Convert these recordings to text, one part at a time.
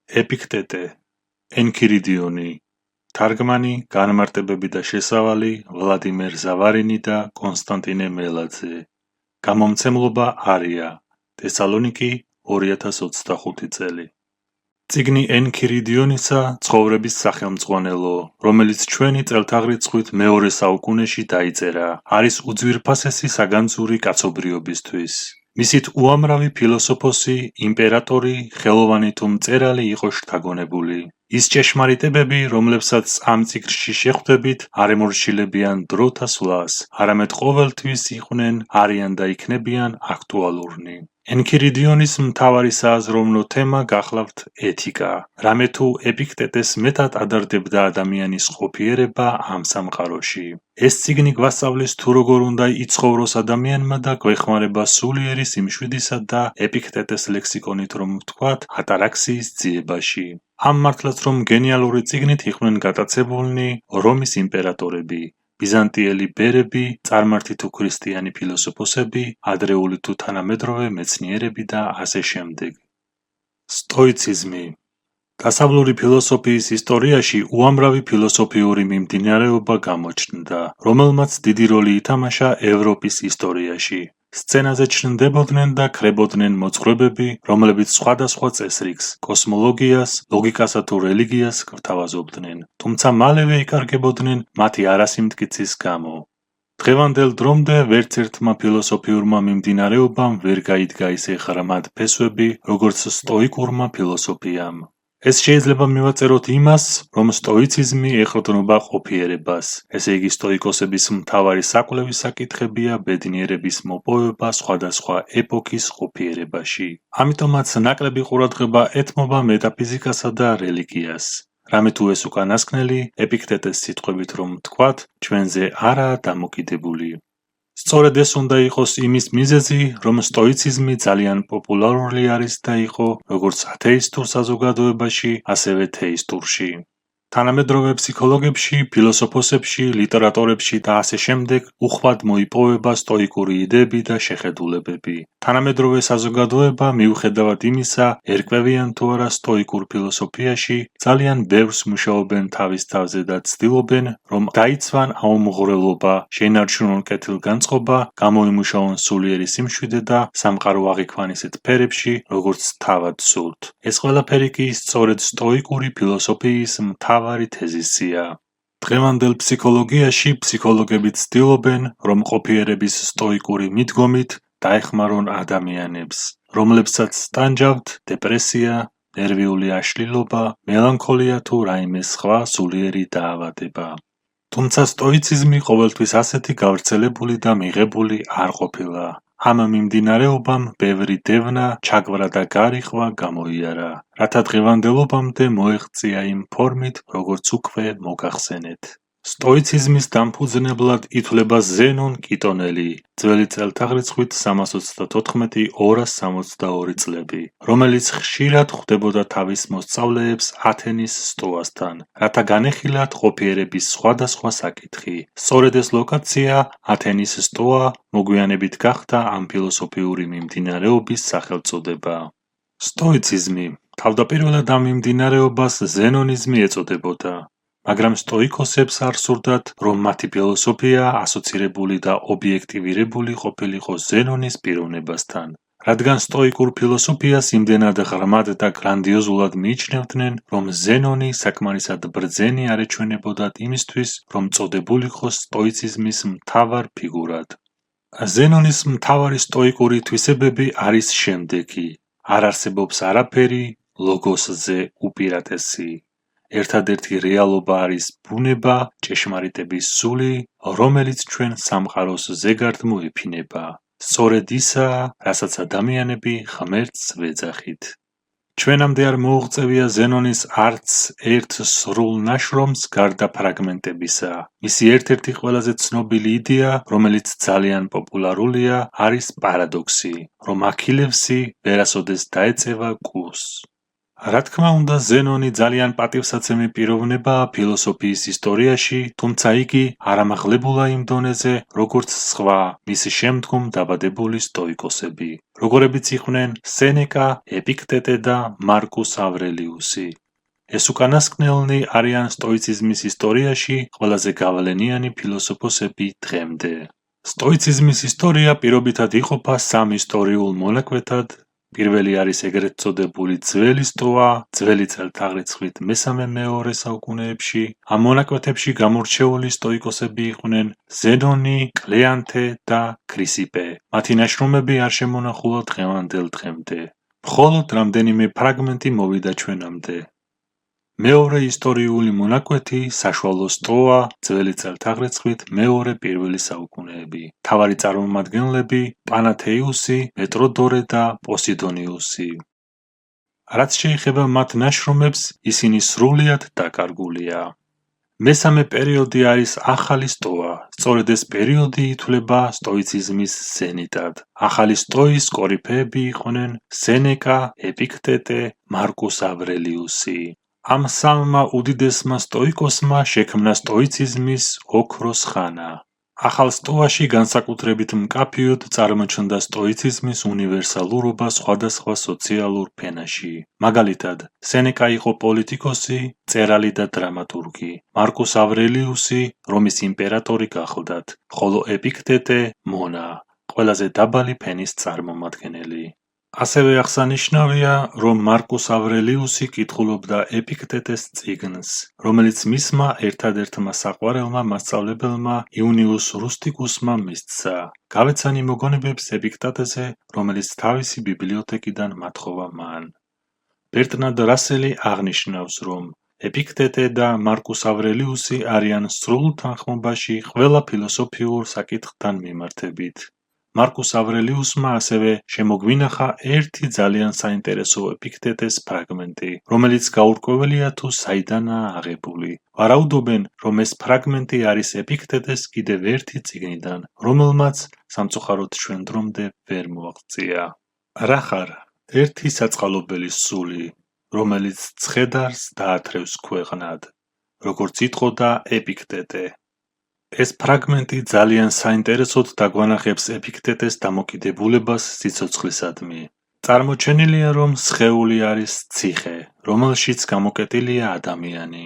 ეპიქტეტე, ენქირიდიონი, თარგმანი, განმარტებები და შესავალი ვლადიმერ ზავარინი და კონსტანტინე მელაძე. გამომცემლობა არია, თესალონიკი 2025 წელი. წიგნი ენქირიდიონისა ცხოვრების სახელმძღვანელო, რომელიც ჩვენი წელთაღრიცხვით მეორე საუკუნეში დაიწერა, არის უძვირფასესი საგანძური კაცობრიობისთვის. მისით უამრავი ფილოსოფოსი, იმპერატორი, ხელოვანი თუ მწერალი იყო შთაგონებული. ის ჭეშმარიტებები, რომლებსაც ამ წიგნში შეხვდებით, არ ემორჩილებიან დროთა სვლას, არამედ ყოველთვის იყვნენ, არიან და იქნებიან აქტუალურნი. ენქირიდიონის მთავარი სააზროვნო თემა გახლავთ ეთიკა, რამე თუ ეპიქტეტეს მეტად ადარდებდა ადამიანის ყოფიერება ამ სამყაროში. ეს წიგნი გვასწავლის თუ როგორ უნდა იცხოვროს ადამიანმა და გვეხმარება სულიერი სიმშვიდისა და ეპიქტეტეს ლექსიკონით რომ ვთქვათ, ატარაქსიის ძიებაში. ამ მართლაც რომ გენიალური წიგნით იყვნენ გატაცებულნი რომის იმპერატორები, ბიზანტიელი ბერები, წარმართი თუ ქრისტიანი ფილოსოფოსები, ადრეული თუ თანამედროვე მეცნიერები და ასე შემდეგ. სტოიციზმი. დასავლური ფილოსოფიის ისტორიაში უამრავი ფილოსოფიური მიმდინარეობა გამოჩნდა, რომელმაც დიდი როლი ითამაშა ევროპის ისტორიაში. სცენაზე ჩნდებოდნენ და ქრებოდნენ მოძღვრებები, რომლებიც სხვადასხვა წესრიგს, კოსმოლოგიას, ლოგიკასა თუ რელიგიას გვთავაზობდნენ, თუმცა მალევე იკარგებოდნენ მათი არასიმტკიცის გამო. დღევანდელ დრომდე ვერც ერთმა ფილოსოფიურმა მიმდინარეობამ ვერ გაიდგა ისე ღრმად ფესვები, როგორც სტოიკურმა ფილოსოფიამ. ეს შეიძლება მივაწეროთ იმას, რომ სტოიციზმი ეყრდნობა ყოფიერებას, ესე იგი სტოიკოსების მთავარი საკვლევი საკითხებია ბედნიერების მოპოვება სხვადასხვა ეპოქის ყოფიერებაში. ამიტომაც ნაკლები ყურადღება ეთმობა მეტაფიზიკასა და რელიგიას. რამე თუ ეს უკანასკნელი, ეპიქტეტეს სიტყვებით რომ ვთქვათ, ჩვენზე არაა დამოკიდებული. სწორედ ეს უნდა იყოს იმის მიზეზი, რომ სტოიციზმი ძალიან პოპულარული არის და იყო როგორც ათეისტურ საზოგადოებაში, ასევე თეისტურში. თანამედროვე ფსიქოლოგებში, ფილოსოფოსებში, ლიტერატორებში და ასე შემდეგ უხვად მოიპოვება სტოიკური იდეები და შეხედულებები. თანამედროვე საზოგადოება, მიუხედავად იმისა, ერკვევიან თუ არა სტოიკურ ფილოსოფიაში, ძალიან ბევრს მუშაობენ თავის თავზე და ცდილობენ, რომ დაიცვან აუმღრელობა, შეინარჩუნონ კეთილგანწყობა, გამოიმუშაონ სულიერი სიმშვიდე და სამყარო აღიქვან ისეთ სფერებში, როგორც თავად სურთ. ეს ყველაფერი კი სწორედ სტოიკური ფილოსოფიის მთავარი თეზისია. დღევანდელ ფსიქოლოგიაში ფსიქოლოგები ცდილობენ, რომ ყოფიერების სტოიკური მიდგომით დაეხმარონ ადამიანებს, რომლებსაც სტანჯავთ დეპრესია, ნერვიული აშლილობა, მელანქოლია თუ რაიმე სხვა სულიერი დაავადება. თუმცა სტოიციზმი ყოველთვის ასეთი გავრცელებული და მიღებული არ ყოფილა. ამ მიმდინარეობამ ბევრი დევნა, ჩაგვარა და გარიყვა გამოიარა, რათა დღევანდელობამდე მოეღწია იმ ფორმით, როგორც უკვე მოგახსენეთ. სტოიციზმის დამფუძნებლად ითვლება ზენონ კიტონელი, ძველი წელთაღრიცხვით 394-262 წლები, რომელიც ხშირად ხვდებოდა თავის მოსწავლეებს ათენის სტოასთან, რათა განეხილათ ყოფიერების სხვადასხვა საკითხი. სწორედ ეს ლოკაცია, ათენის სტოა, მოგვიანებით გახდა ამ ფილოსოფიური მიმდინარეობის სახელწოდება. სტოიციზმი თავდაპირველად ამ მიმდინარეობას ზენონიზმი ეწოდებოდა. მაგრამ სტოიკოსებს არ სურდათ, რომ მათი ფილოსოფია ასოცირებული და ობიექტივირებული ყოფილიყო ზენონის პიროვნებასთან. რადგან სტოიკურ ფილოსოფიას იმდენად ღრმად და გრანდიოზულად მიიჩნევდნენ, რომ ზენონი საკმარისად ბრძენი არ ეჩვენებოდათ იმისთვის, რომ წოდებულიყო სტოიციზმის მთავარ ფიგურად. ზენონის მთავარი სტოიკური თვისებები არის შემდეგი: არ არსებობს არაფერი ლოგოსზე უპირატესი. ერთადერთი რეალობა არის ბუნება, ჭეშმარიტების სული, რომელიც ჩვენ სამყაროს ზეგართ მოეფინება. სწორედ ისაა, რასაც ადამიანები ღმერთს ვეძახით. ჩვენამდე არ მოუღწევია ზენონის არც ერთ სრულ ნაშრომს გარდა ფრაგმენტებისა. მისი ერთ-ერთი ყველაზე ცნობილი იდეა, რომელიც ძალიან პოპულარულია, არის პარადოქსი, რომ აქილევსი ვერასოდეს დაეწევა კუს. რა თქმა უნდა, ზენონი ძალიან პატივსაცემი პიროვნებაა ფილოსოფიის ისტორიაში, თუმცა იგი არ ამაღლებულა იმ დონეზე, როგორც სხვა მისი შემდგომ დაბადებული სტოიკოსები, როგორებიც იყვნენ სენეკა, ეპიქტეტე და მარკუს ავრელიუსი. ეს უკანასკნელნი არიან სტოიციზმის ისტორიაში ყველაზე გავლენიანი ფილოსოფოსები დღემდე. სტოიციზმის ისტორია პირობითად იყოფა სამ ისტორიულ მონაკვეთად. პირველი არის ეგრეთ წოდებული ძველი სტოა, ძველი წელთაღრიცხვით მესამე-მეორე საუკუნეებში. ამ მონაკვეთებში გამორჩეული სტოიკოსები იყვნენ ზენონი, კლეანთე და ქრისიპე. მათი ნაშრომები არ შემონახულა დღევანდელ დღემდე. მხოლოდ რამდენიმე ფრაგმენტი მოვიდა ჩვენამდე. მეორე ისტორიული მონაკვეთი საშუალო სტოა, ძველი წელთაღრიცხვით მეორე-პირველი საუკუნეები. მთავარი წარმომადგენლები პანათეიუსი, მეტროდორე და პოსიდონიუსი. რაც შეეხება მათ ნაშრომებს, ისინი სრულიად დაკარგულია. მესამე პერიოდი არის ახალი სტოა. სწორედ ეს პერიოდი ითვლება სტოიციზმის ზენიტად. ახალი სტოის კორიფეები იყვნენ სენეკა, ეპიქტეტე, მარკუს ავრელიუსი. ამ სამმა უდიდესმა სტოიკოსმა შექმნა სტოიციზმის ოქროს ხანა. ახალ სტოაში განსაკუთრებით მკაფიოდ წარმოჩნდა სტოიციზმის უნივერსალურობა სხვადასხვა სოციალურ ფენაში. მაგალითად, სენეკა იყო პოლიტიკოსი, მწერალი და დრამატურგი. მარკუს ავრელიუსი რომის იმპერატორი გახლდათ, ხოლო ეპიქტეტე მონა, ყველაზე დაბალი ფენის წარმომადგენელი. ასევე აღსანიშნავია, რომ მარკუს ავრელიუსი კითხულობდა ეპიქტეტეს წიგნს, რომელიც მისმა ერთადერთმა საყვარელმა მასწავლებელმა იუნიუს რუსტიკუსმა მისცა. გავეცანი მოგონებებს ეპიქტეტეზე, რომელიც თავისი ბიბლიოთეკიდან მათხოვა მან. ბერტრანდ რასელი აღნიშნავს, რომ ეპიქტეტე და მარკუს ავრელიუსი არიან სრულ თანხმობაში ყველა ფილოსოფიურ საკითხთან მიმართებით. მარკუს ავრელიუსმა ასევე შემოგვინახა ერთი ძალიან საინტერესო ეპიქტეტეს ფრაგმენტი, რომელიც გაურკვეველია თუ საიდანაა აღებული. ვარაუდობენ, რომ ეს ფრაგმენტი არის ეპიქტეტეს კიდევ ერთი წიგნიდან, რომელმაც სამწუხაროდ ჩვენ დრომდე ვერ მოაღწია. რა ხარ? ერთი საწყალობელი სული, რომელიც ცხედარს დაათრევს ქვეყნად, როგორც იტყოდა ეპიქტეტე. ეს ფრაგმენტი ძალიან საინტერესოდ დაგვანახებს ეპიქტეტეს დამოკიდებულებას სიცოცხლისადმი. წარმოჩენილია, რომ სხეული არის ციხე, რომელშიც გამოკეტილია ადამიანი.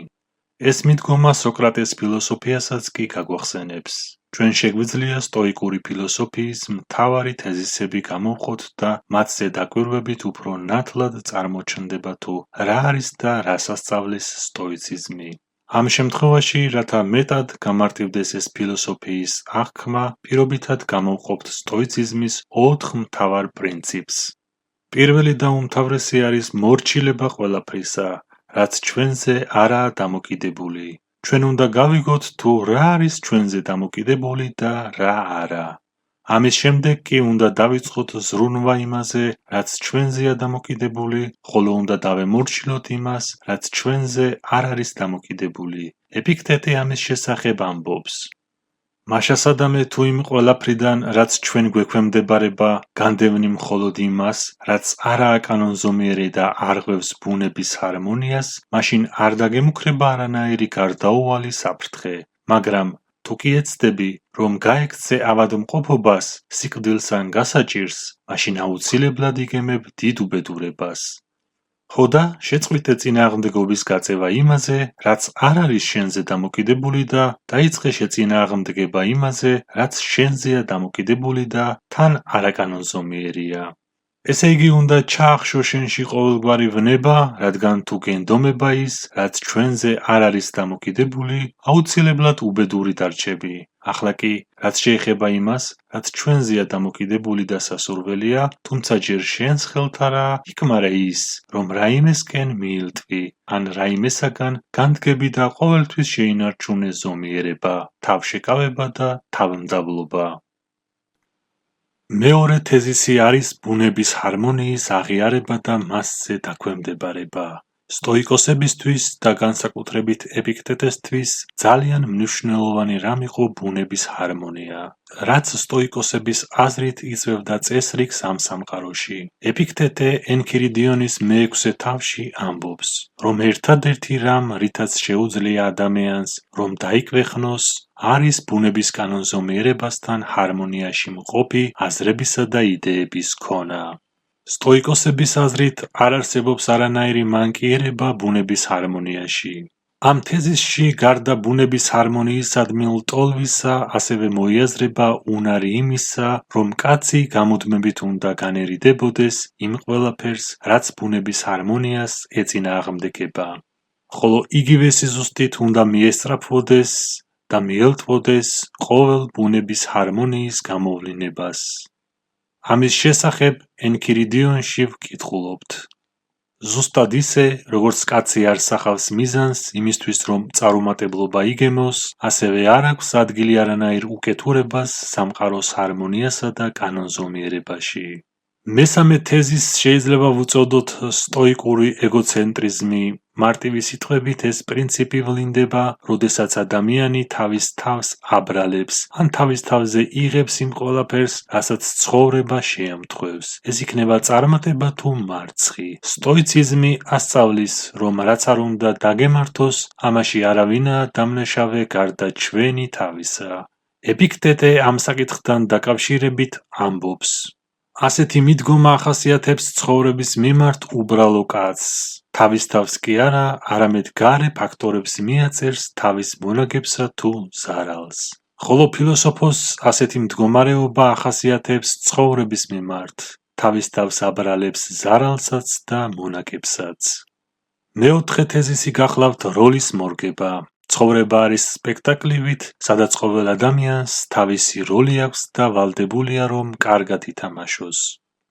ეს მიდგომა სოკრატეს ფილოსოფიასაც კი გაგვახსენებს. ჩვენ შეგვიძლია სტოიკური ფილოსოფიის მთავარი თეზისები გამოვყოთ და მათზე დაკვირვებით უფრო ნათლად წარმოჩნდება თუ რა არის და რას ასწავლის სტოიციზმი. ამ შემთხვევაში, რათა მეტად გამარტივდეს ეს ფილოსოფიის აღქმა, პირობითად გამოვყოფთ სტოიციზმის 4 მთავარ პრინციპს. პირველი და უმთავრესი არის მორჩილება ყველაფრისა, რაც ჩვენზე არაა დამოკიდებული. ჩვენ უნდა გავიგოთ თუ რა არის ჩვენზე დამოკიდებული და რა არა. ამის შემდეგ კი უნდა დავიწყოთ ზრუნვა იმაზე, რაც ჩვენზეა დამოკიდებული, ხოლო უნდა დავემორჩილოთ იმას, რაც ჩვენზე არ არის დამოკიდებული. ეპიქტეტე ამის შესახებ ამბობს. მაშასადამე თუ იმ ყველაფრიდან, რაც ჩვენ გვექვემდებარება, განდევნი მხოლოდ იმას, რაც არაა კანონზომიერი და არღვევს ბუნების ჰარმონიას, მაშინ არ დაგემუქრება არანაირი გარდაუვალი საფრთხე, მაგრამ თუ კი ეცდები, რომ გაექცე ავადმყოფობას, სიკვდილს ან გასაჭირს, მაშინ აუცილებლად იგემებ დიდ უბედურებას. ხო და შეწყვიტე წინააღმდეგობის გაწევა იმაზე, რაც არ არის შენზე დამოკიდებული და დაიწყე შეწინააღმდეგება იმაზე, რაც შენზეა დამოკიდებული და თან არაკანონზომიერია. ესე იგი უნდა ჩაახშო შენში ყოველგვარი ვნება, რადგან თუ გენდომება ის, რაც ჩვენზე არ არის დამოკიდებული, აუცილებლად უბედური დარჩები. ახლა კი, რაც შეეხება იმას, რაც ჩვენზეა დამოკიდებული და სასურველია, თუმცა ჯერ შენს ხელთ არაა, იკმარე ის, რომ რაიმესკენ მიილტვი, ან რაიმესაგან განდგები და ყოველთვის შეინარჩუნე ზომიერება, თავშეკავება და თავმდაბლობა. მეორე თეზისი არის ბუნების ჰარმონიის აღიარება და მასზე დაქვემდებარება. სტოიკოსებისთვის და განსაკუთრებით ეპიქტეტესთვის ძალიან მნიშვნელოვანი რამ იყო ბუნების ჰარმონია, რაც სტოიკოსების აზრით იწვევდა წესრიგს ამ სამყაროში. ეპიქტეტე ენქირიდიონის მეექვსე თავში ამბობს, რომ ერთადერთი რამ, რითაც შეუძლია ადამიანს, რომ დაიკვეხნოს, არის ბუნების კანონზომიერებასთან ჰარმონიაში მყოფი აზრებისა და იდეების ქონა. სტოიკოსების აზრით არ არსებობს არანაირი მანკიერება ბუნების ჰარმონიაში. ამ თეზისში გარდა ბუნების ჰარმონიისადმი ლტოლვისა, ასევე მოიაზრება უნარი იმისა, რომ კაცი გამუდმებით უნდა განერიდებოდეს იმ ყველაფერს, რაც ბუნების ჰარმონიას ეწინააღმდეგება, ხოლო იგივე სიზუსტით უნდა მიესწრაფვოდეს და მიელტვოდეს ყოველ ბუნების ჰარმონიის გამოვლინებას. ამის შესახებ ენქირიდიონში ვკითხულობთ. ზუსტად ისე, როგორც კაცი არ სახავს მიზანს იმისთვის, რომ წარუმატებლობა იგემოს, ასევე არ აქვს ადგილი არანაირ უკეთურებას სამყაროს ჰარმონიასა და კანონზომიერებაში. მესამე თეზისს შეიძლება ვუწოდოთ სტოიკური ეგოცენტრიზმი. მარტივი სიტყვებით ეს პრინციპი ვლინდება, როდესაც ადამიანი თავის თავს აბრალებს, ან თავის თავზე იღებს იმ ყველაფერს, რასაც ცხოვრება შეემთხვევს. ეს იქნება წარმატება თუ მარცხი. სტოიციზმი ასწავლის, რომ რაც არ უნდა დაგემართოს, ამაში არავინაა დამნაშავე გარდა ჩვენი თავისა. ეპიქტეტე ამ საკითხთან დაკავშირებით ამბობს. ასეთი მიდგომა ახასიათებს ცხოვრების მიმართ უბრალო კაცს. თავის თავს კი არა, არამედ გარე ფაქტორებს მიაწერს თავის მონაგებსა თუ ზარალს. ხოლო ფილოსოფოსს ასეთი მდგომარეობა ახასიათებს ცხოვრების მიმართ. თავის თავს აბრალებს ზარალსაც და მონაგებსაც. მეოთხე თეზისი გახლავთ როლის მორგება. ცხოვრება არის სპექტაკლივით, სადაც ყოველ ადამიანს თავისი როლი აქვს და ვალდებულია, რომ კარგად ითამაშოს.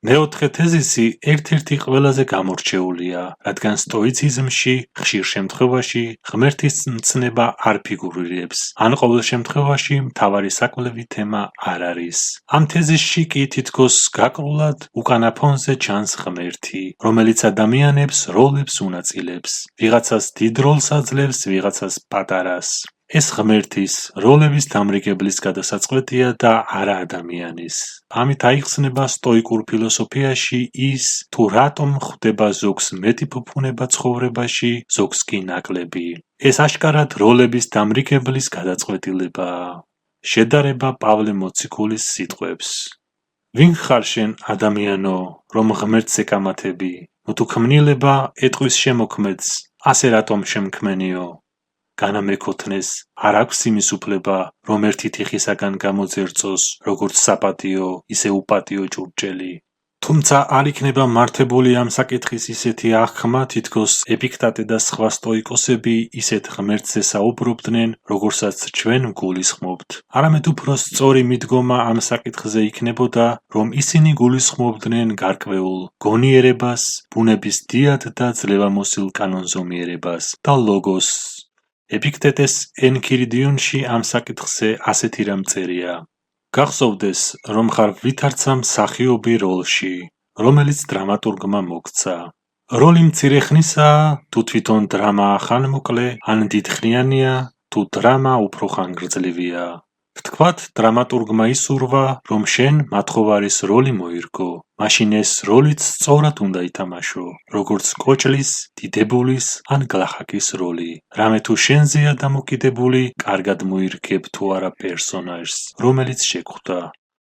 მეოთხე თეზისი ერთ-ერთი ყველაზე გამორჩეულია, რადგან სტოიციზმში ხშირ შემთხვევაში ღმერთის მცნება არ ფიგურირებს, ან ყოველ შემთხვევაში მთავარი საკვლევი თემა არ არის. ამ თეზისში კი თითქოს გაკრულად უკანა ფონზე ჩანს ღმერთი, რომელიც ადამიანებს როლებს უნაწილებს, ვიღაცას დიდ როლს აძლევს, ვიღაცას პატარას. ეს ღმერთის, როლების დამრიგებლის გადასაწყვეტია და არა ადამიანის. ამით აიხსნება სტოიკურ ფილოსოფიაში ის, თუ რატომ ხვდება ზოგს მეტი ფუფუნება ცხოვრებაში, ზოგს კი ნაკლები. ეს აშკარად როლების დამრიგებლის გადაწყვეტილებაა. შედარება პავლე მოციქულის სიტყვებს. ვინ ხარ შენ, ადამიანო, რომ ღმერთს ეკამათები? თუ ქმნილება ეტყვის შემოქმედს, ასე რატომ შემქმენიო? განამეკოთნეს, არ აქვს იმის უფლება, რომ ერთი თიხისაგან გამოძერწოს, როგორც საპატიო, ისე უპატიო ჭურჭელი. თუმცა არ იქნება მართებული ამ საკითხის ისეთი აღქმა, თითქოს ეპიქტეტე და სხვა სტოიკოსები ისეთ ღმერთზე საუბრობდნენ, როგორცაც ჩვენ ვგულისხმობთ. არამედ უფრო სწორი მიდგომა ამ საკითხზე იქნებოდა, რომ ისინი გულისხმობდნენ გარკვეულ გონიერებას, ბუნების დიად და ძლევამოსილ კანონზომიერებას და ლოგოსს. ეპიქტეტეს ენქირიდიონში ამ საკითხზე ასეთი რამ წერია. გახსოვდეს, რომ ხარ ვითარცა მსახიობი როლში, რომელიც დრამატურგმა მოგცა. როლი მცირე ხნისაა, თუ თვითონ დრამა ახანმოკლე, ან დიდხნიანია, თუ დრამა უფრო ხანგრძლივია. ვთქვათ, დრამატურგმა ისურვა, რომ შენ მათხოვარის როლი მოირგო. მაშინ ეს როლიც სწორად უნდა ითამაშო, როგორც კოჭლის, დიდებულის ან გლახაკის როლი. რამე თუ შენზეა დამოკიდებული, კარგად მოირგებ თუ არა პერსონაჟს, რომელიც შეგხვდა.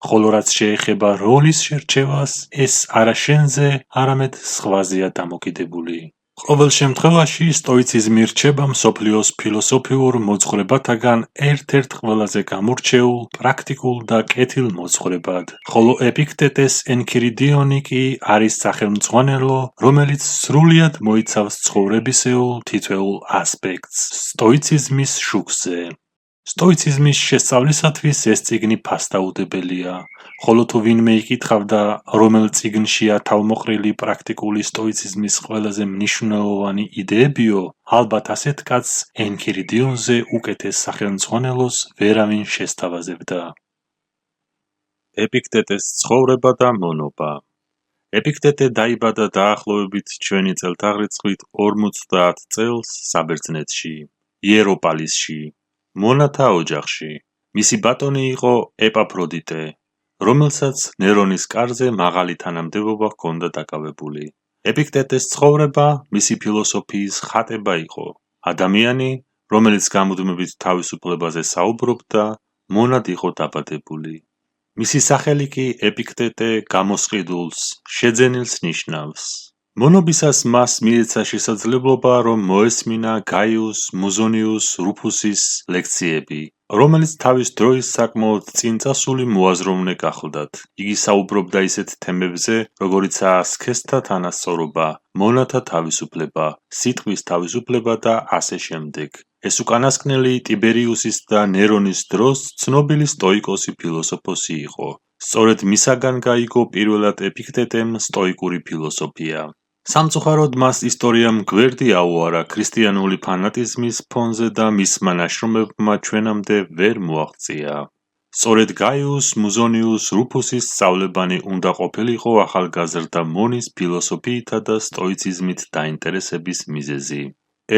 ხოლო რაც შეეხება როლის შერჩევას, ეს არა შენზე, არამედ სხვაზეა დამოკიდებული. ყოველ შემთხვევაში სტოიციზმი რჩება მსოფლიოს ფილოსოფიურ მოძღვრებათაგან ერთ-ერთ ყველაზე გამორჩეულ, პრაქტიკულ და კეთილ მოძღვრებად, ხოლო ეპიქტეტეს ენქირიდიონი კი არის სახელმძღვანელო, რომელიც სრულიად მოიცავს ცხოვრებისეულ თითოეულ ასპექტს სტოიციზმის შუქზე. სტოიციზმის შესწავლისათვის ეს წიგნი ფასდაუდებელია, ხოლო თუ ვინმე იკითხავდა, რომელ წიგნშია თავმოყრილი პრაქტიკული სტოიციზმის ყველაზე მნიშვნელოვანი იდეებიო, ალბათ ასეთ კაცს ენქირიდიონზე უკეთეს სახელმძღვანელოს ვერავინ შესთავაზებდა. ეპიქტეტეს ცხოვრება და მონობა. ეპიქტეტე დაიბადა დაახლოებით ჩვენი წელთაღრიცხვით 50 წელს საბერძნეთში, იეროპალისში, მონათა ოჯახში. მისი ბატონი იყო ეპაფროდიტე, რომელსაც ნერონის კარზე მაღალი თანამდებობა ჰქონდა დაკავებული. ეპიქტეტეს ცხოვრება მისი ფილოსოფიის ხატება იყო. ადამიანი, რომელიც გამუდმებით თავისუფლებაზე საუბრობდა, მონად იყო დაბადებული. მისი სახელი კი ეპიქტეტე გამოსყიდულს, შეძენილს ნიშნავს. მონობისას მას მიეცა შესაძლებლობა, რომ მოესმინა გაიუს მუზონიუს რუფუსის ლექციები, რომელიც თავის დროის საკმაოდ წინწასული მოაზროვნე გახლდათ. იგი საუბრობდა ისეთ თემებზე, როგორიცაა სქესთა თანასწორობა, მონათა თავისუფლება, სიტყვის თავისუფლება და ასე შემდეგ. ეს უკანასკნელი ტიბერიუსის და ნერონის დროს ცნობილი სტოიკოსი ფილოსოფოსი იყო. სწორედ მისაგან გაიგო პირველად ეპიქტეტემ სტოიკური ფილოსოფია. სამწუხაროდ მას ისტორიამ გვერდი აუარა ქრისტიანული ფანატიზმის ფონზე და მისმა ნაშრომებმა ჩვენამდე ვერ მოაღწია. სწორედ გაიუს მუზონიუს რუფუსის სწავლებანი უნდა ყოფილიყო ახალგაზრდა მონის ფილოსოფიითა და სტოიციზმით დაინტერესების მიზეზი.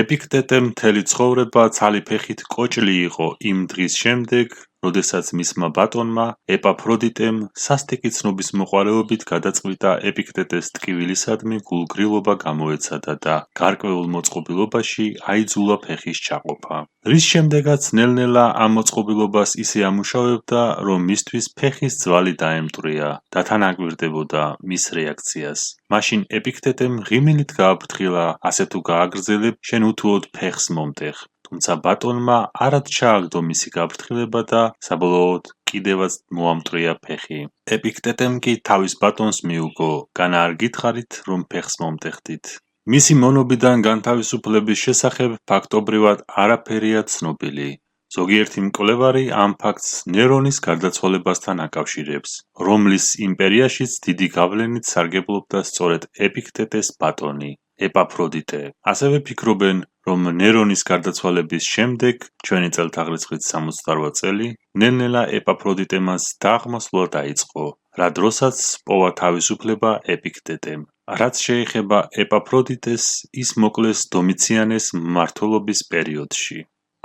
ეპიქტეტემ მთელი ცხოვრება ცალი ფეხით კოჭლი იყო იმ დღის შემდეგ, როდესაც მისმა ბატონმა ეპაფროდიტემ სასტიკი ცნობის მოყვარეობით გადაწყვიტა ეპიქტეტეს ტკივილისადმი გულგრილობა გამოეცადა და გარკვეულ მოწყობილობაში აიძულა ფეხის ჩაყოფა. რის შემდეგაც ნელ-ნელა ამ მოწყობილობას ისე ამუშავებდა, რომ მისთვის ფეხის ძვალი დაემტვრია და თან აგვირდებოდა მის რეაქციას. მაშინ ეპიქტეტემ ღიმილით გააფრთხილა, ასე თუ გააგრძელებ, შენ უთუოდ ფეხს მომტეხ. თუმცა ბატონმა არად ჩააგდო მისი გაფრთხილება და საბოლოოდ კიდევაც მოამტვრია ფეხი. ეპიქტეტემ კი თავის ბატონს მიუგო, განა არ გითხარით, რომ ფეხს მომტეხდით. მისი მონობიდან განთავისუფლების შესახებ ფაქტობრივად არაფერია ცნობილი. ზოგიერთი მკვლევარი ამ ფაქტს ნერონის გარდაცვალებასთან აკავშირებს, რომლის იმპერიაშიც დიდი გავლენით სარგებლობდა სწორედ ეპიქტეტეს ბატონი, ეპაფროდიტე. ასევე ფიქრობენ, რომ ნერონის გარდაცვალების შემდეგ, ჩვენი წელთაღრიცხვით 68 წელი, ნელ-ნელა ეპაფროდიტემას დაღმასვლა დაიწყო, რა დროსაც პოვა თავისუფლება ეპიქტეტემ. რაც შეეხება ეპაფროდიტეს, ის მოკლეს დომიციანეს მმართველობის პერიოდში.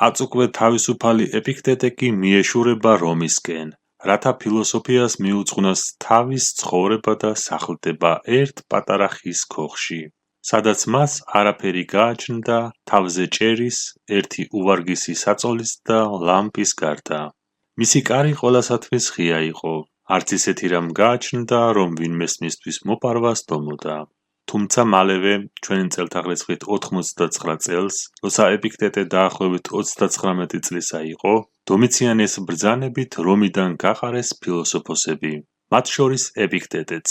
აწუკვე თავისუფალი ეპიქტეტე კი მიეშურება რომისკენ, რათა ფილოსოფიას მიუძღვნას თავის ცხოვრება და სახლდება ერთ პატარა ხის ქოხში, სადაც მას არაფერი გააჩნდა თავზე ჭერის, ერთი უვარგისი საწოლის და ლამპის გარდა. მისი კარი ყველასათვის ღია იყო, არც ისეთი რამ გააჩნდა, რომ ვინმეს მისთვის მოპარვას დომოდა. თუმცა მალევე, ჩვენი წელთაღრიცხვით 89 წელს, როცა ეპიქტეტე დაახლოებით 39 წლისა იყო, დომიციანეს ბრძანებით რომიდან გაყარეს ფილოსოფოსები, მათ შორის ეპიქტეტეც.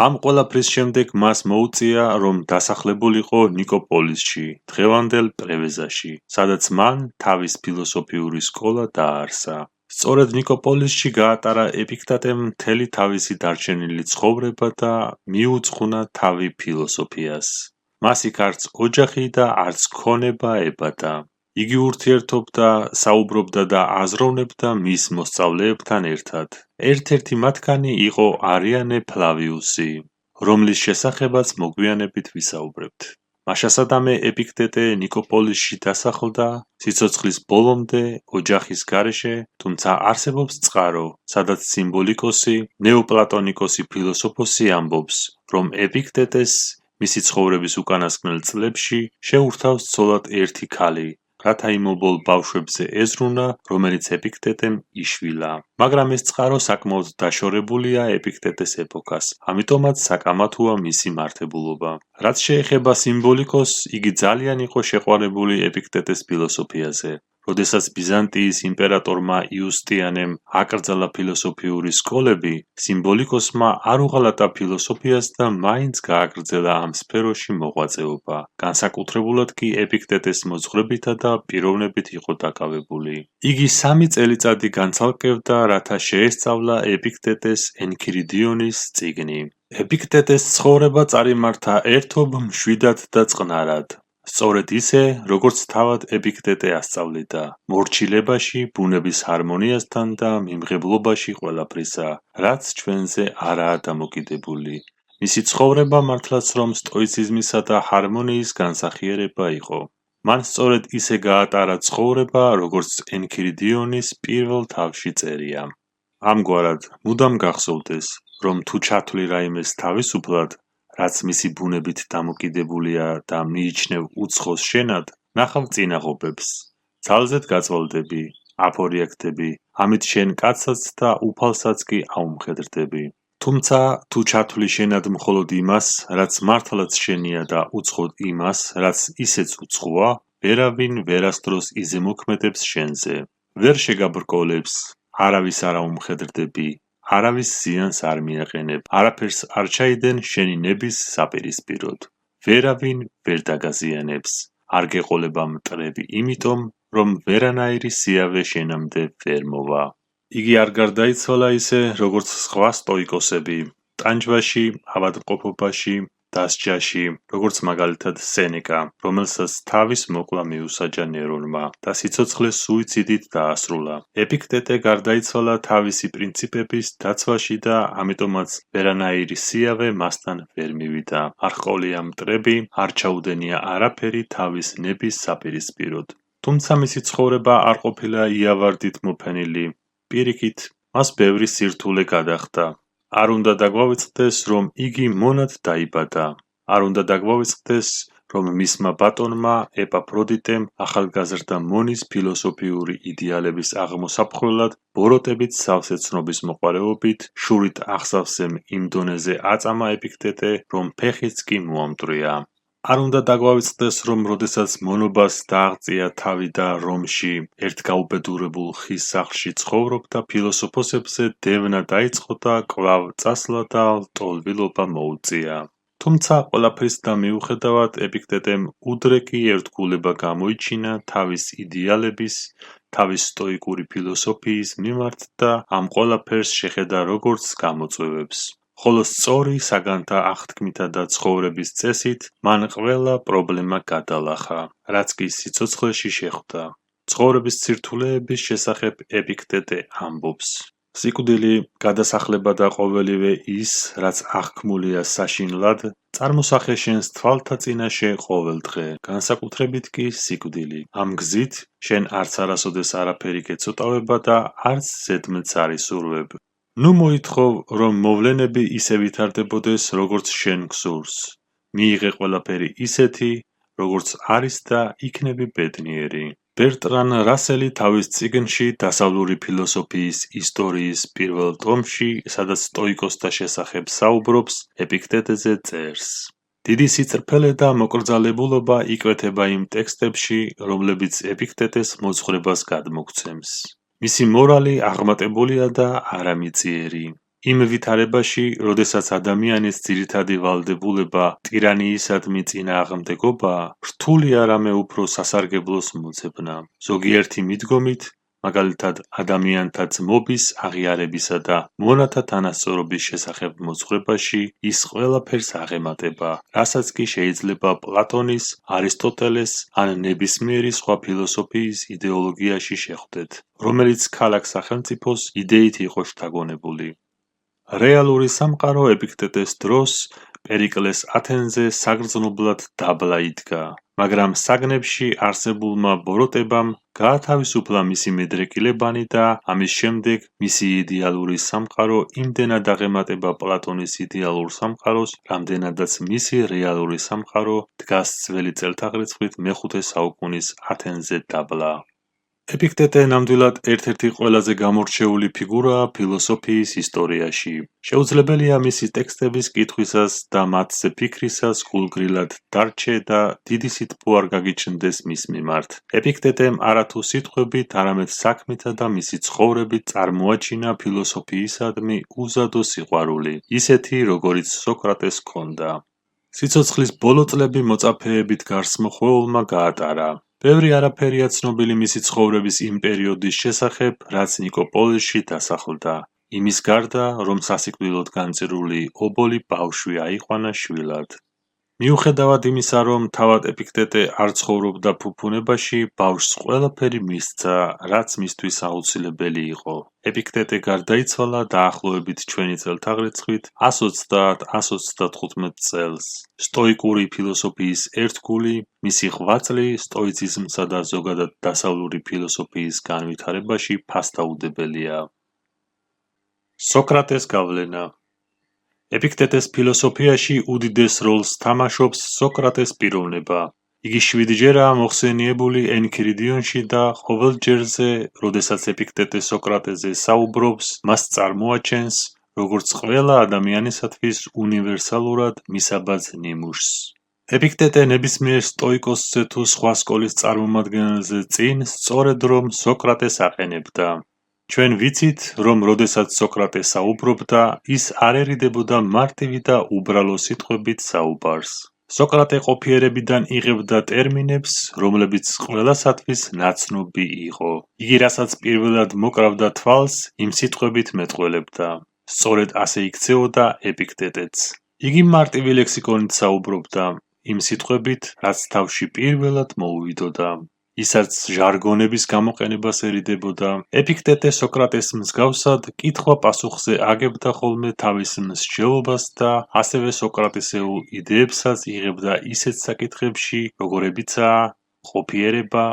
ამ ყველაფრის შემდეგ მას მოუწია, რომ დასახლებულიყო ნიკოპოლისში, დღევანდელ პრევეზაში, სადაც მან თავის ფილოსოფიური სკოლა დააარსა. სწორედ ნიკოპოლისში გაატარა ეპიქტეტემ მთელი თავისი დარჩენილი ცხოვრება და მიუძღვნა თავი ფილოსოფიას. მას იქ არც ოჯახი და არც ქონება ებადა. იგი ურთიერთობდა, საუბრობდა და აზროვნებდა მის მოსწავლეებთან ერთად. ერთ-ერთი მათგანი იყო არიანე ფლავიუსი, რომლის შესახებაც მოგვიანებით ვისაუბრებთ. მაშასადამე ეპიქტეტე ნიკოპოლისში დასახლდა, სიცოცხლის ბოლომდე ოჯახის გარეშე, თუმცა არსებობს წყარო, სადაც სიმბოლიკოსი, ნეოპლატონიკოსი ფილოსოფოსი ამბობს, რომ ეპიქტეტეს მისი ცხოვრების უკანასკნელ წლებში შეურთავს ცოლად ერთი ქალი, რათა იმობოლ ბავშვებზე ეზრუნა, რომელიც ეპიქტეტემ იშვილა. მაგრამ ეს წყარო საკმაოდ დაშორებულია ეპიქტეტეს ეპოქას, ამიტომაც საკამათოა მისი მართებულობა. რაც შეეხება სიმბოლიკოსს, იგი ძალიან იყო შეყვარებული ეპიქტეტეს ფილოსოფიაზე. როდესაც ბიზანტიის იმპერატორმა იუსტიანემ აკრძალა ფილოსოფიური სკოლები, სიმბოლიკოსმა არ უღალატა ფილოსოფიას და მაინც გააგრძელა ამ სფეროში მოღვაწეობა. განსაკუთრებულად კი ეპიქტეტეს მოძღვრებითა და პიროვნებით იყო დაკავებული. იგი 3 წელიწადი განცალკევდა, რათა შეესწავლა ეპიქტეტეს ენქირიდიონის წიგნი. ეპიქტეტეს ცხოვრება წარიმართა ერთობ, მშვიდად და წყნარად. სწორედ ისე, როგორც თავად ეპიქტეტე ასწავლიდა, მორჩილებაში, ბუნების ჰარმონიასთან და მიმღებლობაში ყველაფრისა, რაც ჩვენზე არაა დამოკიდებული. მისი ცხოვრება მართლაც რომ სტოიციზმისა და ჰარმონიის განსახიერება იყო. მან სწორედ ისე გაატარა ცხოვრება, როგორც ენქირიდიონის პირველ თავში წერია. ამგვარად, მუდამ გახსოვდეს, რომ თუ ჩათვლი რაიმეს თავისუფლად, რაც მისი ბუნებით დამოკიდებულია და მიიჩნევ უცხოს შენად, ნახავ წინაღობებს. ძალზედ გაწვალდები, აფორიაქტები, ამით შენ კაცსაც და უფალსაც კი აუმხედრდები. თუმცა, თუ ჩათვლი შენად მხოლოდ იმას, რაც მართლაც შენია და უცხოდ იმას, რაც ისეც უცხოა, ვერავინ ვერასდროს იზემოქმედებს შენზე. ვერ შეგაბრკოლებს, არავის არ აუმხედრდები, არავის ზიანს არ მიაყენებ, არაფერს არ ჩაიდენ შენი ნების საპირისპიროდ. ვერავინ ვერ დაგაზიანებს, არ გეყოლება მტრები იმიტომ, რომ ვერანაირი სიავე შენამდე ვერ მოვა. იგი არ გარდაიცვალა ისე, როგორც სხვა სტოიკოსები, ტანჯვაში, ავადმყოფობაში, დასჯაში, როგორც მაგალითად სენეკა, რომელსაც თავის მოკლა მიუსაჯა ნერონმა და სიცოცხლეს სუიციდით დაასრულა. ეპიქტეტე გარდაიცვალა თავისი პრინციპების დაცვაში და ამიტომაც ვერანაირი სიავე მასთან ვერ მივიდა. არ ჰყოლია მტრები, არ ჩაუდენია არაფერი თავის ნების საპირისპიროდ. თუმცა მისი ცხოვრება არ ყოფილა იავარდით მოფენილი. პირიქით, მას ბევრი სირთულე გადახდა. არ უნდა დაგვავიწყდეს, რომ იგი მონად დაიბადა. არ უნდა დაგვავიწყდეს, რომ მისმა ბატონმა ეპაფროდიტემ ახალგაზრდა მონის ფილოსოფიური იდეალების აღმოსაფხვრელად ბოროტებით სავსე ცნობის მოყვარეობით შურით აღსავსემ იმ დონეზე აწამა ეპიქტეტე, რომ ფეხიც კი მოამტვრია. არ უნდა დაგვავიწყდეს, რომ როდესაც მონობას დააღწია თავი და რომში ერთ გაუბედურებულ ხის სახლში ცხოვრობდა ფილოსოფოსებზე დევნა დაიწყო და კვლავ წასვლა და ლტოლვილობა მოუწია. თუმცა ყველაფრის და მიუხედავად ეპიქტეტემ უდრეკი ერთგულება გამოიჩინა თავის იდეალების, თავის სტოიკური ფილოსოფიის მიმართ და ამ ყველაფერს შეხედა როგორც გამოწვევებს. ხოლო სწორი საგანთა აღთქმითა და ცხოვრების წესით მან ყველა პრობლემა გადალახა, რაც კი სიცოცხლეში შეხვდა. ცხოვრების სირთულეების შესახებ ეპიქტეტე ამბობს. სიკვდილი, გადასახლება და ყოველივე ის, რაც აღქმულია საშინლად, წარმოსახე შენს თვალთა წინაშე ყოველდღე, განსაკუთრებით კი სიკვდილი. ამ გზით შენ არც არასოდეს არაფერი გეცოტავება და არც ზედმეტს არ ისურვებ. ნუ მოითხოვ, რომ მოვლენები ისე ვითარდებოდეს, როგორც შენ გსურს. მიიღე ყველაფერი ისეთი, როგორც არის და იქნები ბედნიერი. ბერტრან რასელი თავის წიგნში დასავლური ფილოსოფიის ისტორიის პირველ ტომში, სადაც სტოიკოსთა შესახებ საუბრობს, ეპიქტეტეზე წერს. დიდი სიწრფელე და მოკრძალებულობა იკვეთება იმ ტექსტებში, რომლებიც ეპიქტეტეს მოძღვრებას გადმოგცემს. მისი მორალი აღმატებულია და არამიწიერი. იმ ვითარებაში, როდესაც ადამიანის ძირითადი ვალდებულება ტირანიისადმი წინააღმდეგობა, რთული არამე უფრო სასარგებლოს მოძებნა. ზოგიერთი მიდგომით, მაგალითად ადამიანთა ძმობის, აღიარებისა და მონათა თანასწორობის შესახებ მოძღვრებაში ის ყველაფერს აღემატება, რასაც კი შეიძლება პლატონის, არისტოტელეს ან ნებისმიერი სხვა ფილოსოფიის იდეოლოგიაში შეხვდეთ, რომელიც ქალაქ სახელმწიფოს იდეით იყო შთაგონებული. რეალური სამყარო ეპიქტეტეს დროს პერიკლეს ათენზე საგრძნობლად დაბლა იდგა, მაგრამ საგნებში არსებულმა ბოროტებამ გაათავისუფლა მისი მედრეკილებანი და ამის შემდეგ მისი იდეალური სამყარო იმდენად აღემატება პლატონის იდეალურ სამყაროს, რამდენადაც მისი რეალური სამყარო დგას ძველი წელთაღრიცხვით მეხუთე საუკუნის ათენზე დაბლა. ეპიქტეტე ნამდვილად ერთ-ერთი ყველაზე გამორჩეული ფიგურაა ფილოსოფიის ისტორიაში. შეუძლებელია მისი ტექსტების კითხვისას და მათზე ფიქრისას გულგრილად დარჩე და დიდი სიტყვა არ გაგიჩნდეს მის მიმართ. ეპიქტეტემ არათუ სიტყვებით, არამედ საქმითა და მისი ცხოვრებით წარმოაჩინა ფილოსოფიისადმი უზადო სიყვარული, ისეთი, როგორიც სოკრატეს ჰქონდა. სიცოცხლის ბოლო წლები მოწაფეებით გარსმოხვეულმა გაატარა. ბევრი არაფერია ცნობილი მისი ცხოვრების იმ პერიოდის შესახებ, რაც ნიკოპოლისში დასახლდა. იმის გარდა, რომ სასიკვდილოდ განწირული ობოლი ბავშვი აიყვანა შვილად. მიუხედავად იმისა, რომ თავად ეპიქტეტე არ ცხოვრობდა ფუფუნებაში, ბავშვს ყველაფერი მისცა, რაც მისთვის აუცილებელი იყო. ეპიქტეტე გარდაიცვალა დაახლოებით ჩვენი წელთაღრიცხვით 130-135 წელს. სტოიკური ფილოსოფიის ერთგული, მისი ღვაწლი სტოიციზმსა და ზოგადად დასავლური ფილოსოფიის განვითარებაში ფასდაუდებელია. სოკრატეს გავლენა. ეპიქტეტეს ფილოსოფიაში უდიდეს როლს თამაშობს სოკრატეს პიროვნება. იგი 7-ჯერაა მოხსენიებული ენქირიდიონში და ყოველ ჯერზე, როდესაც ეპიქტეტე სოკრატეზე საუბრობს, მას წარმოაჩენს, როგორც ყველა ადამიანისათვის უნივერსალურად მისაბაძ ნიმუშს. ეპიქტეტე ნებისმიერ სტოიკოსზე თუ სხვა სკოლის წარმომადგენელზე წინ სწორედ რომ სოკრატეს აყენებდა. ჩვენ ვიცით, რომ როდესაც სოკრატე საუბრობდა, ის არ ერიდებოდა მარტივი და უბრალო სიტყვებით საუბარს. სოკრატე ყოფიერებიდან იღებდა ტერმინებს, რომლებიც ყველასათვის ნაცნობი იყო. იგი რასაც პირველად მოკრავდა თვალს, იმ სიტყვებით მეტყველებდა. სწორედ ასე იქცეოდა ეპიქტეტეც. იგი მარტივი ლექსიკონით საუბრობდა, იმ სიტყვებით, რაც თავში პირველად მოუვიდოდა. ისაც ჟარგონების გამოყენებასერიდებოდა. ეპიქტეტე სოკრატეს მსგავსად კითხვა-პასუხზე აგებდა ხოლმე თავის მსჯელობას და ასევე სოკრატესეულ იდეებსაც იღებდა ისეთ საკითხებში, როგორებიცაა ყოფიერება,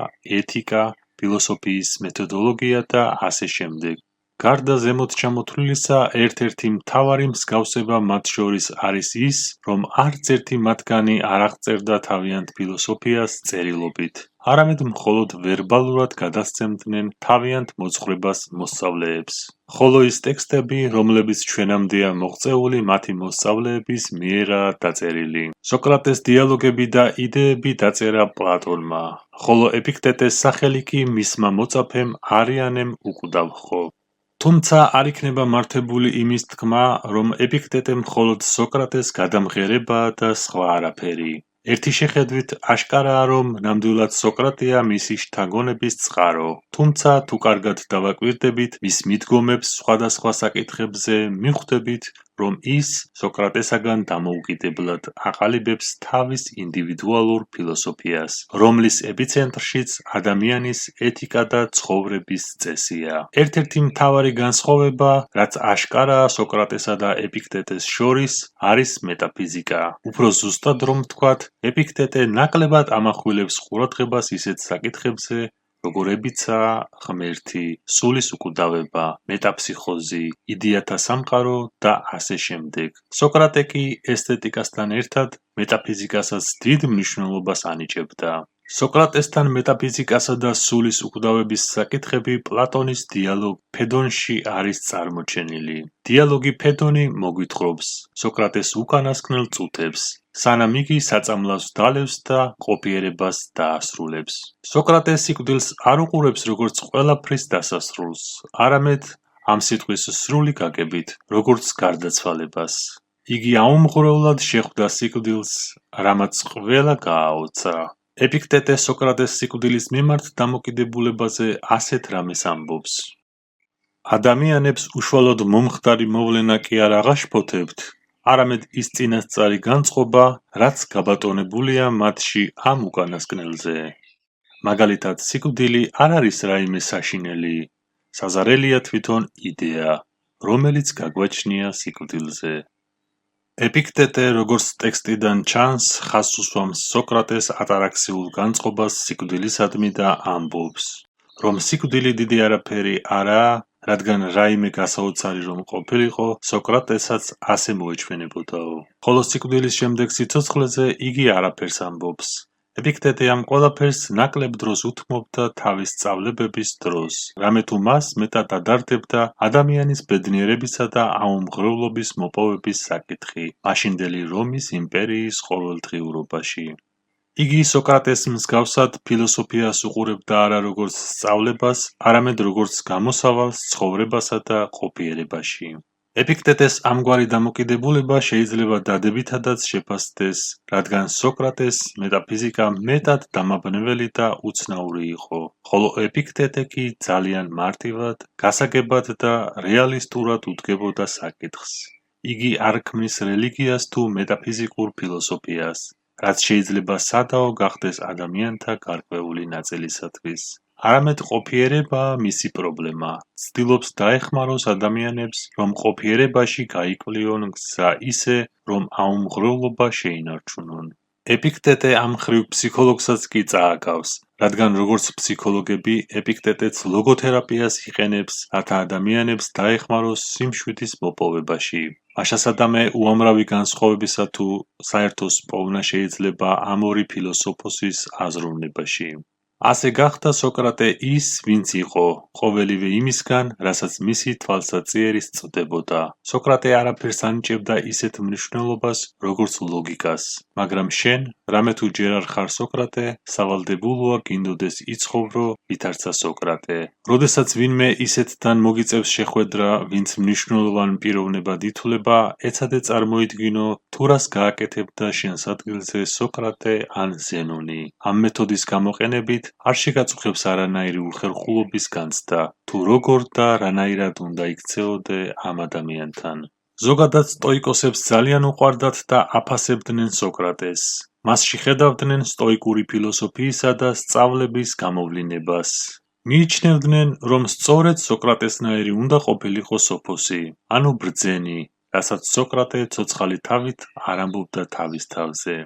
ეთიკა, ფილოსოფიის მეთოდოლოგია და ასე შემდეგ. გარდა ზემოთ ჩამოთვლილისა, ერთ-ერთი მთავარი მსგავსება მათ შორის არის ის, რომ არც ერთი მათგანი არ აღწერდა თავიანთ ფილოსოფიას წერილობით. არამედ მხოლოდ ვერბალურად გადასცემდნენ თავიანთ მოძღვრებას მოსწავლეებს. ხოლო ის ტექსტები, რომლებიც ჩვენამდეა მოღწეული მათი მოსწავლეების მიერაა დაწერილი. სოკრატეს დიალოგები და იდეები დაწერა პლატონმა, ხოლო ეპიქტეტეს სახელი კი მისმა მოწაფემ არიანემ უკვდავხო. თუმცა არ იქნება მართებული იმის თქმა, რომ ეპიქტეტე მხოლოდ სოკრატეს გადამღერებაა და სხვა არაფერი. ერთი შეხედვით აშკარაა, რომ ნამდვილად სოკრატეა მისი შთაგონების წყარო. თუმცა თუ კარგად დავაკვირდებით მის მიდგომებს სხვადასხვა საკითხებზე, მივხვდებით, რომ ის სოკრატესაგან დამოუკიდებლად აყალიბებს თავის ინდივიდუალურ ფილოსოფიას, რომლის ეპიცენტრშიც ადამიანის ეთიკა და ცხოვრების წესია. ერთ-ერთი მთავარი განსხვავება, რაც აშკარაა სოკრატესა და ეპიქტეტეს შორის, არის მეტაფიზიკა. უფრო ზუსტად რომ ვთქვათ, ეპიქტეტე ნაკლებად ამახვილებს ყურადღებას ისეთ საკითხებზე, როგორებიცაა ღმერთი, სულის უკვდავება, მეტაფსიქოზი, იდეათა სამყარო და ასე შემდეგ. სოკრატე კი ესთეტიკასთან ერთად მეტაფიზიკასაც დიდ მნიშვნელობას ანიჭებდა. სოკრატესთან მეტაფიზიკასა და სულის უკვდავების საკითხები პლატონის დიალოგ ფედონში არის წარმოჩენილი. დიალოგი ფედონი მოგვითხრობს სოკრატეს უკანასკნელ წუთებს, სანამ იგი საწამლავს დალევს და ყოფიერებას დაასრულებს. სოკრატე სიკვდილს არ უყურებს როგორც ყველაფრის დასასრულს, არამედ ამ სიტყვის სრული გაგებით, როგორც გარდაცვალებას. იგი აუმღრევლად შეხვდა სიკვდილს, რამაც ყველა გააოცა. ეპიქტეტე სოკრატეს სიკვდილის მიმართ დამოკიდებულებაზე ასეთ რამეს ამბობს. ადამიანებს უშუალოდ მომხდარი მოვლენა კი არ აღაშფოთებთ, არამედ ის წინასწარი განწყობა, რაც გაბატონებულია მათში ამ უკანასკნელზე. მაგალითად, სიკვდილი არ არის რაიმე საშინელი, საზარელია თვითონ იდეა, რომელიც გაგვაჩნია სიკვდილზე. ეპიქტეტე, როგორც ტექსტიდან ჩანს, ხაზს უსვამს სოკრატეს ატარაქსიულ განწყობას სიკვდილისადმი და ამბობს, რომ სიკვდილი დიდი არაფერი არაა, რადგან რაიმე გასაოცარი რომ ყოფილიყო, სოკრატესაც ასე მოეჩვენებოდაო. ხოლო სიკვდილის შემდეგ სიცოცხლეზე იგი არაფერს ამბობს. ეპიქტეტე ამ ყველაფერს ნაკლებ დროს უთმობდა თავის სწავლებების დროს, რამე თუ მას მეტად ადარდებდა ადამიანის ბედნიერებისა და აუმღრევლობის მოპოვების საკითხი მაშინდელი რომის იმპერიის ყოველდღიურობაში. იგი სოკრატეს მსგავსად ფილოსოფიას უყურებდა არა როგორც სწავლებას, არამედ როგორც გამოსავალს ცხოვრებასა და ყოფიერებაში. ეპიქტეტეს ამგვარი დამოკიდებულება შეიძლება დადებითადაც შეფასდეს, რადგან სოკრატეს მეტაფიზიკა მეტად დამაბნეველი და უცნაური იყო, ხოლო ეპიქტეტე კი ძალიან მარტივად, გასაგებად და რეალისტურად უდგებოდა საკითხს. იგი არ ქმნის რელიგიას თუ მეტაფიზიკურ ფილოსოფიას, რაც შეიძლება სადაო გახდეს ადამიანთა გარკვეული ნაწილისათვის. არამედ ყოფიერებაა მისი პრობლემა. ცდილობს დაეხმაროს ადამიანებს, რომ ყოფიერებაში გაიკვლიონ გზა ისე, რომ აუმღრევლობა შეინარჩუნონ. ეპიქტეტე ამ მხრივ ფსიქოლოგსაც კი წააგავს, რადგან როგორც ფსიქოლოგები, ეპიქტეტეც ლოგოთერაპიას იყენებს, რათა ადამიანებს დაეხმაროს სიმშვიდის მოპოვებაში. მაშასადამე უამრავი განსხვავებისა თუ საერთოს პოვნა შეიძლება ამ ორი ფილოსოფოსის აზროვნებაში. ასე გახდა სოკრატე ის, ვინც იყო, ყოველივე იმისგან, რასაც მისი თვალსაჩინო წდებოდა. სოკრატე არაფერს ანიჭებდა ისეთ მნიშვნელობას, როგორც ლოგიკას, მაგრამ შენ, რამე თუ ჯერ არ ხარ სოკრატე, სავალდებულოა გინდოდეს იცხოვრო, ვითარცა სოკრატე. როდესაც ვინმე ისეთთან მოგიწევს შეხვედრა, ვინც მნიშვნელოვან პიროვნებად ითვლება, ეცადე წარმოიდგინო, თუ რას გააკეთებდა შენს ადგილზე სოკრატე ან ზენონი. ამ მეთოდის გამოყენებით არ შეგაწუხებს არანაირი უხერხულობის განცდა, თუ როგორ და რანაირად უნდა იქცეოდე ამ ადამიანთან. ზოგადად სტოიკოსებს ძალიან უყვარდათ და აფასებდნენ სოკრატეს. მასში ხედავდნენ სტოიკური ფილოსოფიისა და სწავლების გამოვლინებას. მიიჩნევდნენ, რომ სწორედ სოკრატესნაირი უნდა ყოფილიყო სოფოსი, ანუ ბრძენი, რასაც სოკრატე ცოცხალი თავით არ ამბობდა თავის თავზე.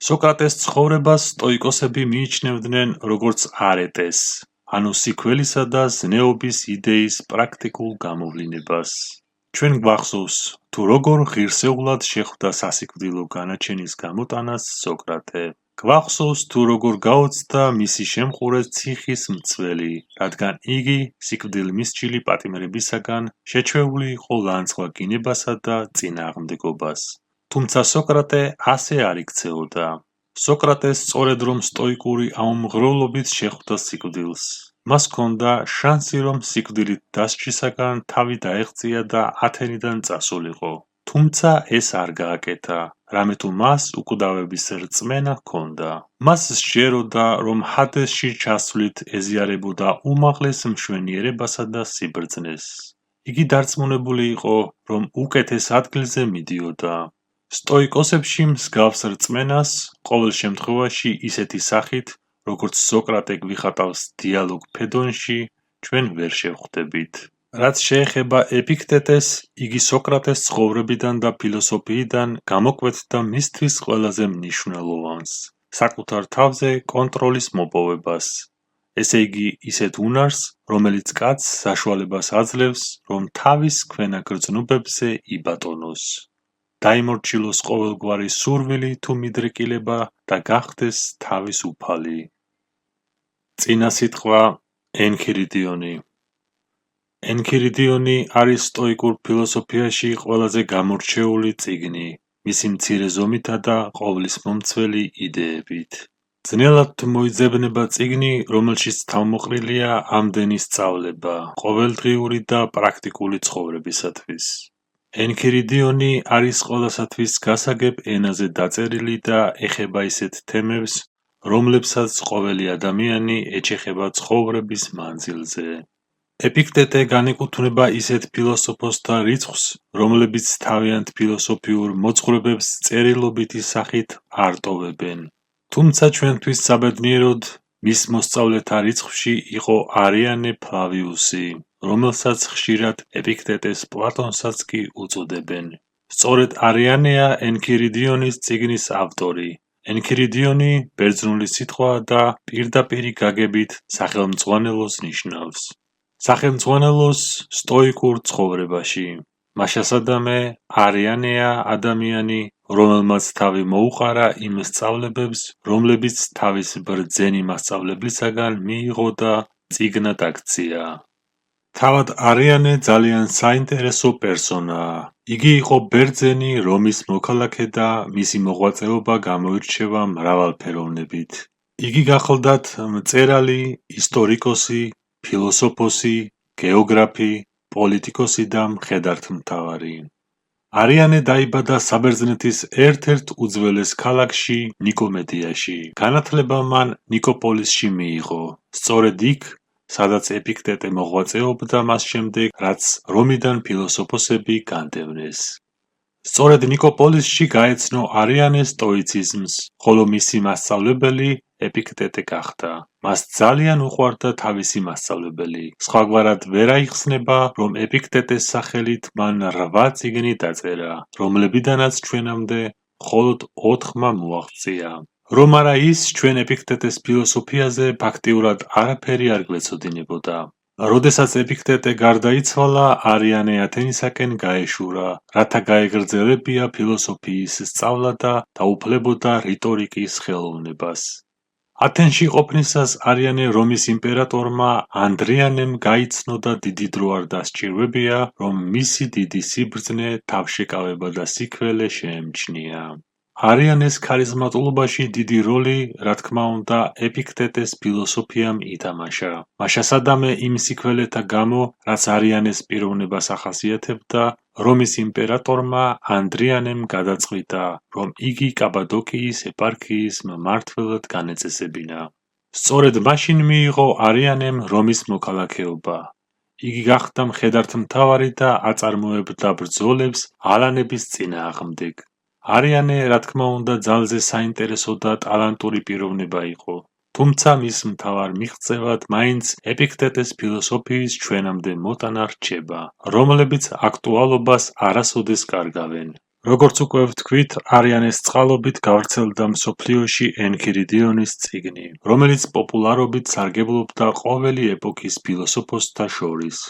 სოკრატეს ცხოვრებას სტოიკოსები მიიჩნევდნენ როგორც არეტეს, ანუ სიქველისა და ზნეობის იდეის პრაქტიკულ გამოვლინებას. ჩვენ გვახსოვს, თუ როგორ ღირსეულად შეხვდა სასიკვდილო განაჩენის გამოტანას სოკრატე. გვახსოვს, თუ როგორ გაოცდა მისი შემყურე ციხის მცველი, რადგან იგი სიკვდილმისჯილი პატიმრებისაგან შეჩვეული იყო ლანძღვა გინებასა და წინააღმდეგობას. თუმცა სოკრატე ასე არ იქცეოდა. სოკრატეს სწორედ რომ სტოიკური აუმღრევლობით შეხვდა სიკვდილს. მას ჰქონდა შანსი, რომ სიკვდილით დასჯისაგან თავი დაეღწია და ათენიდან წასულიყო. თუმცა ეს არ გააკეთა, რამე თუ მას უკვდავების რწმენა ჰქონდა. მას სჯეროდა, რომ ჰადესში ჩასვლით ეზიარებოდა უმაღლეს მშვენიერებასა და სიბრძნეს. იგი დარწმუნებული იყო, რომ უკეთეს ადგილზე მიდიოდა. სტოიკოსებში მსგავს რწმენას, ყოველ შემთხვევაში ისეთი სახით, როგორც სოკრატე გვიხატავს დიალოგ ფედონში, ჩვენ ვერ შევხვდებით. რაც შეეხება ეპიქტეტეს, იგი სოკრატეს ცხოვრებიდან და ფილოსოფიიდან გამოკვეთდა მისთვის ყველაზე მნიშვნელოვანს, საკუთარ თავზე კონტროლის მოპოვებას. ესე იგი, ისეთ უნარს, რომელიც კაცს საშუალებას აძლევს, რომ თავის ქვენაგრძნობებზე იბატონოს. დაიმორჩილოს ყოველგვარი სურვილი თუ მიდრეკილება და გახდეს თავისუფალი. წინა სიტყვა ენქირიდიონი. ენქირიდიონი არის სტოიკურ ფილოსოფიაში ყველაზე გამორჩეული წიგნი, მისი მცირე ზომითა და ყოვლისმომცველი იდეებით. ძნელად მოიძებნება წიგნი, რომელშიც თავმოყრილია ამდენი სწავლება, ყოველდღიური და პრაქტიკული ცხოვრებისათვის. ენქირიდიონი არის ყველასათვის გასაგებ ენაზე დაწერილი და ეხება ისეთ თემებს, რომლებსაც ყოველი ადამიანი ეჩეხება ცხოვრების მანძილზე. ეპიქტეტე განეკუთვნება ისეთ ფილოსოფოსთა რიცხვს, რომლებიც თავიანთ ფილოსოფიურ მოძღვრებებს წერილობითი სახით არ ტოვებენ. თუმცა ჩვენთვის საბედნიეროდ მის მოსწავლეთა რიცხვში იყო არიანე ფლავიუსი, რომელსაც ხშირად ეპიქტეტეს პლატონსაც კი უწოდებენ. სწორედ არიანეა ენქირიდიონის წიგნის ავტორი. ენქირიდიონი ბერძნული სიტყვაა და პირდაპირი გაგებით სახელმძღვანელოს ნიშნავს. სახელმძღვანელოს სტოიკურ ცხოვრებაში. მაშასადამე არიანეა ადამიანი, რომელმაც თავი მოუყარა იმ სწავლებებს, რომლებიც თავის ბრძენი მასწავლებლისაგან მიიღო და წიგნად აქცია. თავად არიანე ძალიან საინტერესო პერსონაა. იგი იყო ბერძენი რომის მოქალაქე და მისი მოღვაწეობა გამოირჩევა მრავალფეროვნებით. იგი გახლდათ მწერალი, ისტორიკოსი, ფილოსოფოსი, გეოგრაფი, პოლიტიკოსი და მხედართმთავარი. არიანე დაიბადა საბერძნეთის ერთ-ერთ უძველეს ქალაქში ნიკომედიაში. განათლება მან ნიკოპოლისში მიიღო. სწორედ იქ, სადაც ეპიქტეტე მოღვაწეობდა მას შემდეგ, რაც რომიდან ფილოსოფოსები განდევნეს. სწორედ ნიკოპოლისში გაეცნო არიანეს სტოიციზმს, ხოლო მისი მასწავლებელი ეპიქტეტე გახდა. მას ძალიან უყვარდა თავისი მასწავლებელი. სხვაგვარად ვერ აიხსნება, რომ ეპიქტეტეს სახელით მან 8 წიგნი დაწერა, რომლებიდანაც ჩვენამდე მხოლოდ 4-მა მოაღწია. რომ არა ის, ჩვენ ეპიქტეტეს ფილოსოფიაზე ფაქტიურად არაფერი არ გვეცოდინებოდა. როდესაც ეპიქტეტე გარდაიცვალა, არიანე ათენისაკენ გაეშურა, რათა გაეგრძელებია ფილოსოფიის სწავლა და დაუფლებოდა რიტორიკის ხელოვნებას. ათენში ყოფნისას არიანე რომის იმპერატორმა ანდრიანემ გაიცნო და დიდი დრო არ დასჭირვებია, რომ მისი დიდი სიბრძნე, თავშეკავება და სიქველე შეემჩნია. არიანეს ქარიზმატულობაში დიდი როლი, რა თქმა უნდა, ეპიქტეტეს ფილოსოფიამ ითამაშა. მაშასადამე იმ სიქველეთა გამო, რაც არიანეს პიროვნებას ახასიათებდა, რომის იმპერატორმა ანდრიანემ გადაწყვიტა, რომ იგი კაბადოკიის ეპარქიის მმართველად განეწესებინა. სწორედ მაშინ მიიღო არიანემ რომის მოქალაქეობა. იგი გახდა მხედართმთავარი და აწარმოებდა ბრძოლებს ალანების წინააღმდეგ. არიანე, რა თქმა უნდა, ძალზე საინტერესო და ტალანტური პიროვნება იყო. თუმცა მის მთავარ მიღწევად მაინც ეპიქტეტეს ფილოსოფიის ჩვენამდე მოტანა რჩება, რომლებიც აქტუალობას არასოდეს კარგავენ. როგორც უკვე ვთქვით, არიანეს წყალობით გავრცელდა მსოფლიოში ენქირიდიონის წიგნი, რომელიც პოპულარობით სარგებლობდა ყოველი ეპოქის ფილოსოფოსთა შორის.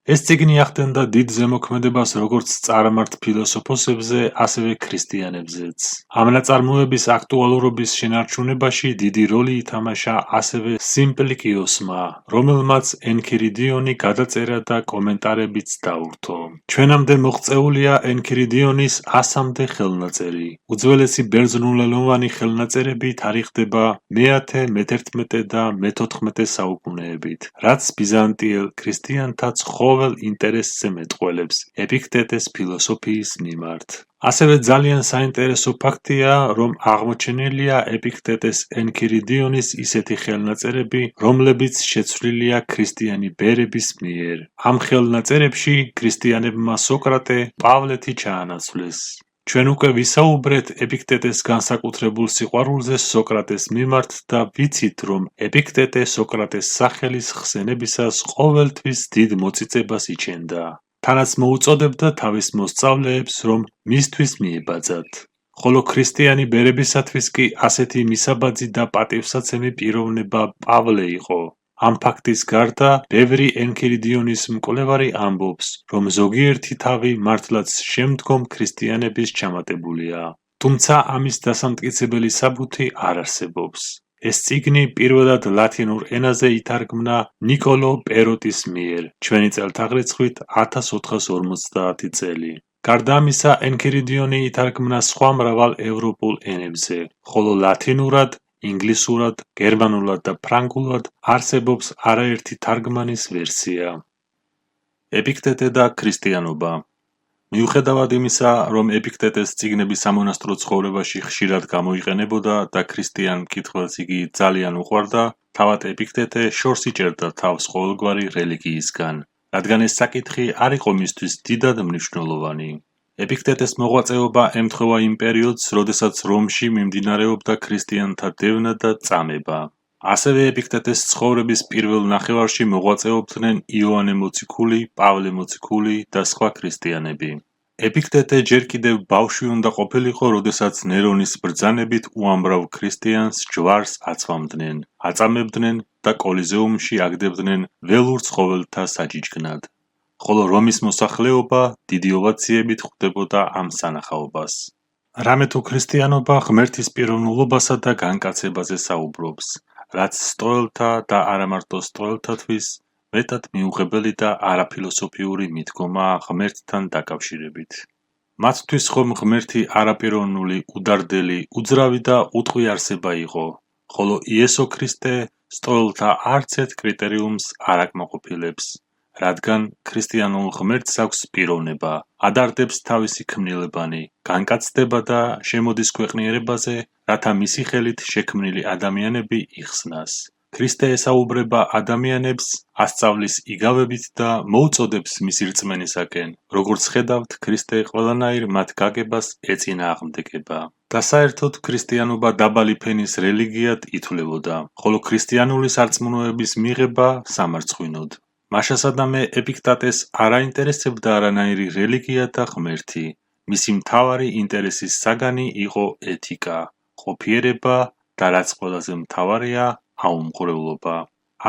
ეს წიგნი ახდენდა დიდ ზემოქმედებას როგორც წარმართ ფილოსოფოსებზე, ასევე ქრისტიანებზეც. ამ ნაწარმოების აქტუალურობის შენარჩუნებაში დიდი როლი ითამაშა ასევე სიმპლიკიოსმა, რომელმაც ენქირიდიონი გადაწერა და კომენტარებიც დაურთო. ჩვენამდე მოღწეულია ენქირიდიონის 100-მდე ხელნაწერი. უძველესი ბერძნულენოვანი ხელნაწერები თარიღდება მე-10, მე-11 და მე-14 საუკუნეებით, რაც ბიზანტიელ ქრისტიანთა ყოველ ინტერესზე მეტყველებს ეპიქტეტეს ფილოსოფიის მიმართ. ასევე ძალიან საინტერესო ფაქტია, რომ აღმოჩენილია ეპიქტეტეს ენქირიდიონის ისეთი ხელნაწერები, რომლებიც შეცვლილია ქრისტიანი ბერების მიერ. ამ ხელნაწერებში ქრისტიანებმა სოკრატე, პავლეთი ჩაანაცვლეს. ჩვენ უკვე ვისაუბრეთ ეპიქტეტეს განსაკუთრებულ სიყვარულზე სოკრატეს მიმართ და ვიცით, რომ ეპიქტეტე სოკრატეს სახელის ხსენებისას ყოველთვის დიდ მოწიწებას იჩენდა. თანაც მოუწოდებდა თავის მოსწავლეებს, რომ მისთვის მიებაძათ. ხოლო ქრისტიანი ბერებისათვის კი ასეთი მისაბაძი და პატივსაცემი პიროვნება პავლე იყო. ამ ფაქტის გარდა, ბევრი ენქირიდიონის მკვლევარი ამბობს, რომ ზოგიერთი თავი მართლაც შემდგომ ქრისტიანების ჩამატებულია. თუმცა ამის დასამტკიცებელი საბუთი არ არსებობს. ეს წიგნი პირველად ლათინურ ენაზე ითარგმნა ნიკოლო პეროტის მიერ, ჩვენი წელთაღრიცხვით 1450 წელი. გარდა ამისა, ენქირიდიონი ითარგმნა სხვა მრავალ ევროპულ ენებზე, ხოლო ლათინურად, ინგლისურად, გერმანულად და ფრანგულად არსებობს არაერთი თარგმანის ვერსია. ეპიქტეტე და ქრისტიანობა. მიუხედავად იმისა, რომ ეპიქტეტეს წიგნები სამონასტრო ცხოვრებაში ხშირად გამოიყენებოდა და ქრისტიან მკითხველს იგი ძალიან უყვარდა, თავად ეპიქტეტე შორს იჭერდა თავს ყოველგვარი რელიგიისგან, რადგან ეს საკითხი არ იყო მისთვის დიდად მნიშვნელოვანი. ეპიქტეტეს მოღვაწეობა ემთხვევა იმ პერიოდს, როდესაც რომში მიმდინარეობდა ქრისტიანთა დევნა და წამება. ასევე ეპიქტეტეს ცხოვრების პირველ ნახევარში მოღვაწეობდნენ იოანე მოციქული, პავლე მოციქული და სხვა ქრისტიანები. ეპიქტეტე ჯერ კიდევ ბავშვი უნდა ყოფილიყო, როდესაც ნერონის ბრძანებით უამრავ ქრისტიანს ჯვარს აცვამდნენ, აწამებდნენ და კოლიზეუმში აგდებდნენ ველურ ცხოველთა საჯიჯკნად. ხოლო რომის მოსახლეობა დიდი ოვაციებით ხვდებოდა ამ სანახაობას. რამე თუ ქრისტიანობა ღმერთის პიროვნულობასა და განკაცებაზე საუბრობს, რაც სტოელთა და არამარტო სტოელთათვის მეტად მიუღებელი და არაფილოსოფიური მიდგომაა ღმერთთან დაკავშირებით. მათთვის ხომ ღმერთი არაპიროვნული, udardeli, უძრავი და უტყვი არსება იყო, ხოლო იესო ქრისტე სტოელთა არც ერთ კრიტერიუმს არ აკმაყოფილებს, რადგან ქრისტიანულ ღმერთს აქვს პიროვნება, ადარდებს თავისი ქმნილებანი, განკაცდება და შემოდის ქვეყნიერებაზე, რათა მისი ხელით შექმნილი ადამიანები იხსნას. ქრისტე ესაუბრება ადამიანებს ასწავლის იგავებით და მოუწოდებს მისი რწმენისაკენ. როგორც ხედავთ, ქრისტე ყველანაირ მათ გაგებას ეწინააღმდეგება. და საერთოდ ქრისტიანობა დაბალი ფენის რელიგიად ითვლებოდა, ხოლო ქრისტიანული სარწმუნოების მიღება სამარცხვინოდ. მაშასადამე ეპიქტატეს არ აინტერესებდა არანაირი რელიგია და ღმერთი. მისი მთავარი ინტერესის საგანი იყო ეთიკა, ყოფიერება და რაც ყველაზე მთავარია, აუმღრევლობა.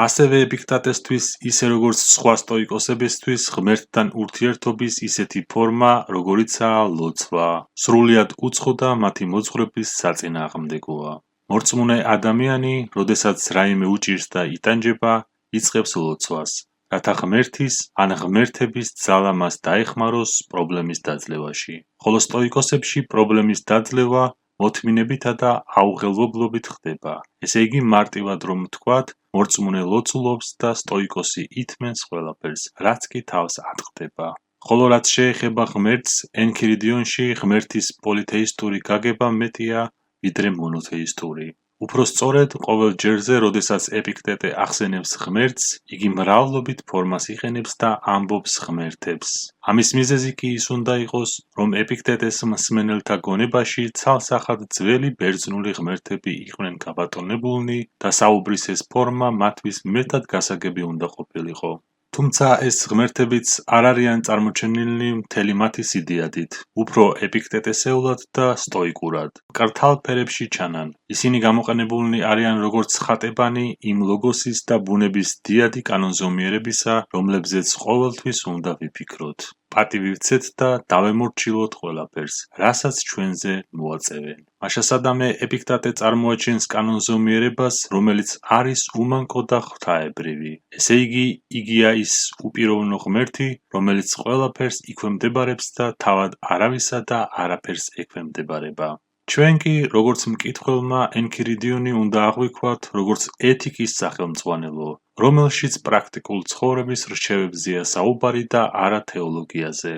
ასევე ეპიქტატესთვის, ისე როგორც სხვა სტოიკოსებისთვის, ღმერთთან ურთიერთობის ისეთი ფორმა, როგორიცაა ლოცვა, სრულიად უცხო და მათი მოძღვრების საწინააღმდეგოა. მორწმუნე ადამიანი, როდესაც რაიმე უჭირს და იტანჯება, იწყებს ლოცვას, რათა ღმერთის ან ღმერთების ძალა მას დაეხმაროს პრობლემის დაძლევაში. ხოლო სტოიკოსებში პრობლემის დაძლევა მოთმინებითა და აუღელვებლობით ხდება. ესე იგი, მარტივად რომ ვთქვათ, მორწმუნე ლოცულობს და სტოიკოსი ითმენს ყველაფერს, რაც კი თავს ატყდება. ხოლო რაც შეეხება ღმერთს, ენქირიდიონში ღმერთის პოლითეისტური გაგება მეტია, ვიდრე მონოთეისტური. უფრო სწორედ, ყოველ ჯერზე, როდესაც ეპიქტეტე ახსენებს ღმერთს, იგი მრავლობით ფორმას იყენებს და ამბობს ღმერთებს. ამის მიზეზი კი ის უნდა იყოს, რომ ეპიქტეტეს მსმენელთა გონებაში ცალსახად ძველი ბერძნული ღმერთები იყვნენ გაბატონებულნი და საუბრის ეს ფორმა მათთვის მეტად გასაგები უნდა ყოფილიყო. თუმცა ეს ღმერთებიც არ არიან წარმოჩენილნი მთელი მათი სიდიადით, უფრო ეპიქტეტესეულად და სტოიკურად. მკრთალ ფერებში ჩანან. ისინი გამოყენებულნი არიან როგორც ხატებანი იმ ლოგოსის და ბუნების დიადი კანონზომიერებისა, რომლებზეც ყოველთვის უნდა ვიფიქროთ. პატივი ვცეთ და დავემორჩილოთ ყველაფერს, რასაც ჩვენზე მოაწევენ. მაშასადამე ეპიქტატე წარმოაჩენს კანონზომიერებას, რომელიც არის უმანკო და ღვთაებრივი. ესე იგი, იგია ის უპიროვნო ღმერთი, რომელიც ყველაფერს იქვემდებარებს და თავად არავისა და არაფერს ექვემდებარება. ჩვენ კი, როგორც მკითხველმა, ენქირიდიონი უნდა აღვიქვათ, როგორც ეთიკის სახელმძღვანელო, რომელშიც პრაქტიკულ ცხოვრების რჩევებზეა საუბარი და არა თეოლოგიაზე.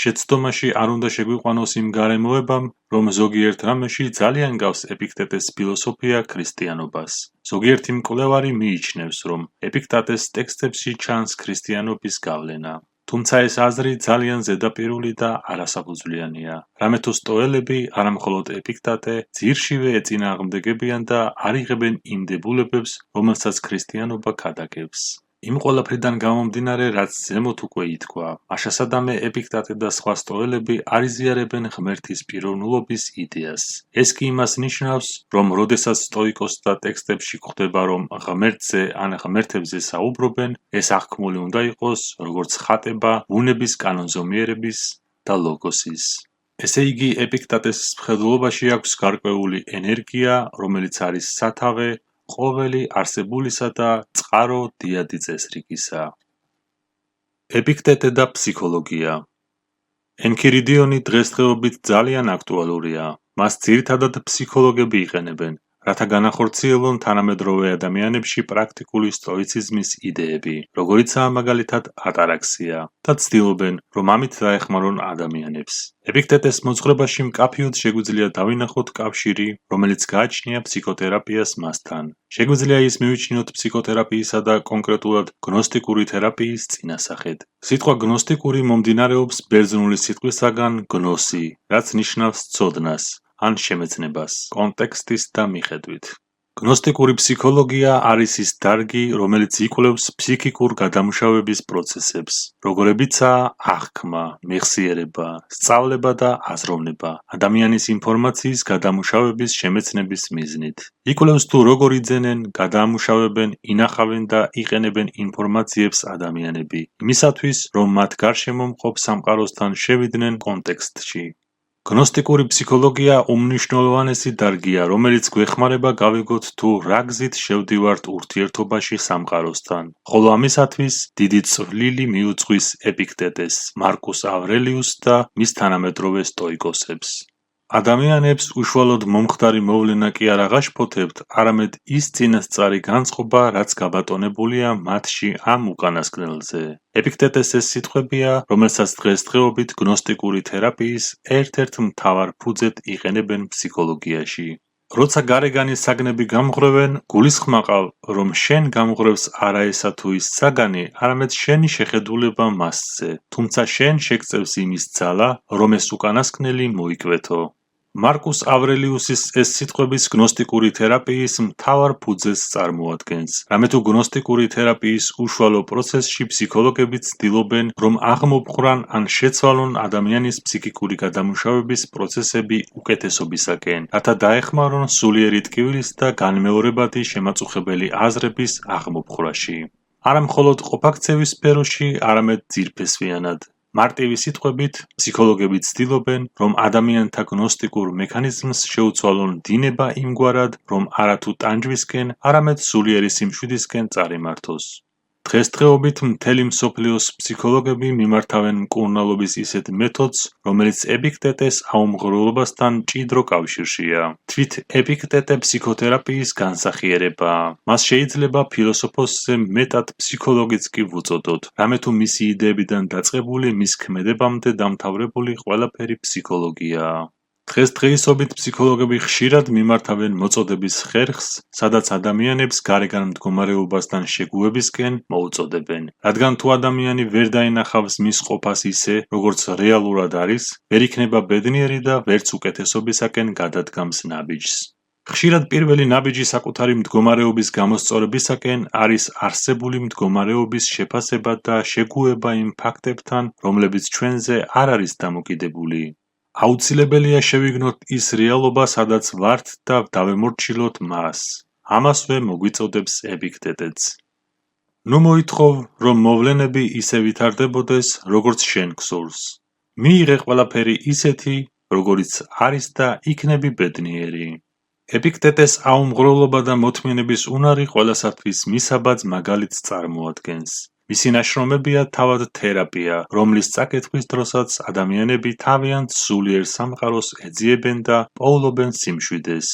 შეცდომაში არ უნდა შეგვიყვანოს იმ გარემოებამ, რომ ზოგიერთ რამეში ძალიან გავს ეპიქტეტეს ფილოსოფია ქრისტიანობას. ზოგიერთი მკვლევარი მიიჩნევს, რომ ეპიქტატეს ტექსტებში ჩანს ქრისტიანობის გავლენა. თუმცა ეს აზრი ძალიან ზედაპირული და არასაფუძვლიანია. რამეთო სტოელები, არა მხოლოდ ეპიქტატე, ძირშივე ეწინააღმდეგებიან და არ იღებენ იმ დებულებებს, რომელსაც ქრისტიანობა ქადაგებს. იმ ყველაფრიდან გამომდინარე, რაც ზემოთ უკვე ითქვა, მაშასადამე ეპიქტატე და სხვა სტოელები არ იზიარებენ ღმერთის პიროვნულობის იდეას. ეს კი იმას ნიშნავს, რომ როდესაც სტოიკოსთა ტექსტებში გვხვდება, რომ ღმერთზე ან ღმერთებზე საუბრობენ, ეს აღქმული უნდა იყოს, როგორც ხატება ბუნების კანონზომიერების და ლოგოსის. ესე იგი, ეპიქტატეს მხედველობაში აქვს გარკვეული ენერგია, რომელიც არის სათავე ყოველი არსებულისა და წყარო დიადი წესრიგისა. ეპიქტეტე და ფსიქოლოგია. ენქირიდიონი დღესდღეობით ძალიან აქტუალურია. მას ძირითადად ფსიქოლოგები იყენებენ, რათა განახორციელონ თანამედროვე ადამიანებში პრაქტიკული სტოიციზმის იდეები, როგორიცაა მაგალითად ატარაქსია, და ცდილობენ, რომ ამით დაეხმარონ ადამიანებს. ეპიქტეტეს მოძღვრებაში მკაფიოდ შეგვიძლია დავინახოთ კავშირი, რომელიც გააჩნია ფსიქოთერაპიას მასთან. შეგვიძლია ის მივიჩნიოთ ფსიქოთერაპიისა და კონკრეტულად გნოსტიკური თერაპიის წინასახედ. სიტყვა გნოსტიკური მომდინარეობს ბერძნული სიტყვისაგან გნოსი, რაც ნიშნავს ცოდნას ან შემეცნებას, კონტექსტის და მიხედვით. გნოსტიკური ფსიქოლოგია არის ის დარგი, რომელიც იკვლევს ფსიქიკურ გადამუშავების პროცესებს, როგორებიცაა აღქმა, მეხსიერება, სწავლება და აზროვნება, ადამიანის ინფორმაციის გადამუშავების შემეცნების მიზნით. იკვლევს თუ როგორ იძენენ, გადაამუშავებენ, ინახავენ და იყენებენ ინფორმაციებს ადამიანები, იმისათვის, რომ მათ გარშემო მყოფ სამყაროსთან შევიდნენ კონტექსტში. გნოსტიკური ფსიქოლოგია უმნიშვნელოვანესი დარგია, რომელიც გვეხმარება გავიგოთ თუ რა გზით შევდივართ ურთიერთობაში სამყაროსთან. ხოლო ამისათვის დიდი წვლილი მიუძღვის ეპიქტეტეს, მარკუს ავრელიუსს და მის თანამედროვე სტოიკოსებს. ადამიანებს უშუალოდ მომხდარი მოვლენა კი არ აღაშფოთებთ, არამედ ის წინასწარი განწყობა, რაც გაბატონებულია მათში ამ უკანასკნელზე. ეპიქტეტეს ეს სიტყვებია, რომელსაც დღესდღეობით გნოსტიკური თერაპიის ერთ-ერთ მთავარ ფუძედ იყენებენ ფსიქოლოგიაში. როცა გარეგანის საგნები გამღრევენ, გულისხმაყავ, რომ შენ გამღრევს არა ესა თუ ის საგანი, არამედ შენი შეხედულება მასზე, თუმცა შენ შეგწევს იმის ძალა, რომ ეს უკანასკნელი მოიკვეთო. მარკუს ავრელიუსის ეს სიტყვების გნოსტიკური თერაპიის მთავარ ფუძეს წარმოადგენს. რამე თუ გნოსტიკური თერაპიის უშუალო პროცესში ფსიქოლოგები ცდილობენ, რომ აღმოფხვრან ან შეცვალონ ადამიანის ფსიქიკური გადამუშავების პროცესები უკეთესობისაკენ, რათა დაეხმარონ სულიერი ტკივილის და განმეორებადი შემაწუხებელი აზრების აღმოფხვრაში. არა მხოლოდ ყოფაქცევის სფეროში, არამედ ძირფესვიანად. მარტივი სიტყვებით, ფსიქოლოგები ცდილობენ, რომ ადამიანთა გნოსტიკურ მექანიზმს შეუცვალონ დინება იმგვარად, რომ არათუ ტანჯვისკენ, არამედ სულიერი სიმშვიდისკენ წარიმართოს. დღესდღეობით მთელი მსოფლიოს ფსიქოლოგები მიმართავენ მკურნალობის ისეთ მეთოდს, რომელიც ეპიქტეტეს აუმღრელობასთან მჭიდრო კავშირშია. თვით ეპიქტეტე ფსიქოთერაპიის განსახიერებაა. მას შეიძლება ფილოსოფოსზე მეტად ფსიქოლოგიც კი ვუწოდოთ, რამე თუ მისი იდეებიდან დაწყებული მის ქმედებამდე დამთავრებული ყველაფერი ფსიქოლოგიაა. დღესდღეობით ფსიქოლოგები ხშირად მიმართავენ მოწოდების ხერხს, სადაც ადამიანებს გარეგან მდგომარეობასთან შეგუებისკენ მოუწოდებენ. რადგან თუ ადამიანი ვერ დაინახავს მის ყოფას ისე, როგორც რეალურად არის, ვერ იქნება ბედნიერი და ვერც უკეთესობისაკენ გადადგამს ნაბიჯს. ხშირად პირველი ნაბიჯი საკუთარი მდგომარეობის გამოსწორებისაკენ არის არსებული მდგომარეობის შეფასება და შეგუება იმ ფაქტებთან, რომლებიც ჩვენზე არ არის დამოკიდებული. აუცილებელია შევიგნოთ ის რეალობა, სადაც ვართ და დავემორჩილოთ მას. ამასვე მოგვიწოდებს ეპიქტეტეც. ნუ მოითხოვ, რომ მოვლენები ისე ვითარდებოდეს, როგორც შენ გსურს. მიიღე ყველაფერი ისეთი, როგორიც არის და იქნები ბედნიერი. ეპიქტეტეს აუმღრელობა და მოთმინების უნარი ყველასათვის მისაბაძ მაგალითს წარმოადგენს. მისი ნაშრომებია თავად თერაპია, რომლის წაკითხვის დროსაც ადამიანები თავიანთ სულიერ სამყაროს ეძიებენ და პოულობენ სიმშვიდეს.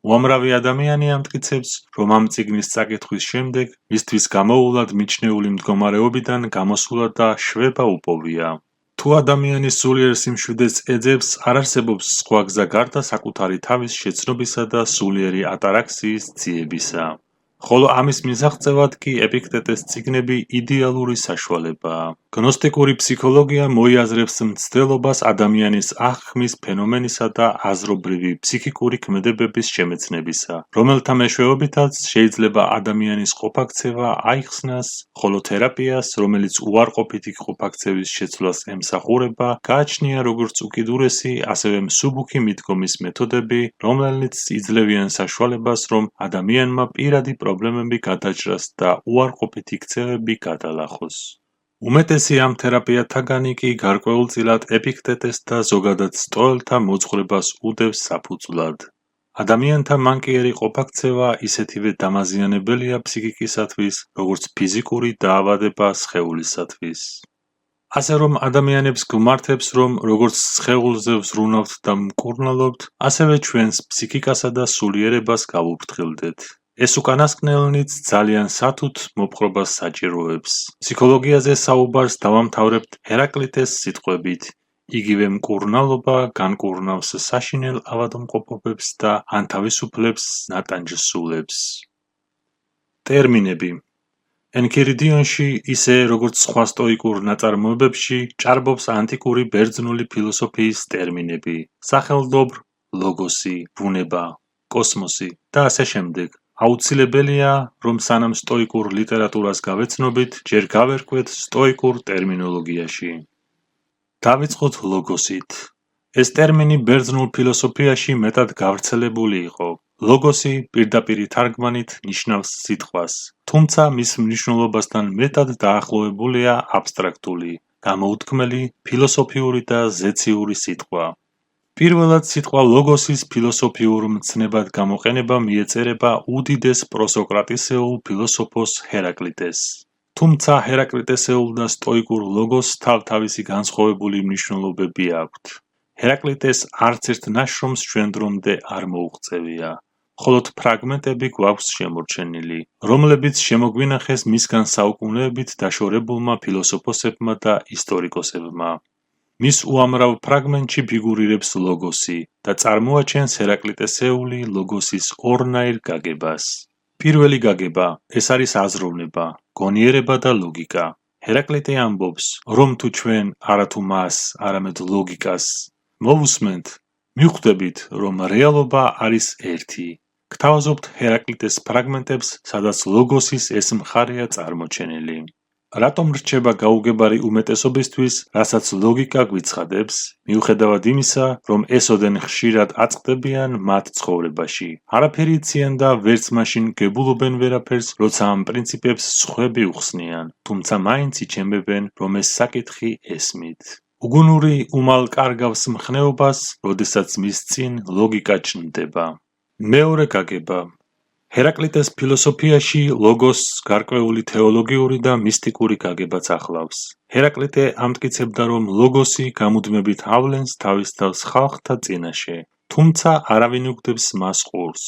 უამრავი ადამიანი ამტკიცებს, რომ ამ წიგნის წაკითხვის შემდეგ მისთვის გამოუვლად მიჩნეული მდგომარეობიდან გამოსულა და შვება უპოვია. თუ ადამიანი სულიერ სიმშვიდეს ეძებს, არ არსებობს სხვა გზა გარდა საკუთარი თავის შეცნობისა და სულიერი ატარაქსიის ძიებისა. ხოლო ამის მისაღწევად კი ეპიქტეტეს წიგნები იდეალური საშუალებაა. გნოსტიკური ფსიქოლოგია მოიაზრებს მცდელობას ადამიანის აღქმის ფენომენისა და აზრობრივი ფსიქიკური ქმედებების შემეცნებისა, რომელთა მეშვეობითაც შეიძლება ადამიანის ყოფაქცევა აიხსნას, ხოლო თერაპიას, რომელიც უარყოფითი ყოფაქცევის შეცვლას ემსახურება, გააჩნია როგორც უკიდურესი, ასევე მსუბუქი მიდგომის მეთოდები, რომლებიც იძლევიან საშუალებას, რომ ადამიანმა პირადი პრობლემები გადაჭრას და უარყოფითი ქცევები გადალახოს. უმეტესი ამ თერაპიათაგანი კი გარკვეულწილად ეპიქტეტეს და ზოგადად სტოელთა მოძღვრებას უდევს საფუძვლად. ადამიანთა მანკიერი ყოფაქცევა ისეთივე დამაზიანებელია ფსიქიკისათვის, როგორც ფიზიკური დაავადება სხეულისათვის. ასე რომ ადამიანებს გვმართებს, რომ როგორც სხეულზე ვზრუნავთ და მკურნალობთ, ასევე ჩვენს ფსიქიკასა და სულიერებას გავუფრთხილდეთ. ეს უკანასკნელნიც ძალიან სათუთ მოპყრობას საჭიროებს. ფსიქოლოგიაზე საუბარს დავამთავრებთ ჰერაკლიტეს სიტყვებით. იგივე მკურნალობა განკურნავს საშინელ ავადმყოფობებს და ანთავისუფლებს ნატანჯსულებს. ტერმინები. ენქირიდიონში, ისე როგორც სხვა სტოიკურ ნაწარმოებებში, ჭარბობს ანტიკური ბერძნული ფილოსოფიის ტერმინები: სახელდობრ, ლოგოსი, ბუნება, კოსმოსი და ასე შემდეგ. აუცილებელია, რომ სანამ სტოიკურ ლიტერატურას გავეცნობით, ჯერ გავერკვეთ სტოიკურ ტერმინოლოგიაში. დავიწყოთ ლოგოსით. ეს ტერმინი ბერძნულ ფილოსოფიაში მეტად გავრცელებული იყო. ლოგოსი პირდაპირი თარგმანით ნიშნავს სიტყვას, თუმცა მის მნიშვნელობასთან მეტად დაახლოებულია აბსტრაქტული, გამოუთქმელი, ფილოსოფიური და ზეციური სიტყვა. პირველად სიტყვა ლოგოსის ფილოსოფიურ მცნებად გამოყენება მიეწერება უდიდეს პროსოკრატისეულ ფილოსოფოს ჰერაკლიტეს. თუმცა ჰერაკლიტესეულ და სტოიკურ ლოგოსს თავთავისი განსხვავებული მნიშვნელობები აქვთ. ჰერაკლიტეს არც ერთ ნაშრომს ჩვენ დრომდე არ მოუღწევია. მხოლოდ ფრაგმენტები გვაქვს შემორჩენილი, რომლებიც შემოგვინახეს მისგან საუკუნეებით დაშორებულმა ფილოსოფოსებმა და ისტორიკოსებმა. მის უამრავ ფრაგმენტში ფიგურირებს ლოგოსი და წარმოაჩენს ჰერაკლიტესეული ლოგოსის ორნაირ გაგებას. პირველი გაგება, ეს არის აზროვნება, გონიერება და ლოგიკა. ჰერაკლიტე ამბობს, რომ თუ ჩვენ არათუ მას, არამედ ლოგიკას მოვუსმენთ, მივხვდებით, რომ რეალობა არის ერთი. გთავაზობთ ჰერაკლიტეს ფრაგმენტებს, სადაც ლოგოსის ეს მხარეა წარმოჩენილი. რატომ რჩება გაუგებარი უმეტესობისთვის, რასაც ლოგიკა გვიცხადებს, მიუხედავად იმისა, რომ ესოდენ ხშირად აწყდებიან მათ ცხოვრებაში. არაფერი იციან და ვერც მაშინ გებულობენ ვერაფერს, როცა ამ პრინციპებს სხვები უხსნიან, თუმცა მაინც იჩემებენ, რომ ეს საკითხი ესმით. უგუნური უმალ კარგავს მხნეობას, როდესაც მის წინ ლოგიკა ჩნდება. მეორე გაგება. ჰერაკლიტეს ფილოსოფიაში ლოგოსს გარკვეული თეოლოგიური და მისტიკური გაგებაც ახლავს. ჰერაკლიტე ამტკიცებდა, რომ ლოგოსი გამუდმებით ავლენს თავის თავს ხალხთა წინაშე, თუმცა არავინ უგდებს მას ყურს.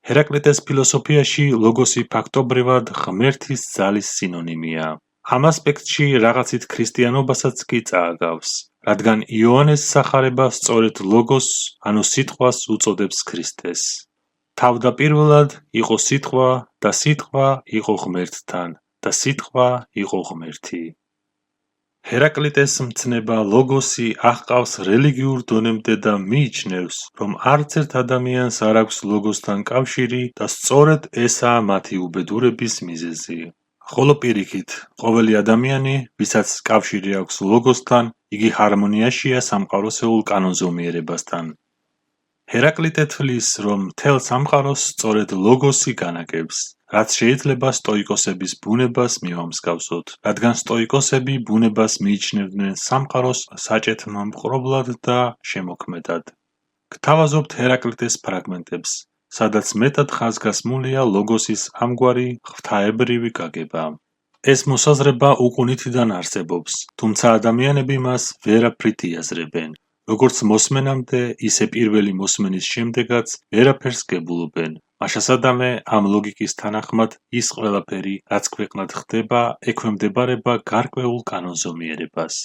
ჰერაკლიტეს ფილოსოფიაში ლოგოსი ფაქტობრივად ღმერთის ძალის სინონიმია. ამ ასპექტში რაღაცით ქრისტიანობასაც კი წააგავს, რადგან იოანეს სახარება სწორედ ლოგოსს, ანუ სიტყვას უწოდებს ქრისტეს. თავდაპირველად იყო სიტყვა და სიტყვა იყო ღმერთთან და სიტყვა იყო ღმერთი. ჰერაკლიტეს მცნება ლოგოსი აღყავს რელიგიურ დონემდე და მიიჩნევს, რომ არცერთ ადამიანს არ აქვს ლოგოსთან კავშირი და სწორედ ესაა მათი უბედურების მიზეზი. ხოლო პირიქით, ყოველი ადამიანი, ვისაც კავშირი აქვს ლოგოსთან, იგი ჰარმონიაშია სამყაროსეულ კანონზომიერებასთან. ჰერაკლიტე თვლის, რომ მთელ სამყაროს სწორედ ლოგოსი განაგებს, რაც შეიძლება სტოიკოსების ბუნებას მივამსგავსოთ, რადგან სტოიკოსები ბუნებას მიიჩნევდნენ სამყაროს საჭეთმამპყრობლად და შემოქმედად. გთავაზობთ ჰერაკლიტეს ფრაგმენტებს, სადაც მეტად ხაზგასმულია ლოგოსის ამგვარი ღვთაებრივი გაგება. ეს მოსაზრება უკუნითიდან არსებობს, თუმცა ადამიანები მას ვერაფრით იაზრებენ. როგორც მოსმენამდე, ისე პირველი მოსმენის შემდეგაც ვერაფერს გებულობენ. მაშასადამე, ამ ლოგიკის თანახმად, ის ყველაფერი, რაც ქვეყნად ხდება, ექვემდებარება გარკვეულ კანონზომიერებას.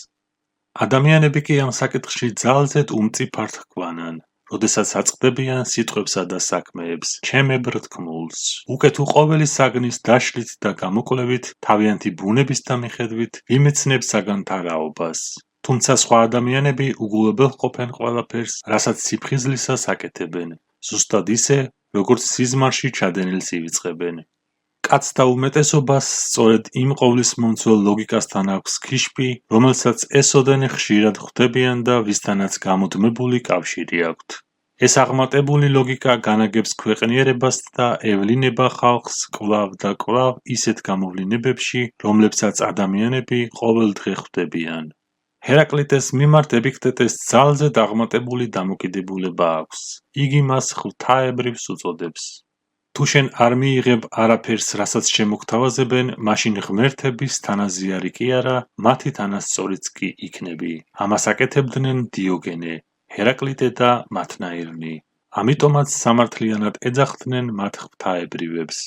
ადამიანები კი ამ საკითხში ძალზედ უმწიფართ ჰგვანან, როდესაც აწყდებიან სიტყვებსა და საქმეებს, ჩემებრ თქმულს. უკეთ უყოველი საგნის დაშლით და გამოკვლევით, თავიანთი ბუნების და მიხედვით, ვიმეცნებ საგანთა რაობას. თუმცა სხვა ადამიანები უგულებელ ყოფენ ყველაფერს, რასაც სიფხიზლისას აკეთებენ, ზუსტად ისე, როგორც სიზმარში ჩადენილს ივიწყებენ. კაცთა უმეტესობას სწორედ იმ ყოვლისმომცველ ლოგიკასთან აქვს ქიშპი, რომელსაც ესოდენ ხშირად ხვდებიან და ვისთანაც გამუდმებული კავშირი აქვთ. ეს აღმატებული ლოგიკა განაგებს ქვეყნიერებას და ევლინება ხალხს კვლავ და კვლავ ისეთ გამოვლინებებში, რომლებსაც ადამიანები ყოველ დღე ხვდებიან. ჰერაკლიტეს მიმართ ეპიქტეტეს ძალზედ აღმატებული დამოკიდებულება აქვს. იგი მას ღვთაებრივს უწოდებს. თუ შენ არ მიიღებ არაფერს, რასაც შემოგთავაზებენ, მაშინ ღმერთების თანაზიარი კი არა, მათი თანასწორიც კი იქნები. ამას აკეთებდნენ დიოგენე, ჰერაკლიტე და მათნაირნი. ამიტომაც სამართლიანად ეძახდნენ მათ ღვთაებრივებს.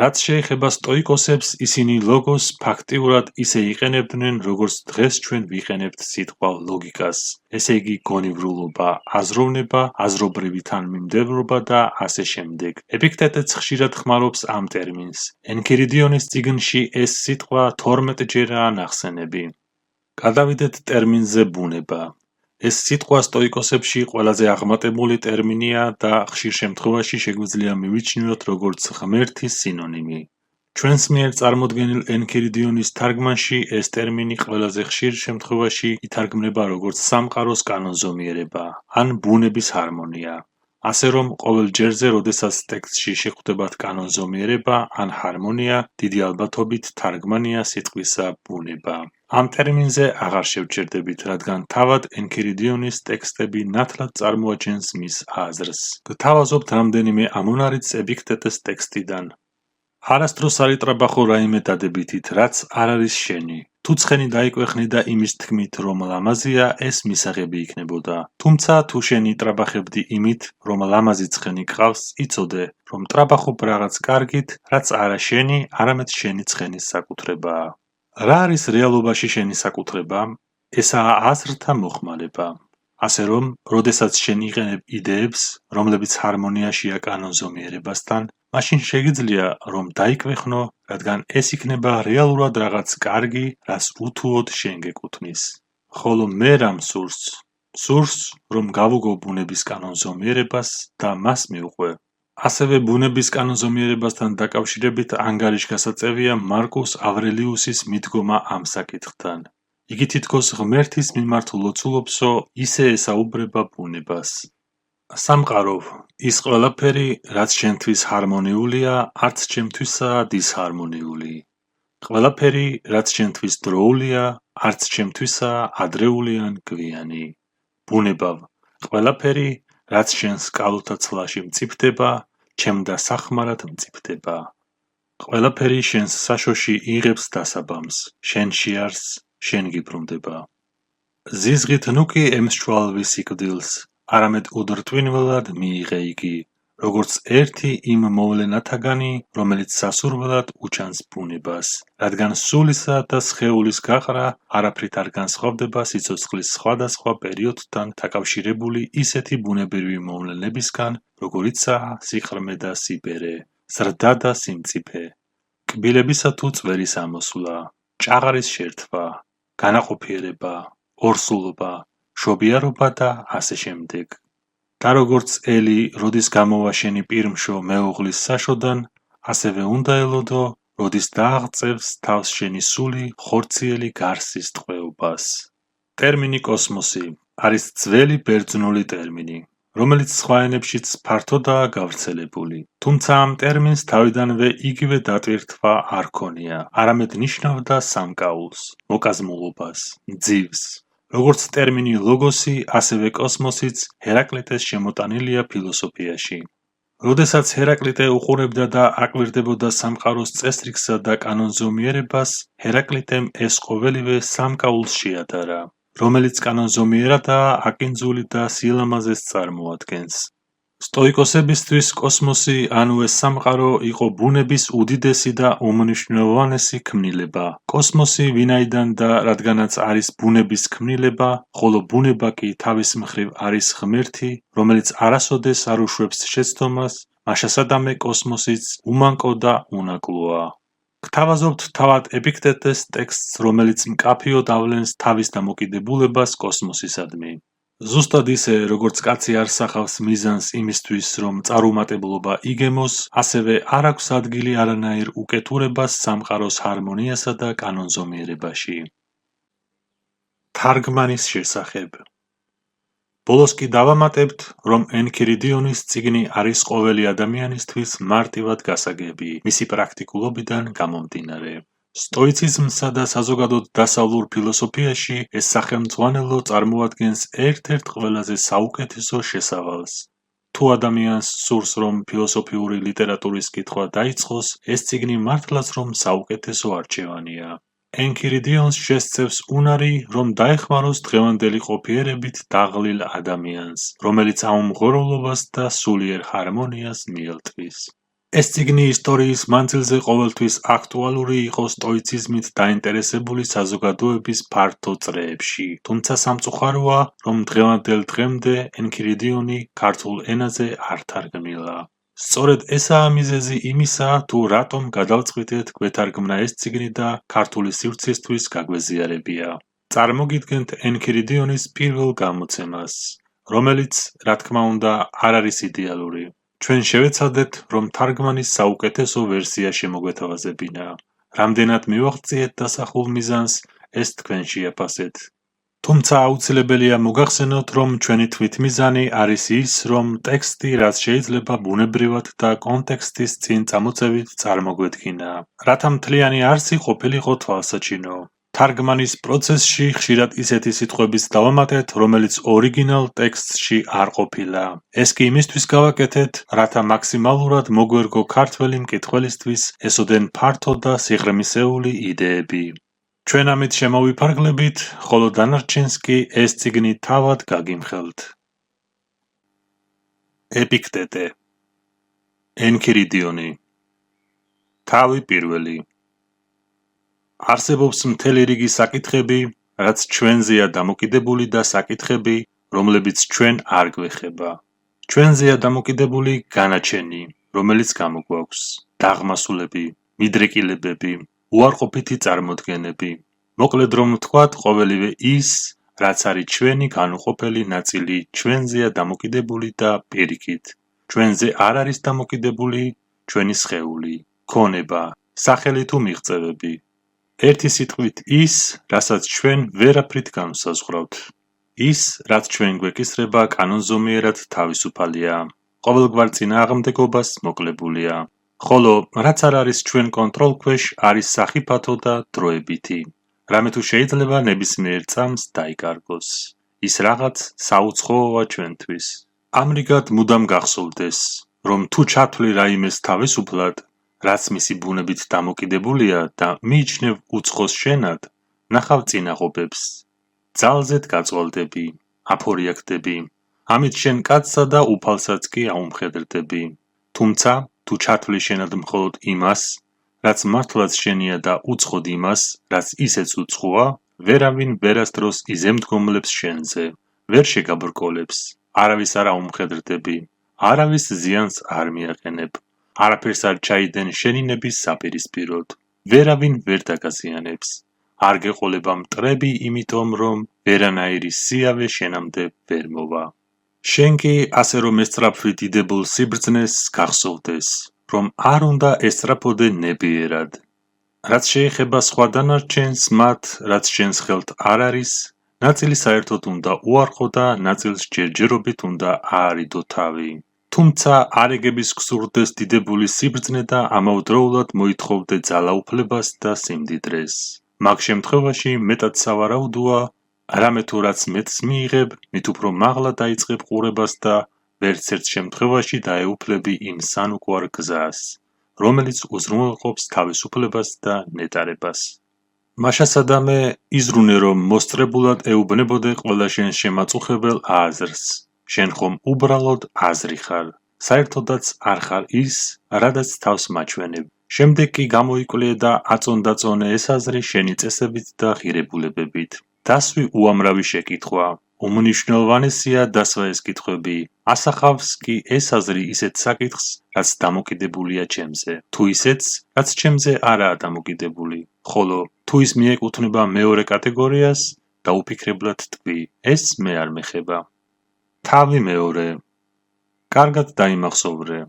რაც შეეხება სტოიკოსებს, ისინი ლოგოს ფაქტიურად ისე იყენებდნენ, როგორც დღეს ჩვენ ვიყენებთ სიტყვა ლოგიკას. ესე იგი გონივრულობა, აზროვნება, აზრობრივი თანმიმდევრობა და ასე შემდეგ. ეპიქტეტეც ხშირად ხმარობს ამ ტერმინს. ენქირიდიონის წიგნში ეს სიტყვა 12 ჯერაა ნახსენები. გადავიდეთ ტერმინზე ბუნება. ეს სიტყვა სტოიკოსებში ყველაზე აღმატებული ტერმინია და ხშირ შემთხვევაში შეგვიძლია მივიჩნიოთ როგორც ღმერთის სინონიმი. ჩვენს მიერ წარმოდგენილ ენქირიდიონის თარგმანში ეს ტერმინი ყველაზე ხშირ შემთხვევაში ითარგმნება როგორც სამყაროს კანონზომიერება ან ბუნების ჰარმონია. ასე რომ ყოველ ჯერზე, როდესაც ტექსტში შეხვდებათ კანონზომიერება ან ჰარმონია, დიდი ალბათობით თარგმანია სიტყვისა ბუნება. ამ ტერმინზე აღარ შევჩერდებით, რადგან თავად ენქირიდიონის ტექსტები ნათლად წარმოაჩენს მის აზრს. გთავაზობთ რამდენიმე ამონარიდს ეპიქტეტეს ტექსტიდან. არასდროს არ იტრაბახო რაიმე დადებითით, რაც არ არის შენი. თუ ცხენი დაიკვეხნი და იმის თქმით, რომ ლამაზია, ეს მისაღები იქნებოდა. თუმცა თუ შენ იტრაბახებდი იმით, რომ ლამაზი ცხენი გყავს, იცოდე, რომ ტრაბახობ რაღაც კარგით, რაც არა შენი, არამედ შენი ცხენის საკუთრებაა. რა არის რეალობაში შენი საკუთრება? ესაა აზრთა მოხმარება. ასე რომ, როდესაც შენ იყენებ იდეებს, რომლებიც ჰარმონიაშია კანონზომიერებასთან, მაშინ შეგიძლია, რომ დაიკვეხნო, რადგან ეს იქნება რეალურად რაღაც კარგი, რაც უთუოდ შენ გეკუთვნის. ხოლო მე რამ სურს, რომ გავუგო ბუნების კანონზომიერებას და მას მივყვე. ასევე ბუნების კანონზომიერებასთან დაკავშირებით ანგარიშგასაწევია მარკუს ავრელიუსის მიდგომა ამ საკითხთან. იგი თითქოს ღმერთის მიმართ ლოცულობსო ისე ესაუბრება ბუნებას. სამყარო, ის ყველაფერი, რაც შენთვის ჰარმონიულია, არც ჩემთვისაა დისჰარმონიული. ყველაფერი, რაც შენთვის დროულია, არც ჩემთვისაა ადრეული ან გვიანი. ბუნებავ, ყველაფერი, რაც შენს კალოთა ცლაში მწიფდება, ჩემდა სახმარად მწიფდება. ყველაფერი შენს საშოში იღებს დასაბამს, შენში არს, შენ გიბრუნდება. ზიზღით ნუკი ემსჩვალვის სიკვდილს, არამედ უდრტვინველად მიიღე იგი, როგორც ერთი იმ მოვლენათაგანი, რომელიც სასურველად უჩანს ბუნებას, რადგან სულისა და სხეულის გაყრა არაფრით არ განსხვავდება სიცოცხლის სხვადასხვა პერიოდთან დაკავშირებული ისეთი ბუნებრივი მოვლენებისგან, როგორიცაა სიყრმე და სიბერე, ზრდა და სიმწიფე, კბილებისა თუ წვერის ამოსვლა, ჭაღარის შერთვა, განაყოფიერება, ორსულობა, მშობიარობა და ასე შემდეგ. და როგორც ელი, როდის გამოვა შენი პირმშო მეუღლის საშოდან, ასევე უნდა ელოდო, როდის დააღწევს თავს შენი სული ხორციელი გარსის ტყვეობას. ტერმინი კოსმოსი არის ძველი ბერძნული ტერმინი, რომელიც სხვა ენებშიც ფართოდაა გავრცელებული. თუმცა ამ ტერმინს თავიდანვე იგივე დატვირთვა არ ჰქონია, არამედ ნიშნავდა სამკაულს, მოკაზმულობას, ძივს. როგორც ტერმინი ლოგოსი, ასევე კოსმოსიც ჰერაკლიტეს შემოტანილია ფილოსოფიაში. როდესაც ჰერაკლიტე უყურებდა და აკვირდებოდა სამყაროს წესრიგსა და კანონზომიერებას, ჰერაკლიტემ ეს ყოველივე სამკაულს შეადარა, რომელიც კანონზომიერადაა აკინძული და სილამაზეს წარმოადგენს. სტოიკოსებისთვის კოსმოსი, ანუ ეს სამყარო, იყო ბუნების უდიდესი და უმნიშვნელოვანესი ქმნილება. კოსმოსი, ვინაიდან და რადგანაც არის ბუნების ქმნილება, ხოლო ბუნება კი თავის მხრივ არის ღმერთი, რომელიც არასოდეს არ უშვებს შეცდომას, მაშასადამე კოსმოსიც უმანკო და უნაკლოა. გთავაზობთ თავად ეპიქტეტეს ტექსტს, რომელიც მკაფიოდ ავლენს თავის დამოკიდებულებას კოსმოსისადმი. ზუსტად ისე, როგორც კაცი არ სახავს მიზანს იმისთვის, რომ წარუმატებლობა იგემოს, ასევე არ აქვს ადგილი არანაირ უკეთურებას სამყაროს ჰარმონიასა და კანონზომიერებაში. თარგმანის შესახებ. ბოლოს კი დავამატებთ, რომ ენქირიდიონის წიგნი არის ყოველი ადამიანისთვის მარტივად გასაგები, მისი პრაქტიკულობიდან გამომდინარე. სტოიციზმსა და საზოგადოდ დასავლურ ფილოსოფიაში ეს სახელმძღვანელო წარმოადგენს ერთ-ერთ ყველაზე საუკეთესო შესავალს. თუ ადამიანს სურს, რომ ფილოსოფიური ლიტერატურის კითხვა დაიწყოს, ეს წიგნი მართლაც რომ საუკეთესო არჩევანია. ენქირიდიონს შესწევს უნარი, რომ დაეხმაროს დღევანდელი ყოფიერებით დაღლილ ადამიანს, რომელიც აუმღროლობას და სულიერ ჰარმონიას მიელტვის. ეს წიგნი ისტორიის მანძილზე ყოველთვის აქტუალური იყო სტოიციზმით დაინტერესებული საზოგადოების ფართო წრეებში, თუმცა სამწუხაროა, რომ დღევანდელ დღემდე ენქირიდიონი ქართულ ენაზე არ თარგმნილა. სწორედ ესაა მიზეზი იმისა, თუ რატომ გადავწყვიტეთ გვეთარგმნა ეს წიგნი და ქართული სივრცისთვის გაგვეზიარებია. წარმოგიდგენთ ენქირიდიონის პირველ გამოცემას, რომელიც, რა თქმა უნდა, არ არის იდეალური. ჩვენ შევეცადეთ, რომ თარგმანის საუკეთესო ვერსია შემოგვეთავაზებინა. რამდენად მივაღწიეთ დასახულ მიზანს, ეს თქვენ შეაფასეთ. თუმცა აუცილებელია მოგახსენოთ, რომ ჩვენი თვითმიზანი არის ის, რომ ტექსტი, რაც შეიძლება ბუნებრივად და კონტექსტის წინ წამოწევით წარმოგვედგინა, რათა მთლიანი არსი ყოფილიყო თვალსაჩინო. თარგმანის პროცესში ხშირად ისეთი სიტყვების დავამატეთ, რომელიც ორიგინალ ტექსტში არ ყოფილა. ეს კი იმისთვის გავაკეთეთ, რათა მაქსიმალურად მოგვერგო ქართველი მკითხველისთვის ესოდენ ფართო და სიღრმისეული იდეები. ჩვენ ამით შემოვიფარგლებით, ხოლო დანარჩენს კი ეს წიგნი თავად გაგიმხელთ. ეპიქტეტე. ენქირიდიონი. თავი პირველი. არსებობს მთელი რიგი საკითხები, რაც ჩვენზეა დამოკიდებული და საკითხები, რომლებიც ჩვენ არ გვეხება. ჩვენზეა დამოკიდებული განაჩენი, რომელიც გამოგვაქვს, დაღმასულები, მიდრეკილებები, უარყოფითი წარმოდგენები. მოკლედ რომ ვთქვათ, ყოველივე ის, რაც არის ჩვენი განუყოფელი ნაწილი, ჩვენზეა დამოკიდებული და პირიქით. ჩვენზე არ არის დამოკიდებული ჩვენი სხეული, ქონება, სახელი თუ მიღწევები. ერთი სიტყვით ის, რასაც ჩვენ ვერაფრით განვსაზღვრავთ. ის, რაც ჩვენ გვეკისრება კანონზომიერად თავისუფალია, ყოველგვარ წინააღმდეგობას მოკლებულია, ხოლო რაც არ არის ჩვენ კონტროლქვეშ, არის სახიფათო და დროებითი. რამე თუ შეიძლება ნებისმიერ წამს დაიკარგოს. ის რაღაც საუცხოოა ჩვენთვის. ამრიგად მუდამ გახსოვდეს, რომ თუ ჩათვლი რაიმეს თავისუფლად, რაც მისი ბუნებით დამოკიდებულია და მიიჩნევ უცხოს შენად, ნახავ წინაღობებს. ძალზედ გაწვალდები, აფორიაქდები. ამით შენ კაცსა და უფალსაც კი აუმხედრდები. თუმცა, თუ ჩათვლი შენად მხოლოდ იმას, რაც მართლაც შენია და უცხოდ იმას, რაც ისეც უცხოა, ვერავინ ვერასდროს იზემდგომლებს შენზე, ვერ შეგაბრკოლებს, არავის არ აუმხედრდები, არავის ზიანს არ მიაყენებ, არაფერს არ ჩაიდენ შენინების საპირისპიროდ, ვერავინ ვერ დაგაზიანებს, არ გეყოლება მტრები იმიტომ, რომ ვერანაირი სიავე შენამდე ვერ მოვა. შენ კი ასე რომ ესწრაფვი დიდებულ სიბრძნეს გახსოვდეს, რომ არ უნდა ესწრაფოდე ნებიერად. რაც შეეხება სხვა დანარჩენს, მათ, რაც შენს ხელთ არ არის, ნაწილი საერთოდ უნდა უარყო და ნაწილს ჯერჯერობით უნდა აარიდო თავი. თუმცა არეგების გსურდეს დიდებული სიბრძნე და ამავდროულად მოითხოვდე ძალაუფლებას და სიმდიდრეს. მაგ შემთხვევაში მეტად სავარაუდოა, რამე თუ რაც მეტს მიიღებ, მით უფრო მაღლა დაიწყებ ყურებას და ვერც ერთ შემთხვევაში დაეუფლები იმ სანუკვარ გზას, რომელიც უზრუნველყოფს თავისუფლებას და ნეტარებას. მაშასადამე იზრუნე რომ მოსწრებულად ეუბნებოდე ყველა შენ შემაწუხებელ აზრს. შენ ხომ უბრალოდ აზრი ხარ, საერთოდაც არ ხარ ის, რადაც თავს მაჩვენებ. შემდეგ კი გამოიკვლიე და აწონდაწონე ეს აზრი შენი წესებით და ღირებულებებით. დასვი უამრავი შეკითხვა, უმნიშვნელოვანესია დასვა ეს კითხვები, ასახავს კი ეს აზრი ისეთ საკითხს, რაც დამოკიდებულია ჩემზე, თუ ისეც, რაც ჩემზე არაა დამოკიდებული, ხოლო თუ ის მიეკუთვნება მეორე კატეგორიას, დაუფიქრებლად თქვი, ეს მე არ მეხება. თავი მეორე. კარგად დაიმახსოვრე.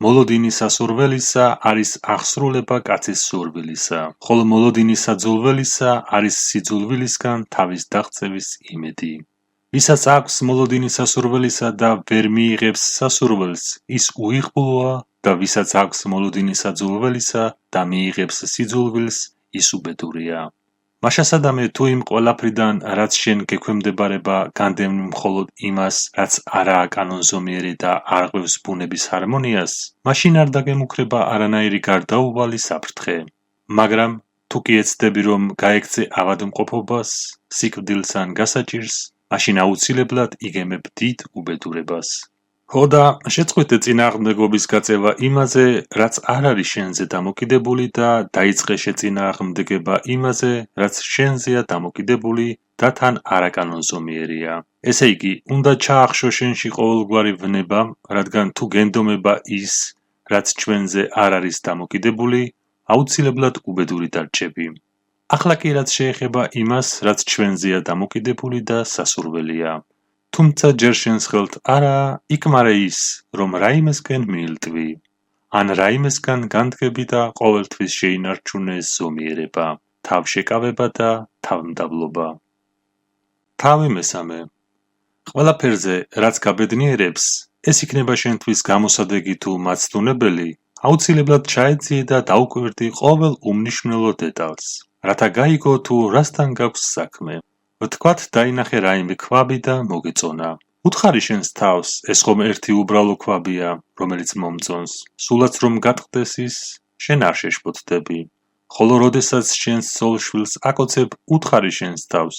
მოლოდინი სასურველისა არის აღსრულება კაცის სურვილისა, ხოლო მოლოდინი საძულველისა არის სიძულვილისგან თავის დაღწევის იმედი. ვისაც აქვს მოლოდინი სასურველისა და ვერ მიიღებს სასურველს, ის უიღბლოა და ვისაც აქვს მოლოდინი საძულველისა და მიიღებს სიძულვილს, ის უბედურია. მაშასადამე თუ იმ ყველაფრიდან, რაც შენ გექვემდებარება, განდევნი მხოლოდ იმას, რაც არაა კანონზომიერი და არ ღვევს ბუნების ჰარმონიას, მაშინ არ დაგემუქრება არანაირი გარდაუვალი საფრთხე. მაგრამ თუ კი ეცდები, რომ გაექცე ავადმყოფობას, სიკვდილს ან გასაჭირს, მაშინ აუცილებლად იგემებ დიდ უბედურებას. ხო და შეწყვეტე წინააღმდეგობის გაწევა იმაზე, რაც არ არის შენზე დამოკიდებული და დაიწყე შეწინააღმდეგება იმაზე, რაც შენზეა დამოკიდებული და თან არაკანონზომიერია. ესე იგი, უნდა ჩაახშო შენში ყოველგვარი ვნება, რადგან თუ გენდომება ის, რაც ჩვენზე არ არის დამოკიდებული, აუცილებლად უბედური დარჩები. ახლა კი რაც შეეხება იმას, რაც ჩვენზეა დამოკიდებული და სასურველია. თუმცა ჯერ შენს ხელთ არაა, იკმარე ის, რომ რაიმესკენ მიილტვი, ან რაიმესგან განდგები და ყოველთვის შეინარჩუნე ზომიერება, თავშეკავება და თავმდაბლობა. თავი მესამე. ყველაფერზე, რაც გაბედნიერებს, ეს იქნება შენთვის გამოსადეგი თუ მაცდუნებელი, აუცილებლად ჩაეძიე და დაუკვირდი ყოველ უმნიშვნელო დეტალს, რათა გაიგო თუ რასთან გაქვს საქმე. ვთქვათ, დაინახე რაიმე ქვაბი და მოგეწონა. უთხარი შენს თავს, ეს ხომ ერთი უბრალო ქვაბია, რომელიც მომწონს. სულაც რომ გატყდეს ის, შენ არ შეშფოთდები. ხოლო როდესაც შენს ცოლ-შვილს აკოცებ, უთხარი შენს თავს,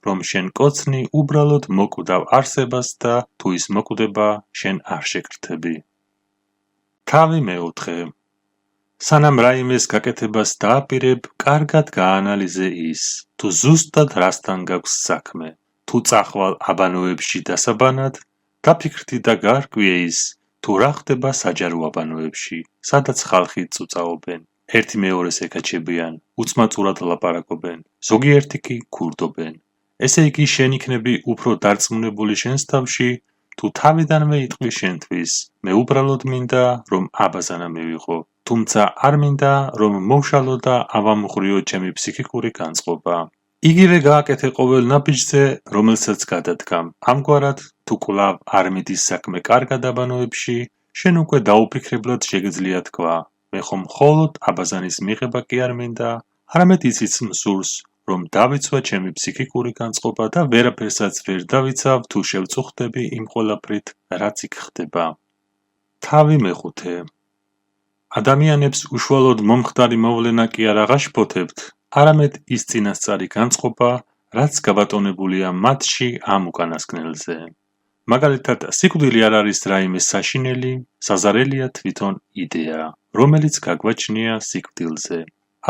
რომ შენ კოცნი უბრალოდ მოკვდავ არსებას და თუ ის მოკვდება, შენ არ შეკრთები. თავი მეოთხე. სანამ რაიმეს გაკეთებას დააპირებ, კარგად გაანალიზე ის, თუ ზუსტად რასთან გაქვს საქმე. თუ წახვალ აბანოებში დასაბანად, დაფიქრდი და გაარკვიე ის, თუ რა ხდება საჯარო აბანოებში, სადაც ხალხი წუწაობენ. ერთი მეორეს ეკაჩებიან, უცმაწურად ლაპარაკობენ, ზოგიერთი კი ქურდობენ. ესე იგი შენ იქნები უფრო დარწმუნებული შენს თავში, თუ თავიდანვე იტყვი შენთვის, მე უბრალოდ მინდა, რომ აბაზანა მივიღო, თუმცა არ მინდა, რომ მოვშალო და ავამუღრიო ჩემი ფსიქიკური განწყობა. იგივე გააკეთე ყოველ ნაბიჯზე, რომელსაც გადადგამ. ამგვარად, თუ კვლავ არ მიდის საქმე კარგად აბანოებში, შენ უკვე დაუფიქრებლად შეგიძლია თქვა, მე ხომ მხოლოდ აბაზანის მიღება კი არ მინდა, არამედ ისიც მსურს, რომ დავიცვა ჩემი ფსიქიკური განწყობა და ვერაფერსაც ვერ დავიცავ, თუ შევწუხდები იმ ყველაფრით, რაც იქ ხდება. თავი მეხუთე. ადამიანებს უშუალოდ მომხდარი მოვლენა კი არ აღაშფოთებთ, არამედ ის წინასწარი განწყობა, რაც გაბატონებულია მათში ამ უკანასკნელზე. მაგალითად, სიკვდილი არ არის რაიმე საშინელი, საზარელია თვითონ იდეა, რომელიც გაგვაჩნია სიკვდილზე.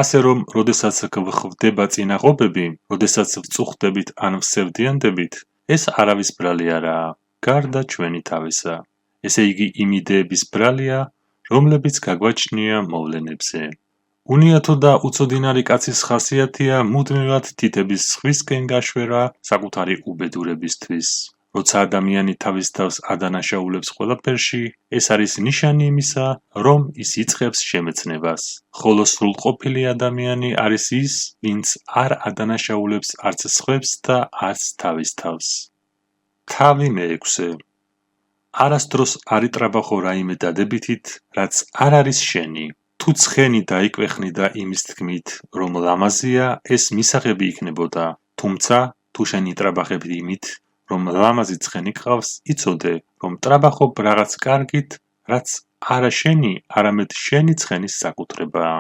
ასე რომ, როდესაც გვხვდება წინაღობები, როდესაც ვწუხდებით ან ვსევდიანდებით, ეს არავის ბრალი არაა, გარდა ჩვენი თავისა. ესე იგი იმ იდეების ბრალია, რომლებიც გაგვაჩნია მოვლენებზე. უნიათო და უცოდინარი კაცის ხასიათია მუდმივად თითების სხვისკენ გაშვერა საკუთარი უბედურებისთვის. როცა ადამიანი თავის თავს ადანაშაულებს ყველაფერში, ეს არის ნიშანი იმისა, რომ ის იწყებს შემეცნებას. ხოლო სრულყოფილი ადამიანი არის ის, ვინც არ ადანაშაულებს არც სხვებს და არც თავის თავს. თავი მეექვსე. არასდროს არ იტრაბახო რაიმე დადებითით, რაც არ არის შენი. თუ ცხენი დაიკვეხნი და იმის თქმით, რომ ლამაზია, ეს მისაღები იქნებოდა, თუმცა თუ შენ იტრაბახებ იმით, რომ ლამაზი ცხენი გყავს, იცოდე, რომ ტრაბახობ რაღაც კარგით, რაც არა შენი, არამედ შენი ცხენის საკუთრებაა.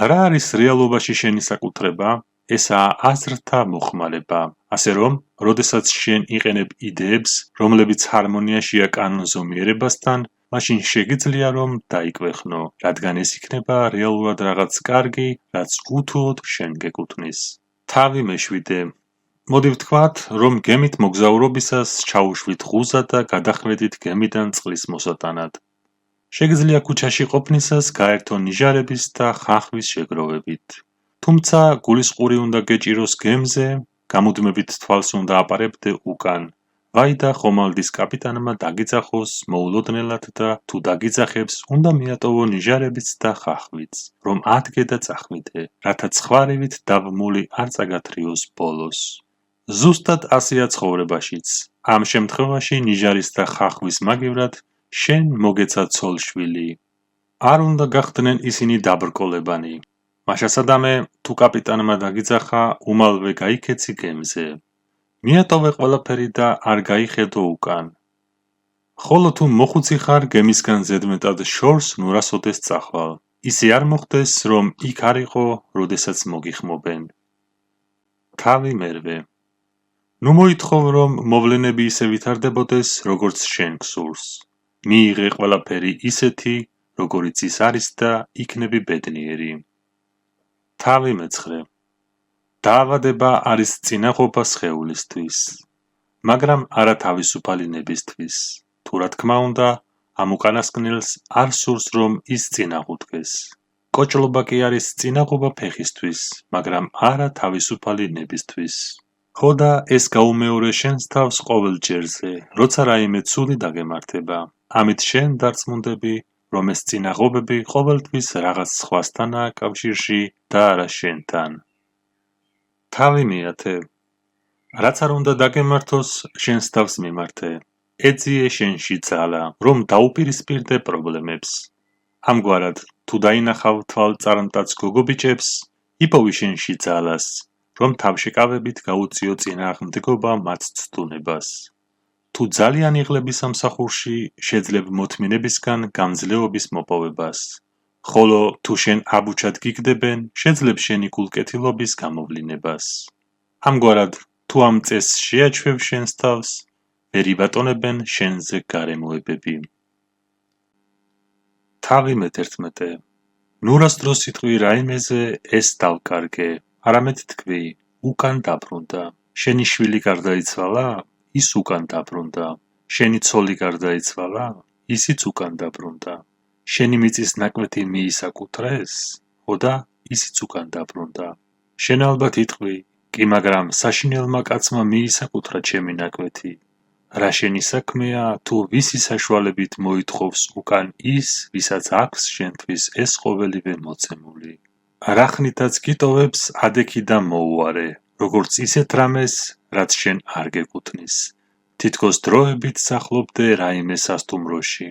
რა არის რეალობაში შენი საკუთრება? ესაა აზრთა მოხმარება. ასე რომ, როდესაც შენ იყენებ იდეებს, რომლებიც ჰარმონიაშია კანონზომიერებასთან, მაშინ შეგიძლია რომ დაიკვეხნო, რადგან ეს იქნება რეალურად რაღაც კარგი, რაც უთუოდ შენ გეკუთვნის. თავი მეშვიდე. მოდი ვთქვათ, რომ გემით მოგზაურობისას ჩაუშვით ღუზა და გადახვედით გემიდან წყლის მოსატანად. შეგიძლია ქუჩაში ყოფნისას გაერთო ნიჟარების და ხახვის შეგროვებით. თუმცა გულისყური უნდა გეჭიროს გემზე, გამუდმებით თვალს უნდა აპარებდე უკან. ვაი და ხომალდის კაპიტანმა დაგიძახოს მოულოდნელად და თუ დაგიძახებს, უნდა მიატოვო ნიჟარებიც და ხახვიც, რომ ადგე და წახვიდე, რათა ცხვარივით დავმული არ წაგათრიოს ბოლოს. ზუსტად ასეა ცხოვრებაშიც. ამ შემთხვევაში ნიჟარის და ხახვის მაგივრად შენ მოგეცა ცოლშვილი. არ უნდა გახდნენ ისინი დაბრკოლებანი. მაშასადამე, თუ კაპიტანმა დაგიძახა, უმალვე გაიქეცი გემზე. მიატოვე ყველაფერი და არ გაიხედო უკან. ხოლო თუ მოხუცი ხარ გემისგან ზედმეტად შორს ნურასოდეს წახვალ. ისე არ მოხდეს, რომ იქ არ იყო, როდესაც მოგიხმობენ. თავი მერვე. ნუ მოითხოვ, რომ მოვლენები ისე ვითარდებოდეს, როგორც შენ გსურს. მიიღე ყველაფერი ისეთი, როგორიც ის არის და იქნები ბედნიერი. თავი მეცხრე. დაავადება არის წინაღობა სხეულისთვის, მაგრამ არა თავისუფალი ნებისთვის. თუ რა თქმა უნდა, ამ უკანასკნელს არ სურს, რომ ის წინაღუდგეს. კოჭლობა კი არის წინაღობა ფეხისთვის, მაგრამ არა თავისუფალი ნებისთვის. ხო და ეს გაუმეორე შენს თავს ყოველ ჯერზე, როცა რაიმე ცუდი დაგემართება. ამით შენ დარწმუნდები, რომ ეს წინაღობები ყოველთვის რაღაც სხვასთანაა კავშირში და არა შენთან. თავი მეათე. რაც არ უნდა დაგემართოს, შენს თავს მიმართე. ეძიე შენში ძალა, რომ დაუპირისპირდე პრობლემებს. ამგვარად, თუ დაინახავ თვალწარმტაც გოგობიჭებს, იპოვი შენში ძალას, რომ თავშეკავებით გაუწიო წინააღმდეგობა მათ ცდუნებას. თუ ძალიან იღლები სამსახურში, შეძლებ მოთმინებისგან გამძლეობის მოპოვებას. ხოლო თუ შენ აბუჩად გიგდებენ, შეძლებ შენი გულკეთილობის გამოვლინებას. ამგვარად, თუ ამ წესს შეაჩვევ შენს თავს, ვერ იბატონებენ შენზე გარემოებები. თავი მეთერთმეტე. ნურას დროს იტყვი რაიმეზე ეს დავკარგე, არამედ თქვი, უკან დაბრუნდა. შენი შვილი გარდაიცვალა, ის უკან დაბრუნდა. შენი ცოლი გარდაიცვალა, ისიც უკან დაბრუნდა. შენი მიწის ნაკვეთი მიისაკუთრეს, ოდა ისიც უკან დაბრუნდა. შენ ალბათ იტყვი, კი მაგრამ საშინელმა კაცმა მიისაკუთრა ჩემი ნაკვეთი. რა შენი საქმეა, თუ ვისი საშუალებით მოითხოვს უკან ის, ვისაც აქვს შენთვის ეს ყოველივე მოცემული. რა ხნითაც გიტოვებს ადექი და მოუარე, როგორც ისეთ რამეს, რაც შენ არ გეკუთვნის. თითქოს დროებით სახლობდე რაიმე სასტუმროში.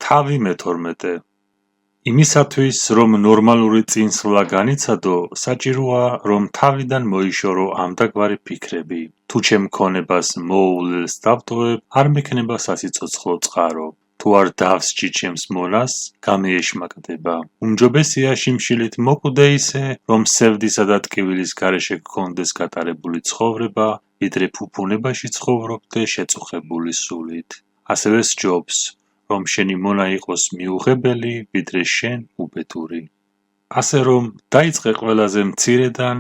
თავი მე-12. იმისათვის, რომ ნორმალური წინსვლა განიცადო, საჭიროა, რომ თავიდან მოიშორო ამდაგვარი ფიქრები. თუ ჩემ ქონებას მოუვლელს დავტოვებ, არ მექნება სასიცოცხლო წყარო. თუ არ დავსჭი ჩემს მონას, გამეეშმაკდება. უმჯობესია შიმშილით მოკვდე ისე, რომ სევდისა და ტკივილის გარეშე გქონდეს გატარებული ცხოვრება, ვიდრე ფუფუნებაში ცხოვრობდე შეწუხებული სულით. ასევე სჯობს, რომ შენი მონა იყოს მიუღებელი, ვიდრე შენ უბედური. ასე რომ დაიწყე ყველაზე მცირედან,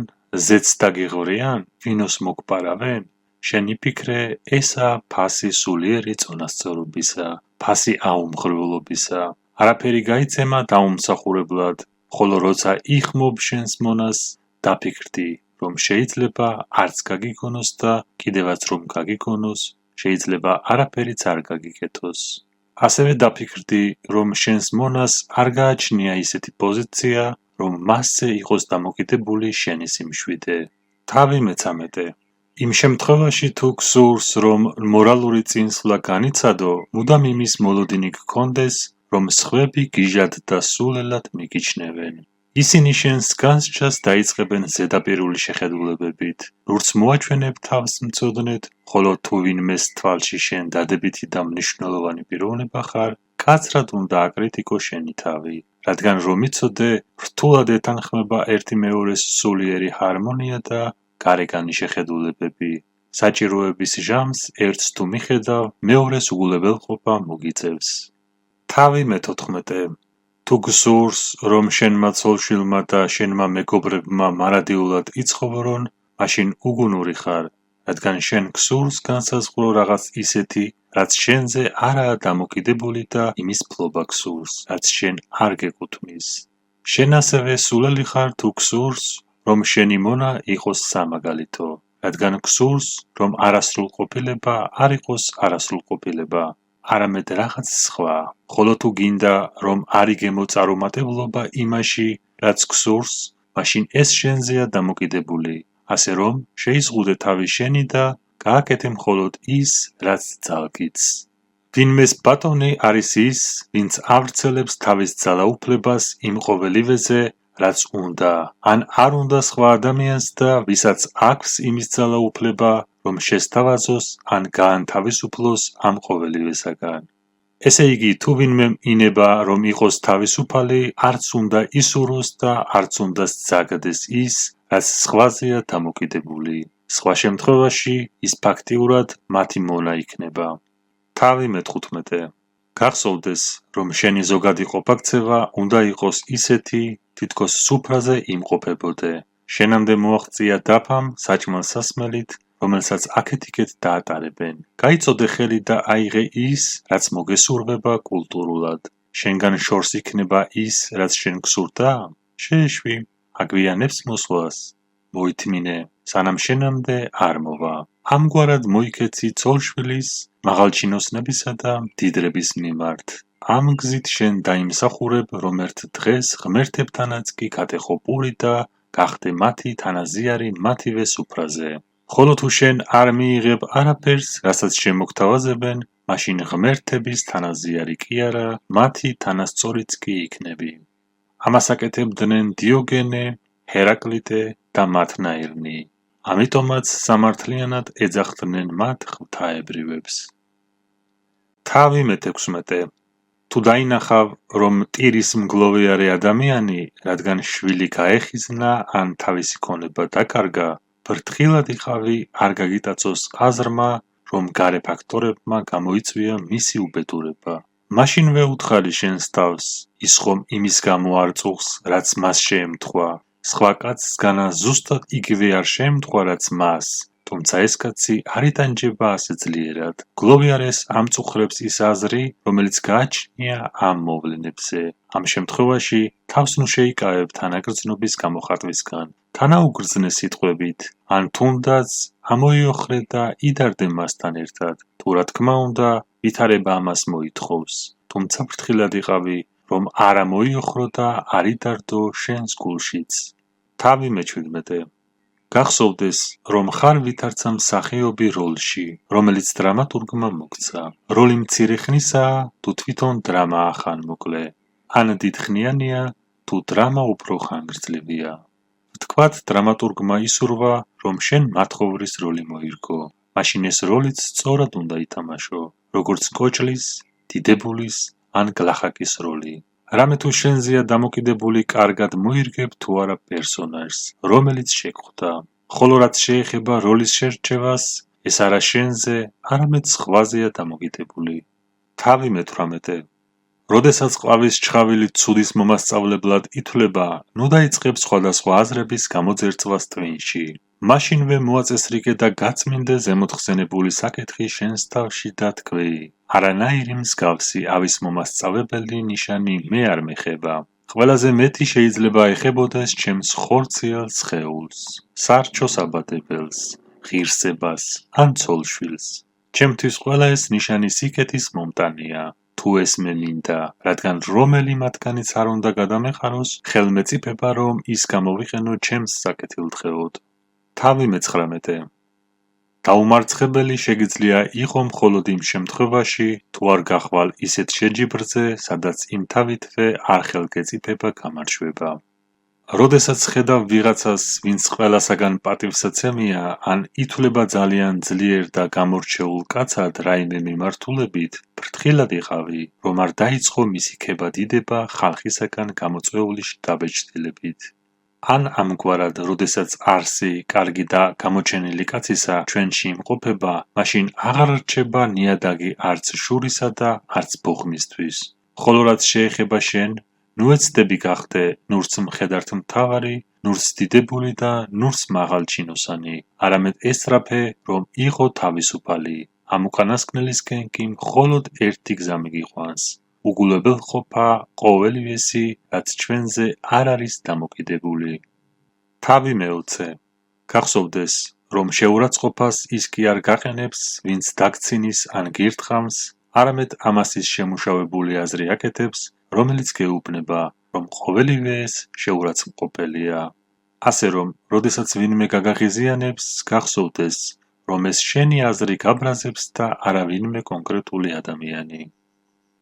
ზეც დაგიღვრიან, ვინოს მოგპარავენ, შენი ფიქრე ესა ფასი სულიერი წონასწორობისა, ფასი აუმღრებლობისა. არაფერი გაიცემა დაუმსახურებლად, ხოლო როცა იხმობ შენს მონას, დაფიქრდი, რომ შეიძლება არც გაგიგონოს და კიდევაც რომ გაგიგონოს, შეიძლება არაფერიც არ გაგიკეთოს. ასევე დაფიქრდი, რომ შენს მონას არ გააჩნია ისეთი პოზიცია, რომ მასზე იყოს დამოკიდებული შენი სიმშვიდე. თავი მე-13. იმ შემთხვევაში თუ გსურს, რომ მორალური წინსვლა განიცადო, მუდამ იმის მოლოდინი გქონდეს, რომ სხვები გიჟად და სულელად მიგიჩნევენ. ისინი შენს განსჯას დაიწყებენ ზედაპირული შეხედულებებით. რურც მოაჩვენებ თავს მწოდნედ, ხოლო თუ ვინმეს თვალში შენ დადებითი და მნიშვნელოვანი პიროვნება ხარ, კაცრად უნდა აკრიტიკო შენი თავი, რადგან რომ იცოდე, რთულად ეთანხმება ერთი მეორეს სულიერი ჰარმონია და გარეგანი შეხედულებები. საჭიროების ჟამს ერთს თუ მიხედავ, მეორეს უგულებელყოფა მოგიწევს. თავი მე-14. თუ გსურს, რომ შენმა ცოლ-შვილმა და შენმა მეგობრებმა მარადიულად იცხოვრონ, მაშინ უგუნური ხარ, რადგან შენ გსურს განსაზღვრო რაღაც ისეთი, რაც შენზე არაა დამოკიდებული და იმის ფლობა გსურს, რაც შენ არ გეკუთვნის. შენ ასევე სულელი ხარ თუ გსურს, რომ შენი მონა იყოს სამაგალითო, რადგან გსურს, რომ არასრულყოფილება არ იყოს არასრულყოფილება, არამედ რაღაც სხვა, ხოლო თუ გინდა, რომ არ იგემო წარუმატებლობა იმაში, რაც გსურს, მაშინ ეს შენზეა დამოკიდებული, ასე რომ შეიზღუდე თავი შენი და გააკეთე მხოლოდ ის, რაც ძალგიც. ვინმეს ბატონი არის ის, ვინც ავრცელებს თავის ძალაუფლებას იმ ყოველივეზე, რაც უნდა, ან არ უნდა სხვა ადამიანს და ვისაც აქვს იმის ძალაუფლება, რომ შესთავაზოს ან გაანთავისუფლოს ამ ყოველივესაგან. ესე იგი, თუ ვინმე ინება, რომ იყოს თავისუფალი, არც უნდა ისურვოს და არც უნდა სძაგდეს ის, რაც სხვაზეა დამოკიდებული. სხვა შემთხვევაში ის ფაქტიურად მათი მონა იქნება. თავი მე-15. გახსოვდეს, რომ შენი ზოგადი ყოფაქცევა უნდა იყოს ისეთი, თითქოს სუფრაზე იმყოფებოდე. შენამდე მოაღწია დაფამ საჭმელ სასმელით, რომელსაც აქეთ-იქეთ დაატარებენ. გაიწოდე ხელი და აიღე ის, რაც მოგესურვება კულტურულად. შენგან შორს იქნება ის, რაც შენ გსურდა? შეეშვი, აგვიანებს მოსვლას. მოითმინე, სანამ შენამდე არ მოვა. ამგვარად მოიქეცი ცოლ-შვილის, მაღალჩინოსნებისა და მდიდრების მიმართ. ამ გზით შენ დაიმსახურებ, რომ ერთ დღეს ღმერთებთანაც კი გატეხო პური და გახდე მათი თანაზიარი მათივე სუფრაზე. ხოლო თუ შენ არ მიიღებ არაფერს, რასაც შემოგთავაზებენ, მაშინ ღმერთების თანაზიარი კი არა, მათი თანასწორიც კი იქნები. ამას აკეთებდნენ დიოგენე, ჰერაკლიტე და მათნაირნი. ამიტომაც სამართლიანად ეძახდნენ მათ ღვთაებრივებს. თავი მე-16. თუ დაინახავ, რომ ტირის მგლოვიარე ადამიანი, რადგან შვილი გაეხიზნა ან თავისი ქონება დაკარგა, ფრთხილად იყავი არ გაგიტაცოს აზრმა, რომ გარე ფაქტორებმა გამოიწვია მისი უბედურება. მაშინვე უთხარი შენს თავს, ის ხომ იმის გამო არ წუხს, რაც მას შეემთხვა. სხვა კაცსგანა ზუსტად იგივე არ შეემთხვა, რაც მას, თუმცა ეს კაცი არ იტანჯება ასე ძლიერად. გლოვიარეს ამწუხრებს ის აზრი, რომელიც გააჩნია ამ მოვლენებზე. ამ შემთხვევაში თავს ნუ შეიკავებ თანაგრძნობის გამოხატვისგან, თანაუგრძნე სიტყვებით, ან თუნდაც ამოიოხრე და იდარდე მასთან ერთად. თუ რა თქმა უნდა, ვითარება ამას მოითხოვს. თუმცა ფრთხილად იყავი, რომ არ ამოიოხრო და არ იდარდო შენს გულშიც. თავი მე-17. გახსოვდეს, რომ ხარ ვითარცა მსახიობი როლში, რომელიც დრამატურგმა მოგცა. როლი მცირე ხნისაა, თუ თვითონ დრამა ახანმოკლე. ან დიდხნიანია, თუ დრამა უფრო ხანგრძლივია. ვთქვათ, დრამატურგმა ისურვა, რომ შენ მათხოვრის როლი მოირგო. მაშინ ეს როლიც სწორად უნდა ითამაშო, როგორც კოჭლის, დიდებულის ან გლახაკის როლი. რამე თუ შენზეა დამოკიდებული, კარგად მოირგებ თუ არა პერსონაჟს, რომელიც შეგხვდა. ხოლო რაც შეეხება როლის შერჩევას, ეს არა შენზე, არამედ სხვაზეა დამოკიდებული. თავი მე-18. როდესაც ყვავის ჩხავილი ცუდის მომასწავლებლად ითვლება, ნუ დაიწყებს სხვადასხვა აზრების გამოძერწვას ტვინში. მაშინვე მოაწესრიგე და გაწმინდე ზემოთხსენებული საკითხი შენს თავში და თქვი, არანაირი მსგავსი ავის მომასწავლებელი ნიშანი მე არ მეხება. ყველაზე მეტი შეიძლება ეხებოდეს ჩემს ხორციელ სხეულს, სარჩოს აბადებელს, ღირსებას ან ცოლშვილს. ჩემთვის ყველა ეს ნიშანი სიკეთის მომტანია. თუ ეს მე მინდა, რადგან რომელი მათგანიც არ უნდა გადამეხაროს, ხელმეწიფება რომ ის გამოვიყენო ჩემს საკეთილდღეოდ. თავი მე-19. დაუმარცხებელი შეგიძლია იყო მხოლოდ იმ შემთხვევაში, თუ არ გახვალ ისეთ შეჯიბრზე, სადაც იმ თავითვე არ ხელგეწიფება გამარშვება. როდესაც ხედავ ვიღაცას, ვინც ყველასაგან პატივსაცემია, ან ითვლება ძალიან ძლიერ და გამორჩეულ კაცად რაიმე მიმართულებით, ფრთხილად იყავი, რომ არ დაიწყო მისი ქება-დიდება ხალხისაგან გამოწვეული დაბეჭდილებით. ან ამგვარად, როდესაც არსი, კარგი და გამოჩენილი კაცისა ჩვენში იმყოფება, მაშინ აღარ რჩება ნიადაგი არც შურისა და არც ბოხმისთვის. ხოლო რაც შეეხება შენ, ნუ ეცდები გახდე ნურს მხედართ მთავარი, ნურს დიდებული და ნურს მაღალჩინოსანი, არამედ ესწრაფე, რომ იყო თავისუფალი. ამ უკანასკნელისკენ კი მხოლოდ ერთი გზა მიგიყვანს. უგულებელყოფა ყოველივესი, რაც ჩვენზე არ არის დამოკიდებული. თავი მე-20. გახსოვდეს, რომ შეურაცხყოფას ის კი არ გაყენებს, ვინც დაგცინის ან გირთხამს, არამედ ამას ის შემუშავებული აზრი აკეთებს, რომელიც გეუბნება, რომ ყოველივე ეს შეურაცხმყოფელია. ასე რომ, როდესაც ვინმე გაგაღიზიანებს, გახსოვდეს, რომ ეს შენი აზრი გაბრაზებს და არა ვინმე კონკრეტული ადამიანი.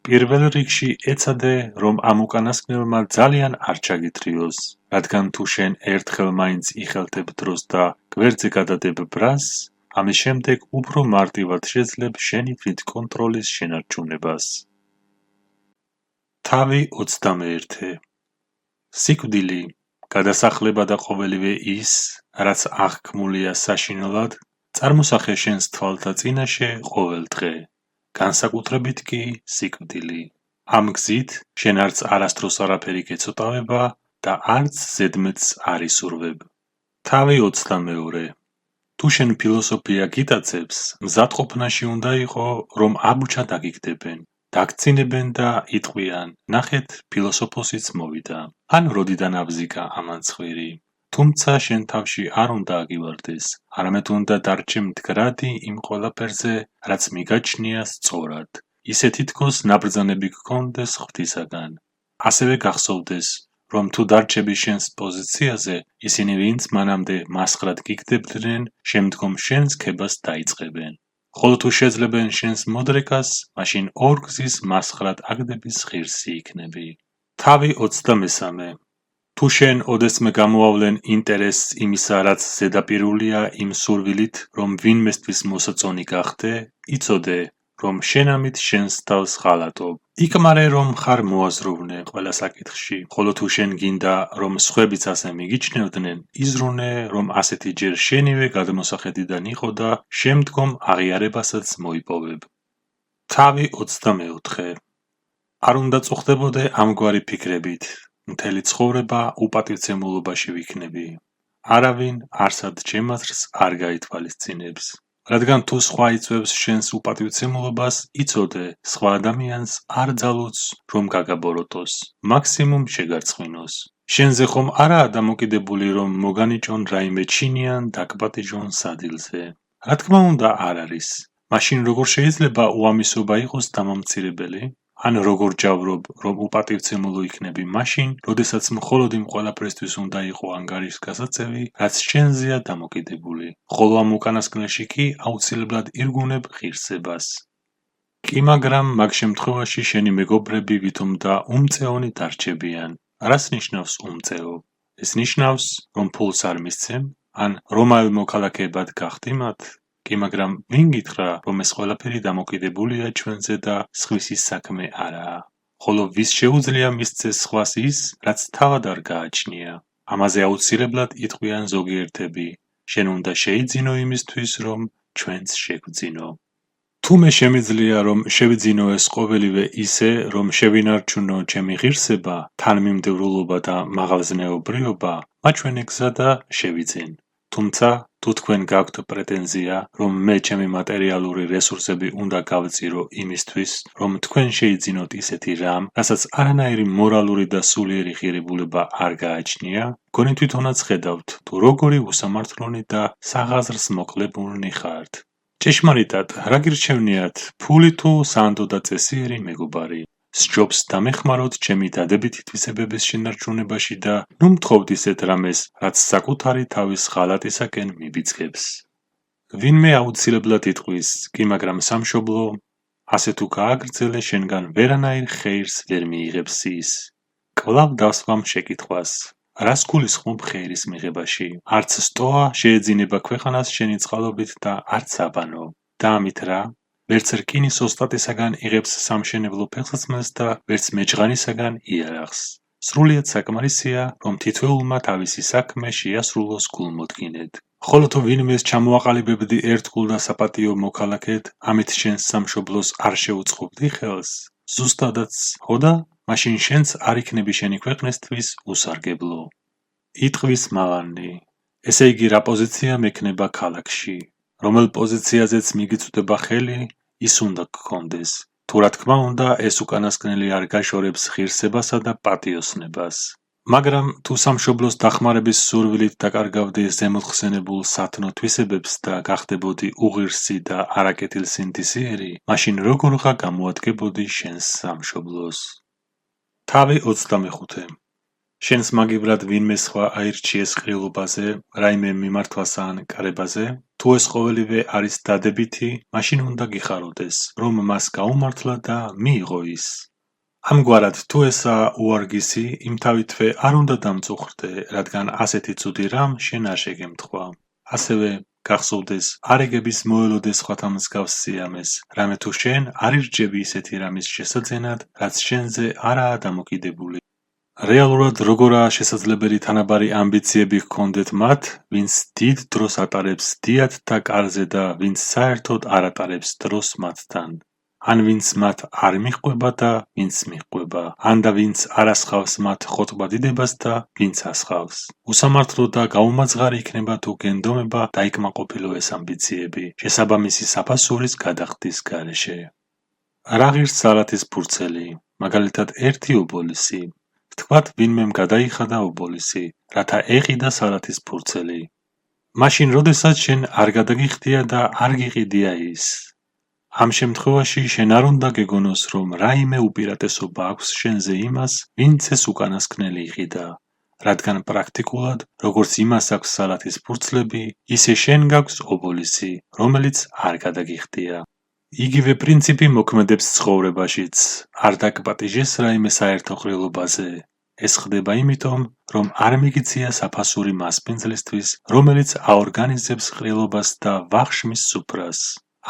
პირველ რიგში ეცადე, რომ ამ უკანასკნელმა ძალიან არ ჩაგითრიოს, რადგან თუ შენ ერთხელ მაინც იხელთებ დროს და გვერდზე გადადებ ბრას, ამის შემდეგ უფრო მარტივად შეძლებ შენი თვითკონტროლის შენარჩუნებას. თავი 21. სიკვდილი, გადასახლება და ყოველივე ის, რაც აღქმულია საშინელად, წარმოსახე შენს თვალთა წინაშე ყოველ დღე. განსაკუთრებით კი სიკვდილი. ამ გზით შენ არც არასდროს არაფერი გეცოტავება და არც ზედმეტს არ ისურვებ. თავი 22. თუ შენ ფილოსოფია გიტაცებს, მზადყოფნაში უნდა იყო, რომ აბუჩად აგიგდებენ, დაგცინებენ და იტყვიან, ნახეთ, ფილოსოფოსიც მოვიდა, ან როდიდან აბზიკა ამანცხვირი. თუმცა შენ თავში არ უნდა აგივარდეს, არამედ უნდა დარჩე მდგრადი იმ ყველაფერზე, რაც მიგაჩნია სწორად. ისე თითქოს ნაბრძანები გქონდეს ღვთისაგან. ასევე გახსოვდეს, რომ თუ დარჩები შენს პოზიციაზე, ისინი ვინც მანამდე მასხრად გიგდებდნენ, შემდგომ შენს ქებას დაიწყებენ. ხოლო თუ შეძლებენ შენს მოდრეკას, მაშინ ორ გზის მასხრად აგდების ღირსი იქნები. თავი 23. თუ შენ ოდესმე გამოავლენ ინტერესს იმისა, რაც ზედაპირულია იმ სურვილით, რომ ვინმესთვის მოსაწონი გახდე, იცოდე, რომ შენ ამით შენს თავს ღალატობ. იკმარე, რომ ხარ მოაზროვნე ყველა საკითხში, ხოლო თუ შენ გინდა, რომ სხვებიც ასე მიგიჩნევდნენ, იზრუნე, რომ ასეთი ჯერ შენივე გადმოსახედიდან იყო და შემდგომ აღიარებასაც მოიპოვებ. თავი 24. არ უნდა წუხდებოდე ამგვარი ფიქრებით, მთელი ცხოვრება უპატივცემულობაში ვიქნები. არავინ არსად ჩემაზრს არ გაითვალისწინებს. რადგან თუ სხვა იწვევს შენს უპატივცემულობას, იცოდე, სხვა ადამიანს არ ძალუძს, რომ გაგაბოროტოს, მაქსიმუმ შეგარცხინოს. შენზე ხომ არაა დამოკიდებული, რომ მოგანიჭონ რაიმე ჩინიან დაკპატიჟონ სადილზე. რა თქმა უნდა არ არის. მაშინ როგორ შეიძლება უამისობა იყოს დამამცირებელი? ან როგორ ჯავრობ, რომ უპატივცემულო იქნები მაშინ, როდესაც მხოლოდ იმ ყველაფრისთვის უნდა იყო ანგარიშს გასაწევი, რაც შენზეა დამოკიდებული, ხოლო ამ უკანასკნელში კი აუცილებლად ირგუნებ ღირსებას. კი მაგრამ მაგ შემთხვევაში შენი მეგობრები ვითომ და უმწეონი დარჩებიან. რას ნიშნავს უმწეო? ეს ნიშნავს, რომ ფულს არ მისცემ, ან რომაელ მოქალაქეებად გახდი მათ? კი მაგრამ ვინ გითხრა, რომ ეს ყველაფერი დამოკიდებულია ჩვენზე და სხვისის საქმე არაა? ხოლო ვის შეუძლია მისცეს სხვას ის, რაც თავად არ გააჩნია? ამაზე აუცილებლად იტყვიან ზოგიერთები. შენ უნდა შეიძინო იმისთვის, რომ ჩვენც შეგვძინო. თუ მე შემიძლია, რომ შევიძინო ეს ყოველივე ისე, რომ შევინარჩუნო ჩემი ღირსება, თანმიმდევრულობა და მაღალზნეობრიობა, მაჩვენე გზა და შევიძინ. თუმცა, თუ თქვენ გაქვთ პრეტენზია, რომ მე ჩემი მატერიალური რესურსები უნდა გავწირო იმისთვის, რომ თქვენ შეიძინოთ ისეთი რამ, რასაც არანაირი მორალური და სულიერი ღირებულება არ გააჩნია, გონი თვითონაც ხედავთ, თუ როგორი უსამართლონი და საღაზრს მოκლებულნი ხართ. ჭეშმარიტად, რა გირჩევნიათ, ფული თუ სანდო და წესიერი მეგობარი? სჯობს დამეხმაროთ ჩემი დადებითი თვისებების შენარჩუნებაში და ნუ მთხოვთ ისეთ რამეს, რაც საკუთარი თავის ღალატისაკენ მიბიძგებს. ვინმე აუცილებლად იტყვის, კი მაგრამ სამშობლო, ასე თუ გააგრძელე შენგან ვერანაირ ხეირს ვერ მიიღებს ის. კვლავ დავსვამ შეკითხვას. რას გულისხმობ ხეირის მიღებაში? არც სტოა შეეძინება ქვეყანას შენი წყალობით და არც აბანო. და ამით რა? ვერც რკინის ოსტატისაგან იღებს სამშენებლო ფეხსაცმელს და ვერც მეჯღანისაგან იარაღს. სრულიად საკმარისია, რომ თითოეულმა თავისი საქმე შეასრულოს გულმოდგინედ. ხოლო თუ ვინმეს ჩამოაყალიბებდი ერთგულ და საპატიო მოქალაქედ, ამით შენს სამშობლოს არ შეუწყობდი ხელს? ზუსტადაც, ხოდა? მაშინ შენც არ იქნები შენი ქვეყნისთვის უსარგებლო. იტყვის მალანი. ესე იგი რა პოზიცია მექნება ქალაქში? რომელ პოზიციაზეც მიგიწვდება ხელი, ის უნდა გქონდეს. თუ რა თქმა უნდა, ეს უკანასკნელი არ გაშორებს ღირსებასა და პატიოსნებას. მაგრამ თუ სამშობლოს დახმარების სურვილით დაკარგავდი ზემოთხსენებულ სათნო თვისებებს და გახდებოდი უღირსი და არაკეთილსინდისიერი, მაშინ როგორღა გამოადგებოდი შენს სამშობლოს? თავი 25. შენს მაგივრად ვინმე სხვა აირჩიეს ყრილობაზე, რაიმე მიმართვასა ან კარებაზე? თუ ეს ყოველივე არის დადებითი, მაშინ უნდა გიხაროდეს, რომ მას გაუმართლა და მიიღო ის. ამგვარად, თუ ესაა უარგისი, იმთავითვე არ უნდა დამწუხრდე, რადგან ასეთი ცუდი რამ შენ არ შეგემთხვა. ასევე გახსოვდეს, არ ეგების მოელოდე სხვათა მსგავს სიამეს, რამე თუ შენ არ ირჯები ისეთი რამის შესაძენად, რაც შენზე არაა დამოკიდებული. რეალურად როგორაა შესაძლებელი თანაბარი ამბიციები ჰქონდეთ მათ, ვინც დიდ დროს ატარებს დიად და კარზე და ვინც საერთოდ არ ატარებს დროს მათთან. ან ვინც მათ არ მიჰყვება და ვინც მიჰყვება, ან და ვინც არ ასხავს მათ ხოტბა დიდებას და ვინც ასხავს. უსამართლო და გაუმაძღარი იქნება თუ გენდომება დაიკმაყოფილო ეს ამბიციები, შესაბამისი საფასურის გადახდის გარეშე. რა ღირს სალათის ფურცელი, მაგალითად ერთი ობოლისი. თქვათ ვინმემ გადაიხადა ობოლისი, რათა ეყიდა სალათის ფურცელი. მაშინ როდესაც შენ არ გადაგიხდია და არ გიყიდია ის. ამ შემთხვევაში შენ არ უნდა გეგონოს, რომ რაიმე უპირატესობა აქვს შენზე იმას, ვინც ეს უკანასკნელი იყიდა. რადგან პრაქტიკულად, როგორც იმას აქვს სალათის ფურცლები, ისე შენ გაქვს ობოლისი, რომელიც არ გადაგიხდია. იგივე პრინციპი მოქმედებს ცხოვრებაშიც. არ დაგპატიჟეს რაიმე საერთო ყრილობაზე. ეს ხდება იმიტომ, რომ არ მიგიცია საფასური მასპინძლისთვის, რომელიც აორგანიზებს ყრილობას და ვახშმის სუფრას.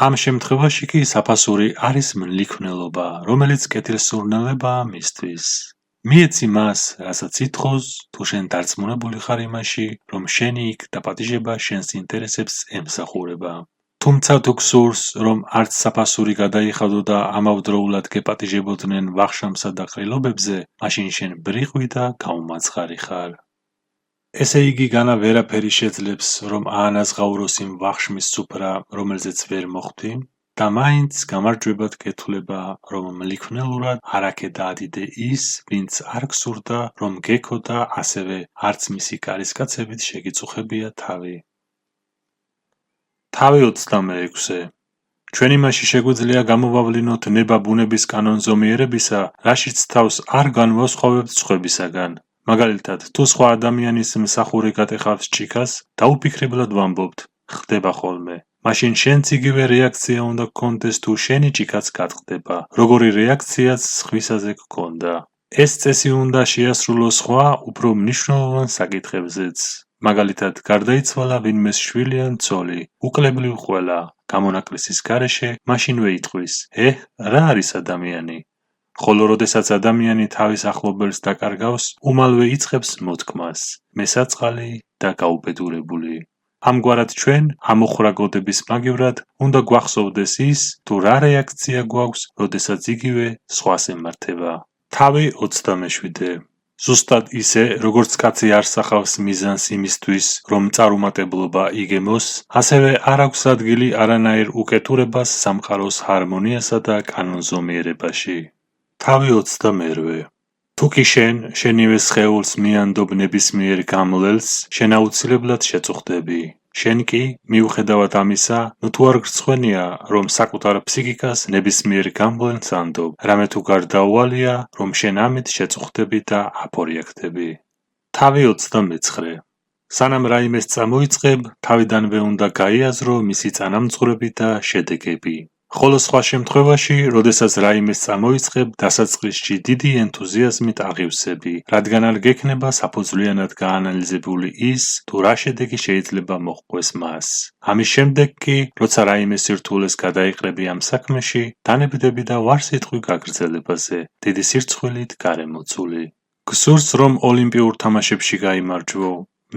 ამ შემთხვევაში კი საფასური არის მლიქვნელობა, რომელიც კეთილსურნელებაა მისთვის. მიეცი მას, რასაც ითხოვს, თუ შენ დარწმუნებული ხარ იმაში, რომ შენი იქ დაპატიჟება შენს ინტერესებს ემსახურება. თუმცა თუ გსურს, რომ არც საფასური გადაიხადო და ამავდროულად გეპატიჟებოდნენ ვახშამსა და ყრილობებზე, მაშინ შენ ბრიყვი და გაუმაცხარი ხარ. ესე იგი განა ვერაფერი შეძლებს, რომ აანაზღაუროს იმ ვახშმის სუფრა, რომელზეც ვერ მოხვდი, და მაინც გამარჯვებად გეთვლება, რომ მლიქვნელურად არ აქედაადიდე ის, ვინც არ გსურდა, რომ გექო და ასევე არც მისი კარისკაცებით შეგიწუხებია თავი. თავი 26. ჩვენ იმაში შეგვიძლია გამოვავლინოთ ნება ბუნების კანონზომიერებისა, რაშიც თავს არ განვასხვავებთ სხვებისაგან. მაგალითად, თუ სხვა ადამიანის მსახური გატეხავს ჭიქას, დაუფიქრებლად ვამბობთ, ხდება ხოლმე. მაშინ შენც იგივე რეაქცია უნდა გქონდეს თუ შენი ჭიქაც გატყდება, როგორი რეაქციაც სხვისაზე გქონდა. ეს წესი უნდა შეასრულოს სხვა, უფრო მნიშვნელოვან საკითხებზეც. მაგალითად, გარდაიცვალა ვინმეს შვილი ან ცოლი, უკლებლივ ყველა, გამონაკლისის გარეშე, მაშინვე იტყვის, რა არის ადამიანი? ხოლო როდესაც ადამიანი თავის ახლობელს დაკარგავს, უმალვე იწყებს მოთქმას, მესაწყალი და გაუბედურებული. ამგვარად ჩვენ, ამოხრაგოდების მაგივრად, უნდა გვახსოვდეს ის, თუ რა რეაქცია გვაქვს, როდესაც იგივე სხვას ემართება. თავი 27. ზუსტად ისე, როგორც კაცი არ სახავს მიზანს იმისთვის, რომ წარუმატებლობა იგემოს, ასევე არ აქვს ადგილი არანაირ უკეთურებას სამყაროს ჰარმონიასა და კანონზომიერებაში. თავი 21. თუ კი შენივე სხეულს მიანდობ ნებისმიერ გამლელს, შენ აუცილებლად შეწუხდები. შენ კი, მიუხედავად ამისა, თუ არ გრცხვენია, რომ საკუთარ ფსიქიკას ნებისმიერ გამლელს ანდობ, რამე თუ გარდაუვალია, რომ შენ ამით შეწუხდები და აფორიაქტები. თავი 29. სანამ რაიმეს წამოიწყებ, თავიდანვე უნდა გაიაზრო მისი წანამძღვრები და შედეგები. ხოლო სხვა შემთხვევაში, როდესაც რაიმეს წამოიწყებ, დასაწყისში დიდი ენთუზიაზმით აღივსები, რადგან არ გექნება საფუძვლიანად გაანალიზებული ის, თუ რა შედეგი შეიძლება მოჰყვეს მას. ამის შემდეგ კი, როცა რაიმე სირთულეს გადაიყრები ამ საქმეში, დანებდები და ვარსიტყვი გაგრძელებაზე, დიდი სირცხვილით გარემოცული. გსურს, რომ ოლიმპიურ თამაშებში გაიმარჯვო,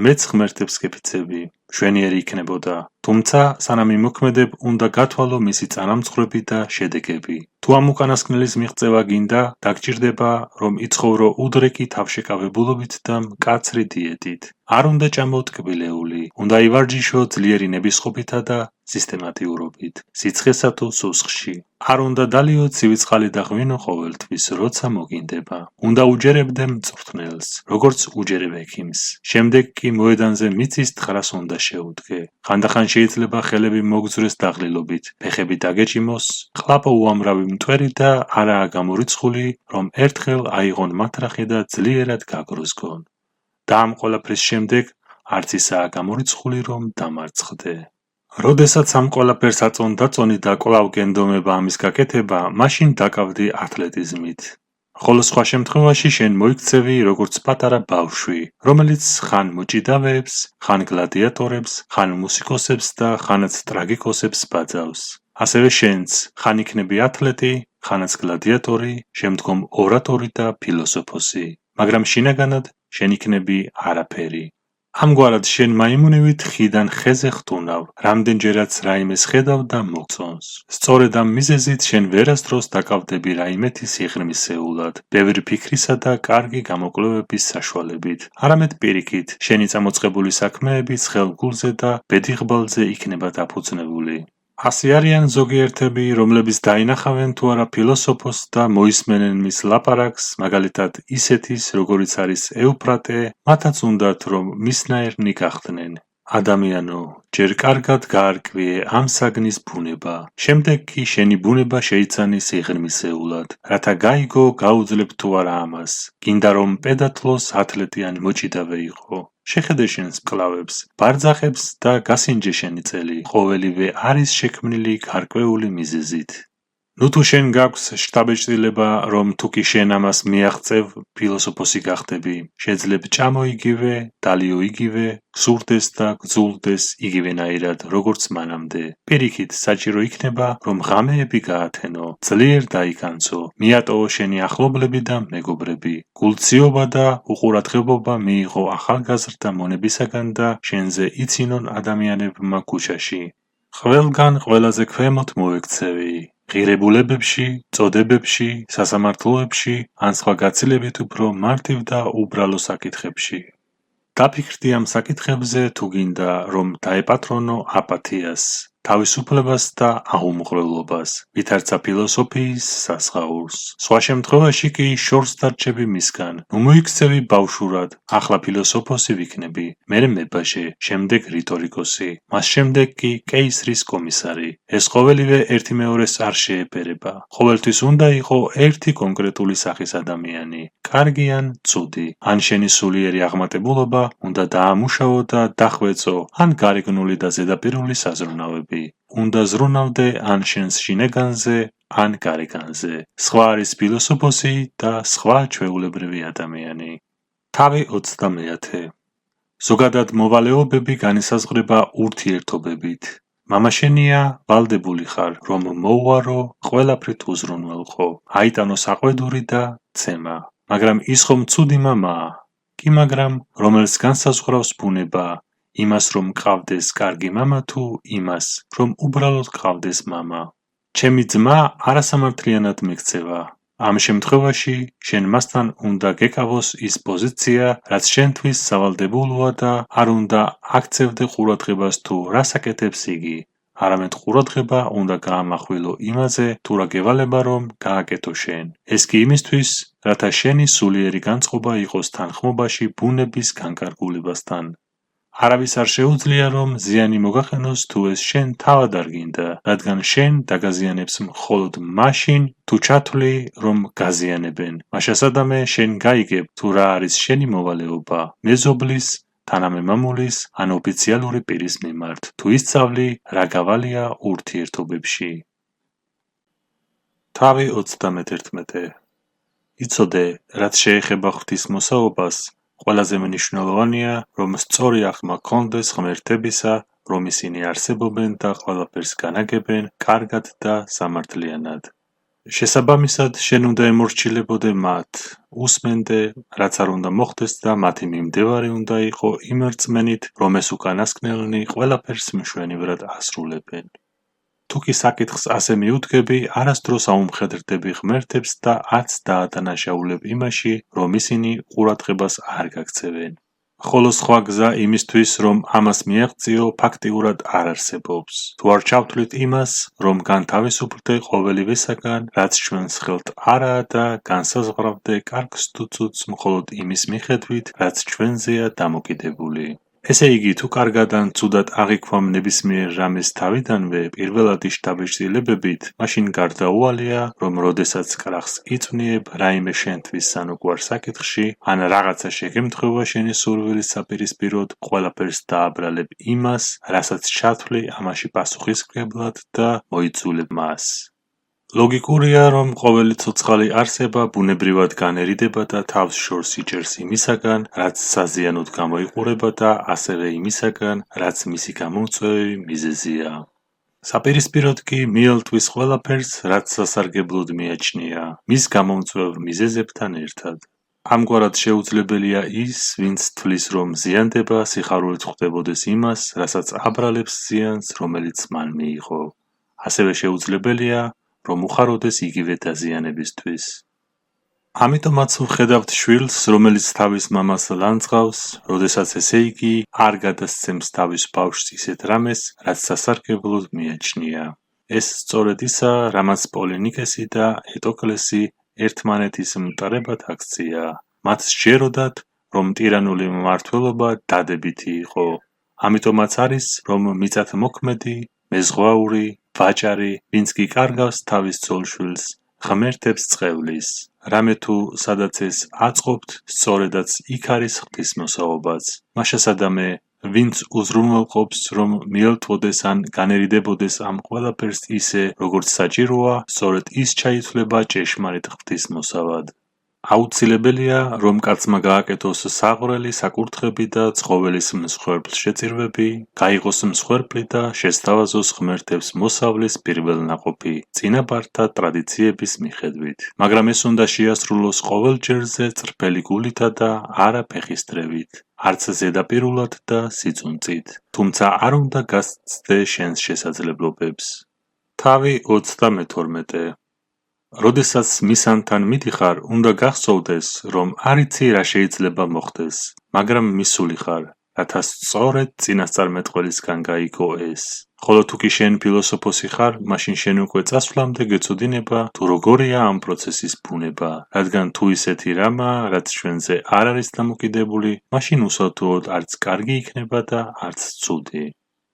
მეც ღმერთებს გეფიცები, მშვენიერი იქნებოდა. თუმცა, სანამ იმოქმედებ, უნდა გათვალო მისი წანამძღვრები და შედეგები. თუ ამ უკანასკნელის მიღწევა გინდა, დაგჭირდება, რომ იცხოვრო უდრეკი თავშეკავებულობით და მკაცრი დიეტით. არ უნდა ჭამო ტკბილეული, უნდა ივარჯიშო ძლიერი ნებისყოფითა და სისტემატიურობით, სიცხესა თუ სუსხში. არ უნდა დალიო ცივი და ღვინო ყოველთვის, როცა მოგინდება. უნდა უჯერებდე მწვრთნელს, როგორც უჯერებ ექიმს. შემდეგ კი მოედანზე მიწის თხრას უნდა შეუდგე. ხანდახან შეიძლება ხელები მოგძვრეს დაღლილობით, ფეხები დაგეჭიმოს, ყლაპო უამრავი მტვერი და არაა გამორიცხული, რომ ერთხელ აიღონ მათრახე და ძლიერად გაგროზგონ. და ამ ყველაფრის შემდეგ არც ისაა გამორიცხული, რომ დამარცხდე. როდესაც ამ ყველაფერს აწონდაწონი და კვლავ გენდომება ამის გაკეთება, მაშინ დაკავდი ათლეტიზმით. ხოლო სხვა შემთხვევაში შენ მოიქცევი როგორც პატარა ბავშვი, რომელიც ხან მოჭიდავეებს, ხან გლადიატორებს, ხან მუსიკოსებს და ხანაც ტრაგიკოსებს ბაძავს. ასევე შენც ხან იქნები ათლეტი, ხანაც გლადიატორი, შემდგომ ორატორი და ფილოსოფოსი, მაგრამ შინაგანად შენ იქნები არაფერი. ამგვარად შენ მაიმუნივით ხიდან ხეზე ხტუნავ, რამდენჯერაც რაიმეს ხედავ და მოგწონს. სწორედ ამ მიზეზით შენ ვერასდროს დაკავდები რაიმეთის სიღრმისეულად, ბევრი ფიქრისა და კარგი გამოკვლევების საშუალებით. არამედ პირიქით, შენი წამოწყებული საქმეები ცხელ გულზე და ბედიღბალზე იქნება დაფუძნებული. ასე არიან ზოგიერთები, რომლებიც დაინახავენ თუ არა ფილოსოფოსს და მოისმენენ მის ლაპარაკს, მაგალითად ისეთის, როგორიც არის ევფრატე, მათაც უნდათ, რომ მისნაირნი გახდნენ. ადამიანო, ჯერ კარგად გაარკვიე ამ საგნის ბუნება, შემდეგ კი შენი ბუნება შეიცანი სიღრმისეულად, რათა გაიგო, გაუძლებ თუ არა ამას. გინდა რომ პედათლოს ათლეტი ან მოჭიდავე იყო. შეხედე შენს მკლავებს, ბარძახებს და გასინჯე შენი წელი, ყოველივე არის შექმნილი გარკვეული მიზეზით. ნუ თუ შენ გაქვს შთაბეჭდილება, რომ თუ კი შენ ამას მიაღწევ, ფილოსოფოსი გახდები, შეძლებ ჭამო იგივე, დალიო იგივე, გსურდეს და გძულდეს იგივენაირად, როგორც მანამდე. პირიქით, საჭირო იქნება, რომ ღამეები გაათენო, ძლიერ დაიკანცო, მიატოვო შენი ახლობლები და მეგობრები. გულციობა და უყურადღებობა მიიღო ახალგაზრდა მონებისაგან და შენზე იცინონ ადამიანებმა ქუჩაში. ყველგან ყველაზე ქვემოთ მოექცევი, ღირებულებებში, წოდებებში, სასამართლოებში, ან სხვა გაცილებით უფრო მარტივ და უბრალო საკითხებში. დაფიქრდი ამ საკითხებზე თუ გინდა, რომ დაეპატრონო აპათიას, თავისუფლებას და აუმღრელობას, ვითარცა ფილოსოფიის სასხაურს. სხვა შემთხვევაში კი შორს დარჩები მისგან. ნუ მოიქცევი ბავშვურად, ახლა ფილოსოფოსი ვიქნები, მერე მებაშე, შემდეგ რიტორიკოსი, მას შემდეგ კი კეისრის კომისარი. ეს ყოველივე ერთი მეორეს არ შეეფერება. ყოველთვის უნდა იყო ერთი კონკრეტული სახის ადამიანი, კარგი ან ცუდი. ან შენი სულიერი აღმატებულობა უნდა დაამუშავო და დახვეწო, ან გარეგნული და ზედაპირული საზრუნავები. უნდა ზრუნავდე ან შენს შინაგანზე, ან გარეგანზე. სხვა არის ფილოსოფოსი და სხვა ჩვეულებრივი ადამიანი. თავი 30. ზოგადად მოვალეობები განისაზღვრება ურთიერთობებით. მამა შენია, ვალდებული ხარ, რომ მოუარო, ყველაფრით უზრუნველყო, აიტანო საყვედური და ცემა. მაგრამ ის ხომ ცუდი მამაა? კი, მაგრამ რომელს განსაზღვრავს ბუნება, იმას რომ გყავდეს კარგი მამა თუ იმას, რომ უბრალოდ გყავდეს მამა. ჩემი ძმა არასამართლიანად მიქცევა. ამ შემთხვევაში შენ მასთან უნდა გეკავოს ის პოზიცია, რაც შენთვის სავალდებულოა და არ უნდა აქცევდე ყურადღებას თუ რას აკეთებს იგი. არამედ ყურადღება უნდა გაამახვილო იმაზე, თუ რა გევალება რომ გააკეთო შენ. ეს კი იმისთვის, რათა შენი სულიერი განწყობა იყოს თანხმობაში ბუნების განკარგულებასთან. არავის არ შეუძლია რომ ზიანი მოგახენოს თუ ეს შენ თავად არ გინდა, რადგან შენ დაგაზიანებს მხოლოდ მაშინ, თუ ჩათვლი რომ გაზიანებენ. მაშასადამე შენ გაიგებ თუ რა არის შენი მოვალეობა, მეზობლის, თანამემამულის ან ოფიციალური პირის მიმართ, თუ ისწავლი რა გავალია ურთიერთობებში. თავი 31. იცოდე, რაც შეეხება ღვთისმოსაობას, ყველაზე მნიშვნელოვანია, რომ სწორი აღქმა გქონდეს ღმერთებისა, რომ ისინი არსებობენ და ყველაფერს განაგებენ კარგად და სამართლიანად. შესაბამისად, შენ უნდა ემორჩილებოდე მათ, უსმენდე, რაც არ უნდა მოხდეს და მათი მიმდევარი უნდა იყო იმ რწმენით, რომ ეს უკანასკნელნი ყველაფერს მშვენივრად ასრულებენ. თუ კი საკითხს ასე მიუდგები, არასდროს აუმხედრდები ღმერთებს და არც დაადანაშაულებ იმაში, რომ ისინი ყურადღებას არ გაქცევენ. ხოლო სხვა გზა იმისთვის, რომ ამას მიაღწიო, ფაქტიურად არ არსებობს. თუ არ ჩავთვლით იმას, რომ განთავისუფლდე ყოველივესაგან, რაც ჩვენს ხელთ არაა და განსაზღვრავდე კარგს თუ ცუდს მხოლოდ იმის მიხედვით, რაც ჩვენზეა დამოკიდებული. ესე იგი, თუ კარგად ან ცუდად აღიქვამ ნებისმიერ რამეს თავიდანვე პირველადი შთაბეჭდილებებით, მაშინ გარდაუვალია, რომ როდესაც კრახს იწვნიებ რაიმე შენთვის სანუკვარ საკითხში, ან რაღაცა შეგემთხვევა შენი სურვილის საპირისპიროდ, ყველაფერს დააბრალებ იმას, რასაც ჩათვლი ამაში პასუხისმგებლად და მოიცულებ მას. ლოგიკურია, რომ ყოველი ცოცხალი არსება ბუნებრივად განერიდება და თავს შორს იჭერს იმისაგან, რაც საზიანოდ გამოიყურება და ასევე იმისაგან, რაც მისი გამომწვევი მიზეზია. საპირისპიროდ კი მიელთვის ყველაფერს, რაც სასარგებლოდ მიაჩნია, მის გამომწვევ მიზეზებთან ერთად. ამგვარად შეუძლებელია ის, ვინც თვლის, რომ ზიანდება სიხარულით ხვდებოდეს იმას, რასაც აბრალებს ზიანს, რომელიც მან მიიღო. ასევე შეუძლებელია, რომ უხაროდეს იგივე დაზიანებისთვის. ამიტომაც ვხედავთ შვილს, რომელიც თავის მამას ლანძღავს, როდესაც ესე იგი არ გადასცემს თავის ბავშვს ისეთ რამეს, რაც სასარგებლოდ მიაჩნია. ეს სწორედ ისაა, რამაც პოლინიკესი და ეტოკლესი ერთმანეთის მტარებად აქცია. მათ სჯეროდათ, რომ ტირანული მმართველობა დადებითი იყო. ამიტომაც არის, რომ მიწათმოქმედი, მეზღვაური, ვაჭარი, ვინც კი კარგავს თავის ძოლშვილს, ღმერთებს წყევლის. რამე თუ სადაც ეს აწყობთ, სწორედაც იქ არის ღვთისმოსაობაც. მაშასადამე, ვინც უზრუნველყოფს, რომ მიელთვოდეს ან განერიდებოდეს ამ ყველაფერს ისე, როგორც საჭიროა, სწორედ ის ჩაითვლება ჭეშმარიტ ღვთისმოსავად. აუცილებელია, რომ კაცმა გააკეთოს საყრელი საკურთხები და ცხოველის მსხვერპლშეწირვები, გაიღოს მსხვერპლი და შესთავაზოს ღმერთებს მოსავლის პირველნაყოფი, წინაპართა ტრადიციების მიხედვით. მაგრამ ეს უნდა შეასრულოს ყოველ ჯერზე წრფელი გულითა და არა ფეხისდრევით, არც ზედაპირულად და სიწუნწით, თუმცა არ უნდა გასცდე შენს შესაძლებლობებს. თავი 32. როდესაც მისანთან მიდიხარ, უნდა გახსოვდეს, რომ არ იცი რა შეიძლება მოხდეს, მაგრამ მისული ხარ, რათა სწორედ წინასწარმეტყველისგან გაიგო ეს. ხოლო თუ კი შენ ფილოსოფოსი ხარ, მაშინ შენ უკვე წასვლამდე გეცოდინება, თუ როგორია ამ პროცესის ბუნება, რადგან თუ ისეთი რამა, რაც ჩვენზე არ არის დამოკიდებული, მაშინ უსათუოდ არც კარგი იქნება და არც ცუდი.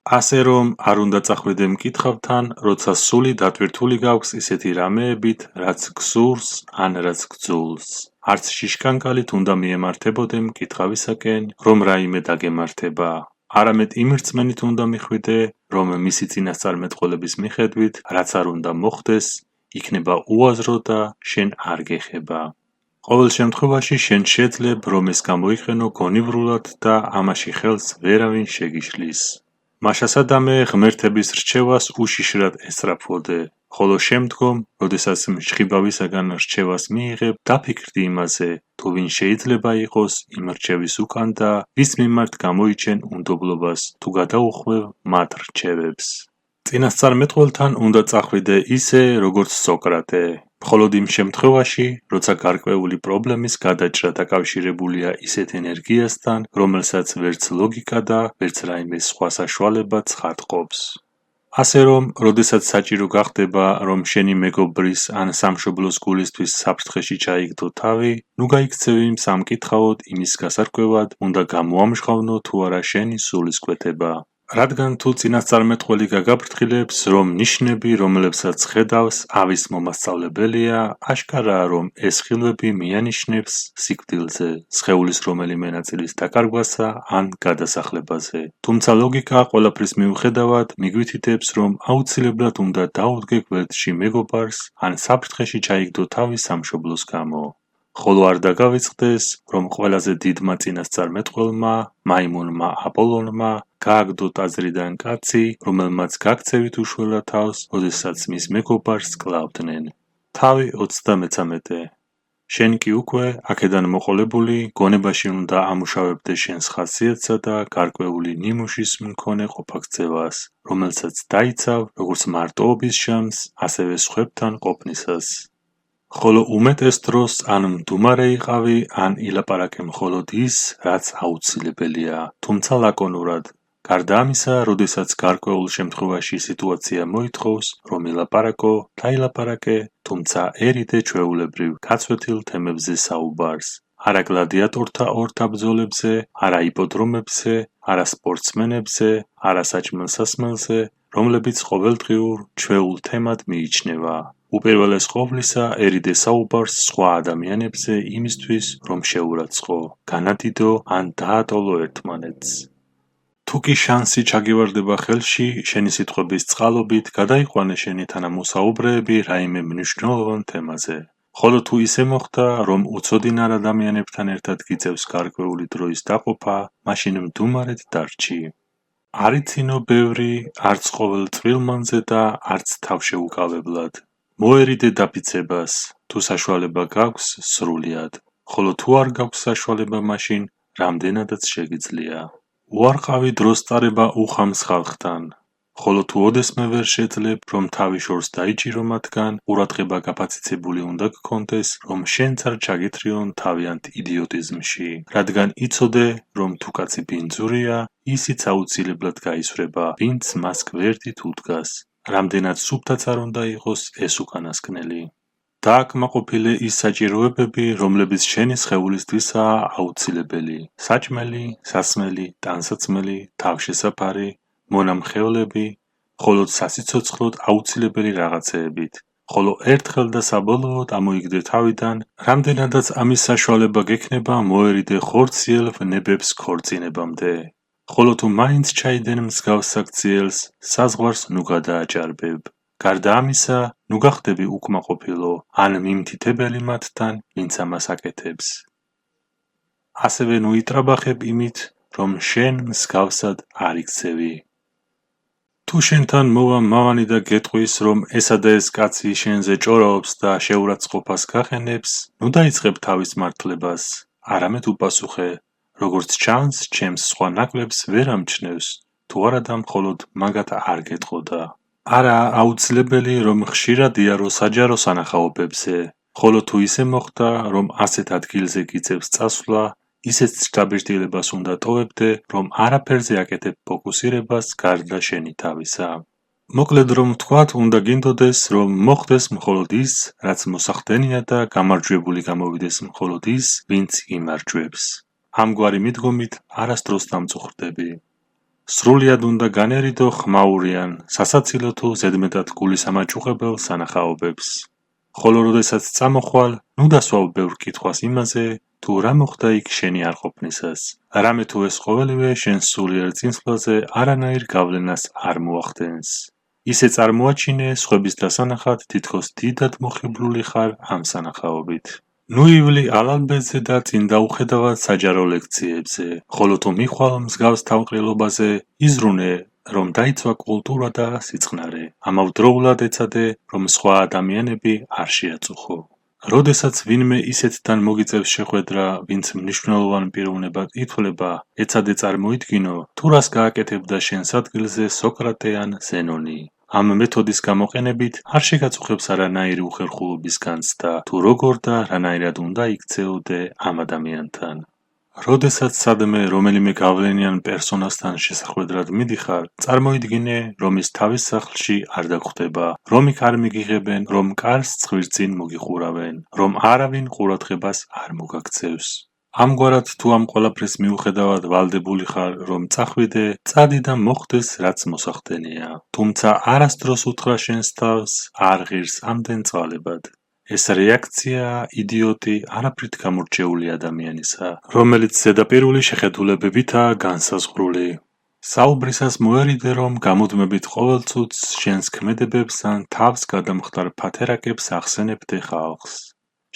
ასე რომ არ უნდა წახვიდე მკითხავთან, როცა სული დატვირთული გაქვს ისეთი რამეებით, რაც გსურს ან რაც გძულს. არც შიშკანკალით უნდა მიემართებოდე მკითხავისაკენ, რომ რაიმე დაგემართება. არამედ იმ რწმენით უნდა მიხვიდე, რომ მისი წინასწარმეტყველების მიხედვით, რაც არ უნდა მოხდეს, იქნება უაზრო და შენ არ გეხება. ყოველ შემთხვევაში შენ შეძლებ, რომ ეს გამოიყენო გონივრულად და ამაში ხელს ვერავინ შეგიშლის. მაშასადამე ღმერთების რჩევას უშიშრად ესწრაფვოდე, ხოლო შემდგომ, როდესაც მშხიბავისაგან რჩევას მიიღებ, დაფიქრდი იმაზე, თუ ვინ შეიძლება იყოს იმ რჩევის უკან და ვის მიმართ გამოიჩენ უნდობლობას, თუ გადაუხვევ მათ რჩევებს. წინასწარმეტყველთან უნდა წახვიდე ისე, როგორც სოკრატე, მხოლოდ იმ შემთხვევაში, როცა გარკვეული პრობლემის გადაჭრა დაკავშირებულია ისეთ ენერგიასთან, რომელსაც ვერც ლოგიკა და ვერც რაიმე სხვა საშუალება ცხადყოფს. ასე რომ, როდესაც საჭირო გახდება, რომ შენი მეგობრის ან სამშობლოს გულისთვის საფრთხეში ჩაიგდო თავი, ნუ გაიქცევი სამკითხაოდ იმის გასარკვევად, უნდა გამოამჟღავნო თუ არა შენი სულის კვეთება. რადგან თუ წინასწარმეტყველი გაგაფრთხილებს, რომ ნიშნები, რომლებსაც ხედავს, ავის მომასწავლებელია, აშკარაა, რომ ეს ხილვები მიანიშნებს სიკვდილზე, სხეულის რომელიმე ნაწილის დაკარგვასა ან გადასახლებაზე. თუმცა ლოგიკა ყველაფრის მიუხედავად მიგვითითებს, რომ აუცილებლად უნდა დაუდგე გვერდში მეგობარს ან საფრთხეში ჩაიგდო თავის სამშობლოს გამო. ხოლო არ დაგავიწყდეს, რომ ყველაზე დიდმა წინასწარმეტყველმა, მაიმუნმა აპოლონმა, გააგდო ტაძრიდან კაცი, რომელმაც გაქცევით უშველა თავს, როდესაც მის მეგობარს კლავდნენ. თავი 33. შენ კი უკვე, აქედან მოყოლებული, გონებაში უნდა ამუშავებდე შენს ხასიათსა და გარკვეული ნიმუშის მქონე ყოფაქცევას, რომელსაც დაიცავ, როგორც მარტოობის ჟამს, ასევე სხვებთან ყოფნისას. ხოლო უმეტეს დროს ან მდუმარე იყავი, ან ილაპარაკე მხოლოდ ის, რაც აუცილებელია, თუმცა ლაკონურად. გარდა ამისა, როდესაც გარკვეულ შემთხვევაში სიტუაცია მოითხოვს, რომ ილაპარაკო, დაილაპარაკე, თუმცა ერიდე ჩვეულებრივ გაცვეთილ თემებზე საუბარს. არა გლადიატორთა ორთა ბრძოლებზე, არა იპოდრომებზე, არა სპორტსმენებზე, არა საჭმელ-სასმელზე, რომლებიც ყოველდღიურ ჩვეულ თემად მიიჩნევა. უპირველეს ყოვლისა, ერიდე საუბარს სხვა ადამიანებზე იმისთვის, რომ შეურაცხო, განადიდო ან დაატოლო ერთმანეთს. თუ კი შანსი ჩაგივარდება ხელში, შენი სიტყვების წყალობით გადაიყვანე შენი თანამოსაუბრეები რაიმე მნიშვნელოვან თემაზე. ხოლო თუ ისე მოხდა, რომ უცოდინარ ადამიანებთან ერთად გიწევს გარკვეული დროის დაყოფა, მაშინ მდუმარედ დარჩი. არ იცინო ბევრი, არც ყოველ წვრილმანზე და არც თავშეუკავებლად. მოერიდე დაფიცებას, თუ საშუალება გაქვს, სრულიად, ხოლო თუ არ გაქვს საშუალება, მაშინ რამდენადაც შეგიძლია. უარყავი დროს წარება უხამს ხალხთან, ხოლო თუ ოდესმე ვერ შეძლებ, რომ თავი შორს დაიჭირო მათგან, ყურადღება გაფაციცებული უნდა გქონდეს, რომ შენც არ ჩაგითრიონ თავიანთ იდიოტიზმში, რადგან იცოდე, რომ თუ კაცი ბინძურია, ისიც აუცილებლად გაისვრება, ვინც მას გვერდით უდგას. რამდენად სუფთაც არ უნდა იყოს ეს უკანასკნელი. დააკმაყოფილე ის საჭიროებები, რომლებიც შენი სხეულისთვისაა აუცილებელი: საჭმელი, სასმელი, ტანსაცმელი, თავშესაფარი, მონამხევლები, მხოლოდ სასიცოცხლოდ აუცილებელი რაღაცეებით. ხოლო ერთხელ და საბოლოოდ ამოიგდე თავიდან, რამდენადაც ამის საშუალება გექნება, მოერიდე ხორციელ ვნებებს ქორწინებამდე. ხოლო თუ მაინც ჩაიდენ მსგავს საქციელს, საზღვარს ნუ გადააჭარბებ. გარდა ამისა, ნუ გახდები უკმაყოფილო ან მიმთითებელი მათთან, ვინც ამას აკეთებს. ასევე ნუ იტრაბახებ იმით, რომ შენ მსგავსად არ იქცევი. თუ შენთან მოვა მამანი და გეტყვის, რომ ესა და ეს კაცი შენზე ჭორაობს და შეურაცხყოფას გახენებს, ნუ დაიწყებ თავის მართლებას, არამედ უპასუხე, როგორც ჩანს, ჩემს სხვა ნაკლებს ვერ ამჩნევს, თუ არადა მხოლოდ მაგათ არ გეტყოდა. არაა აუცილებელი, რომ ხშირად იარო საჯარო სანახაობებზე, ხოლო თუ ისე მოხდა, რომ ასეთ ადგილზე გიწევს წასვლა, ისეთ შთაბეჭდილებას უნდა ტოვებდე, რომ არაფერზე აკეთებ ფოკუსირებას გარდა შენი თავისა. მოკლედ რომ ვთქვათ, უნდა გინდოდეს, რომ მოხდეს მხოლოდ ის, რაც მოსახდენია და გამარჯვებული გამოვიდეს მხოლოდ ის, ვინც იმარჯვებს. ამგვარი მიდგომით არასდროს დამწუხრდები. სრულიად უნდა განერიდო ხმაურიან, სასაცილო თუ ზედმეტად გულისამაჭუხებელ სანახაობებს. ხოლო როდესაც წამოხვალ, ნუ დასვავ ბევრ კითხვას იმაზე, თუ რა მოხდა იქ შენი არყოფნისას. რამე თუ ეს ყოველივე შენ სულიერ წინსვლაზე არანაირ გავლენას არ მოახდენს. ისე წარმოაჩინე სხვების დასანახად თითქოს დიდად მოხიბლული ხარ ამ სანახაობით. ნუ ივლი ალალბეზე და წინ დაუხედავად საჯარო ლექციებზე, ხოლო თუ მიხვალ მსგავს თავყრილობაზე, იზრუნე, რომ დაიცვა კულტურა და სიწყნარე. ამავდროულად ეცადე, რომ სხვა ადამიანები არ შეაწუხო. როდესაც ვინმე ისეთთან მოგიწევს შეხვედრა, ვინც მნიშვნელოვან პიროვნებად ითვლება, ეცადე წარმოიდგინო, თუ რას გააკეთებდა შენს ადგილზე სოკრატე ან ზენონი. ამ მეთოდის გამოყენებით არ შეგაწუხებს არანაირი უხერხულობის განცდა, თუ როგორ და რანაირად უნდა იქცეოდე ამ ადამიანთან. როდესაც სადმე რომელიმე გავლენიან პერსონასთან შესახვედრად მიდიხარ, წარმოიდგინე, რომ ის თავის სახლში არ დაგხვდება, რომ იქ არ მიგიღებენ, რომ კარს ცხვირწინ მოგიხურავენ, რომ არავინ ყურადღებას არ მოგაქცევს. ამგვარად თუ ამ ყველაფრის მიუხედავად ვალდებული ხარ, რომ წახვიდე, წადი და მოხდეს, რაც მოსახდენია. თუმცა არასდროს უთხრა შენს თავს, არ ღირს ამდენ წვალებად. ეს რეაქციაა იდიოტი, არაფრით გამორჩეული ადამიანისა, რომელიც ზედაპირული შეხედულებებითაა განსაზღვრული. საუბრისას მოერიდე, რომ გამუდმებით ყოველ წუთს შენს ქმედებებს ან თავს გადამხდარ ფათერაკებს ახსენებდე ხალხს.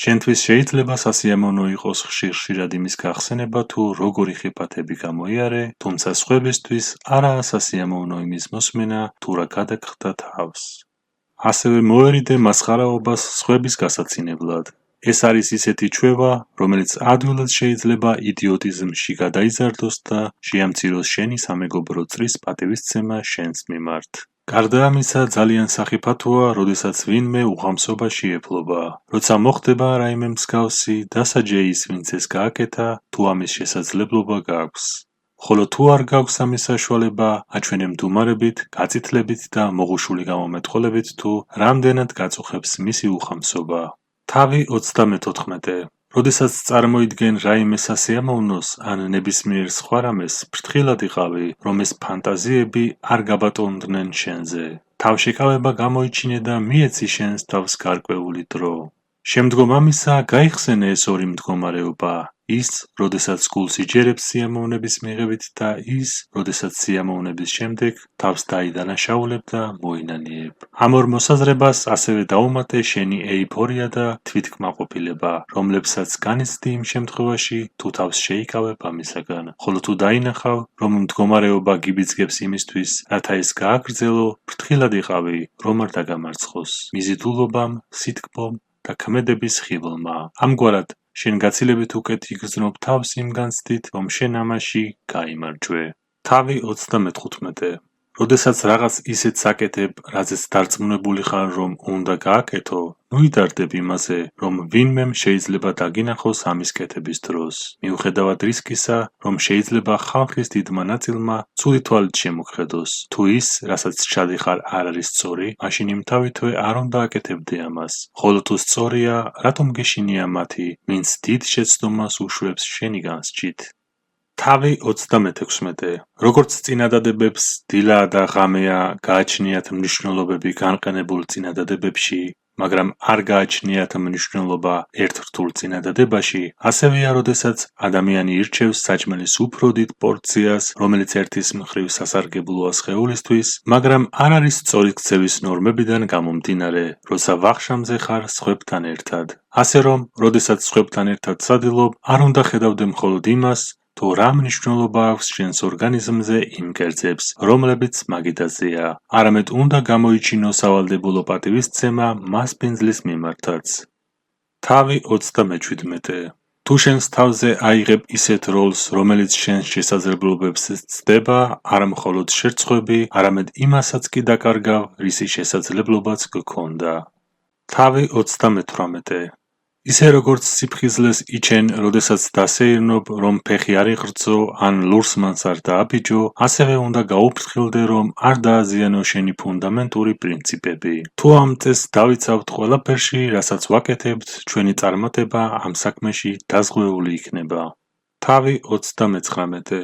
შენთვის შეიძლება სასიამოვნო იყოს ხშირ-ხშირად იმის გახსენება, თუ როგორი ხიფათები გამოიარე, თუმცა სხვებისთვის არაა სასიამოვნო იმის მოსმენა, თუ რა გადაგხდა თავს. ასევე მოერიდე მასხარაობას სხვების გასაცინებლად. ეს არის ისეთი ჩვევა, რომელიც ადვილად შეიძლება იდიოტიზმში გადაიზარდოს და შეამციროს შენი სამეგობრო წრის პატივისცემა შენს მიმართ. გარდა ამისა, ძალიან სახიფათოა, როდესაც ვინმე უღამსობაში ეფლობა. როცა მოხდება რაიმე მსგავსი, დასაჯე ის, ვინც ეს გააკეთა, თუ ამის შესაძლებლობა გაქვს. ხოლო თუ არ გაქვს ამის საშუალება, აჩვენე მდუმარებით, გაწითლებით და მოღუშული გამომეტყველებით, თუ რამდენად გაწუხებს მისი უხამსობა. თავი 34. როდესაც წარმოიდგენ რაიმე სასიამოვნოს ან ნებისმიერ სხვა რამეს, ფრთხილად იყავი, რომ ეს ფანტაზიები არ გაბატონდნენ შენზე. თავშეკავება გამოიჩინე და მიეცი შენს თავს გარკვეული დრო. შემდგომ ამისა გაიხსენე ეს ორი მდგომარეობა, ის, როდესაც გულს იჯერებს სიამოვნების მიღებით და ის, როდესაც სიამოვნების შემდეგ თავს დაიდანაშაულებ და მოინანიებ. ამ ორ მოსაზრებას ასევე დაუმატე შენი ეიფორია და თვითკმაყოფილება, რომლებსაც განიცდი იმ შემთხვევაში, თუ თავს შეიკავებ ამისაგან, ხოლო თუ დაინახავ, რომ მდგომარეობა გიბიძგებს იმისთვის, რათა ეს გააგრძელო, ფრთხილად იყავი, რომ არ დაგამარცხოს მიზიდულობამ, სითქმომ და ქმედების ხიბლმა. ამგვარად, შენ გაცილებით უკეთ იგრძნობ თავს იმ განცდით, რომ შენ ამაში გაიმარჯვე. თავი 35. როდესაც რაღაც ისეთს აკეთებ, რაზეც დარწმუნებული ხარ, რომ უნდა გააკეთო, ნუ იდარდებ იმაზე, რომ ვინმემ შეიძლება დაგინახოს ამის კეთების დროს. მიუხედავად რისკისა, რომ შეიძლება ხალხის დიდმა ნაწილმა ცუდი თვალით შემოგხედოს. თუ ის, რასაც ჩადიხარ, არ არის სწორი, მაშინ იმთავითვე არ უნდა აკეთებდე ამას. ხოლო თუ სწორია, რატომ გეშინია მათი, ვინც დიდ შეცდომას უშვებს შენი განსჯით? თავი 36. როგორც წინადადებებს დილა და ღამეა გააჩნიათ მნიშვნელობები განყენებულ წინადადებებში, მაგრამ არ გააჩნიათ მნიშვნელობა ერთრთულ წინადადებაში, ასევეა, როდესაც ადამიანი ირჩევს საჭმელის უფრო დიდ პორციას, რომელიც ერთის მხრივ სასარგებლოა სხეულისთვის, მაგრამ არ არის სწორი ქცევის ნორმებიდან გამომდინარე, როცა ვახშამზე ხარ სხვებთან ერთად. ასე რომ, როდესაც სხვებთან ერთად სადილობ, არ უნდა ხედავდე მხოლოდ იმას, თუ რა მნიშვნელობა აქვს შენს ორგანიზმზე იმ კერძებს, რომლებიც მაგიდაზეა, არამედ უნდა გამოიჩინო სავალდებულო პატივისცემა მასპინძლის მიმართაც. თავი 37. თუ შენს თავზე აიღებ ისეთ როლს, რომელიც შენს შესაძლებლობებს ცდება, არა მხოლოდ შერცხვები, არამედ იმასაც კი დაკარგავ, რისი შესაძლებლობაც გქონდა. თავი 38. ისე როგორც სიფხიზლეს იჩენ, როდესაც დასეირნობ, რომ ფეხი არ იღრძო ან ლურს მანს არ დააბიჯო, ასევე უნდა გაუფრთხილდე, რომ არ დააზიანო შენი ფუნდამენტური პრინციპები. თუ ამ წესს დავიცავთ ყველაფერში, რასაც ვაკეთებთ, ჩვენი წარმატება ამ საქმეში დაზღვეული იქნება. თავი 39.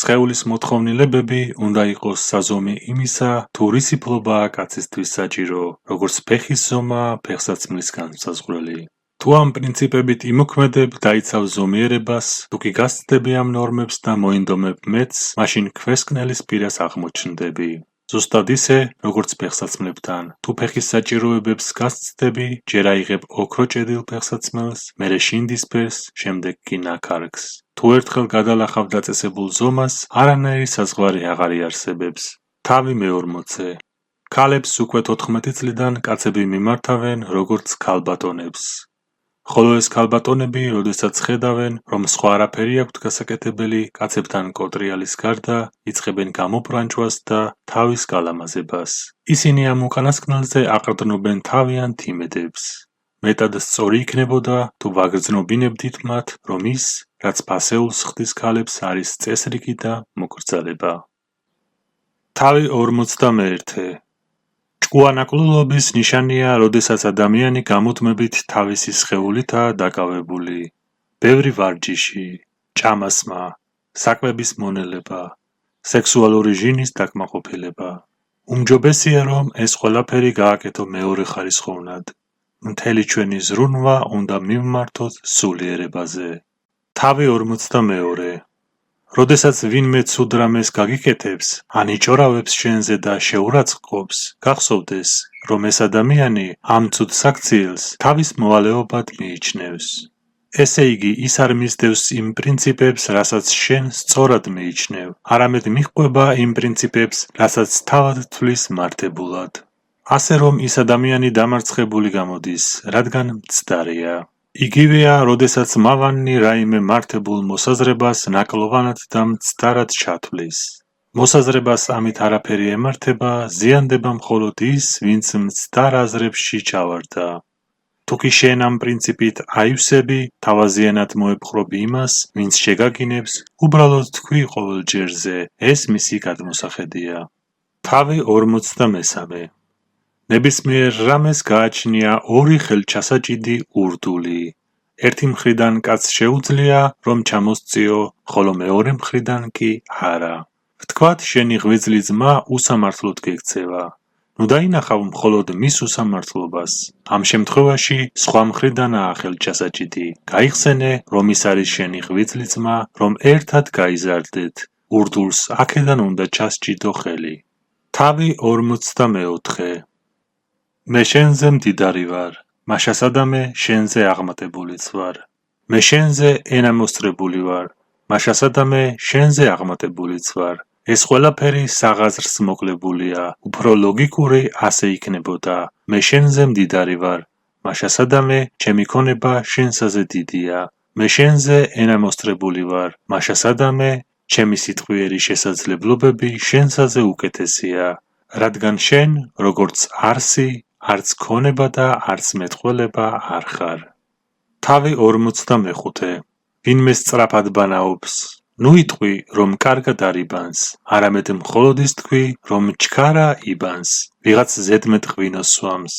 სხეულის მოთხოვნილებები უნდა იყოს საზომი იმისა, თუ რისი ფლობაა კაცისთვის საჭირო, როგორც ფეხის ზომა, ფეხსაცმლის განმსაზღვრელი. თუ ამ პრინციპებით იმოქმედებ, დაიცავ ზომიერებას, თუ კი გასცდები ამ ნორმებს და მოინდომებ მეც, მაშინ ქვესკნელის პირას აღმოჩნდები. ზუსტად ისე, როგორც ფეხსაცმლებთან. თუ ფეხის საჭიროებებს გასცდები, ჯერ აიღებ ოქროჭედილ ფეხსაცმელს, მერე შინდისფერს, შემდეგ კი ნაქარგს. თუ ერთხელ გადალახავ დაწესებულ ზომას, არანაირი საზღვარი აღარ იარსებებს. თავი მე-40. ქალებს უკვე 14 წლიდან კაცები მიმართავენ როგორც ქალბატონებს. ხოლო ეს ქალბატონები, როდესაც ხედავენ, რომ სხვა არაფერი აქვთ გასაკეთებელი, კაცებთან კოტრიალის გარდა, იწყებენ გამოპრანჭვას და თავის გალამაზებას. ისინი ამ უკანასკნელზე აყრდნობენ თავიანთ იმედებს. მეტად სწორი იქნებოდა, თუ ვაგრძნობინებდით მათ, რომ ის, რაც ფასეულს ხდის ქალებს, არის წესრიგი და მოკრძალება. თავი 41. ჭკუანაკლულობის ნიშანია, როდესაც ადამიანი გამუდმებით თავისი სხეულითაა დაკავებული. ბევრი ვარჯიში, ჭამასმა, საკვების მონელება, სექსუალური ჟინის დაკმაყოფილება. უმჯობესია, რომ ეს ყველაფერი გააკეთო მეორეხარისხოვნად. მთელი ჩვენი ზრუნვა უნდა მივმართოთ სულიერებაზე. თავი 42. როდესაც ვინმე ცუდ რამეს გაგიკეთებს, ან იჭორავებს შენზე და შეურაცხყოფს, გახსოვდეს, რომ ეს ადამიანი ამ ცუდ საქციელს თავის მოვალეობად მიიჩნევს. ესე იგი, ის არ მისდევს იმ პრინციპებს, რასაც შენ სწორად მიიჩნევ, არამედ მიჰყვება იმ პრინციპებს, რასაც თავად თვლის მართებულად. ასე რომ ის ადამიანი დამარცხებული გამოდის, რადგან მცდარია. იგივეა, როდესაც მავანნი რაიმე მართებულ მოსაზრებას ნაკლოვანად და მცდარად ჩათვლის. მოსაზრებას ამით არაფერი ემართება, ზიანდება მხოლოდ ის, ვინც მცდარ აზრებში ჩავარდა. თუ კი შენ ამ პრინციპით აივსები, თავაზიანად მოეპყრობი იმას, ვინც შეგაგინებს, უბრალოდ თქვი ყოველ ჯერზე, ეს მისი გადმოსახედია. თავი 43. ნებისმიერ რამეს გააჩნია ორი ხელჩასაჭიდი ურდული. ერთი მხრიდან კაცს შეუძლია, რომ ჩამოსწიო, ხოლო მეორე მხრიდან კი არა. ვთქვათ, შენი ღვიძლი ძმა უსამართლოდ გექცევა. ნუ დაინახავ მხოლოდ მის უსამართლობას. ამ შემთხვევაში სხვა მხრიდანაა ხელჩასაჭიდი. გაიხსენე, რომ ის არის შენი ღვიძლი ძმა, რომ ერთად გაიზარდეთ. ურდულს აქედან უნდა ჩასჭიდო ხელი. თავი 44. მე შენზე მდიდარი ვარ, მაშასადამე შენზე აღმატებულიც ვარ. მე შენზე ენამოსწრებული ვარ, მაშასადამე შენზე აღმატებულიც ვარ. ეს ყველაფერი საღაზრს მოკლებულია, უფრო ლოგიკური ასე იქნებოდა. მე შენზე მდიდარი ვარ, მაშასადამე ჩემი ქონება შენსაზე დიდია. მე შენზე ენამოსწრებული ვარ, მაშასადამე ჩემი სიტყვიერი შესაძლებლობები შენსაზე უკეთესია, რადგან შენ, როგორც არსი, არც ქონება და არც მეტყველება არ ხარ. თავი 45. ვინმე სწრაფად ბანაობს, ნუ იტყვი, რომ კარგად არ იბანს, არამედ მხოლოდ ის თქვი, რომ ჩქარა იბანს, ვიღაც ზედმეტ ღვინოს სვამს.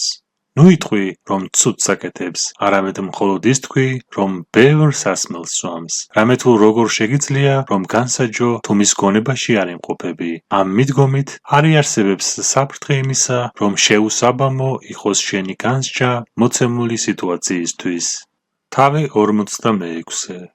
ნუ იტყვი, რომ ცუდ საკეთებს, არამედ მხოლოდ ის თქვი, რომ ბევრ სასმელს სვამს. რამე თუ როგორ შეგიძლია, რომ განსაჯო თუ მის გონებაში არ იმყოფები. ამ მიდგომით არ იარსებებს საფრთხე იმისა, რომ შეუსაბამო იყოს შენი განსჯა მოცემული სიტუაციისთვის. თავი 46.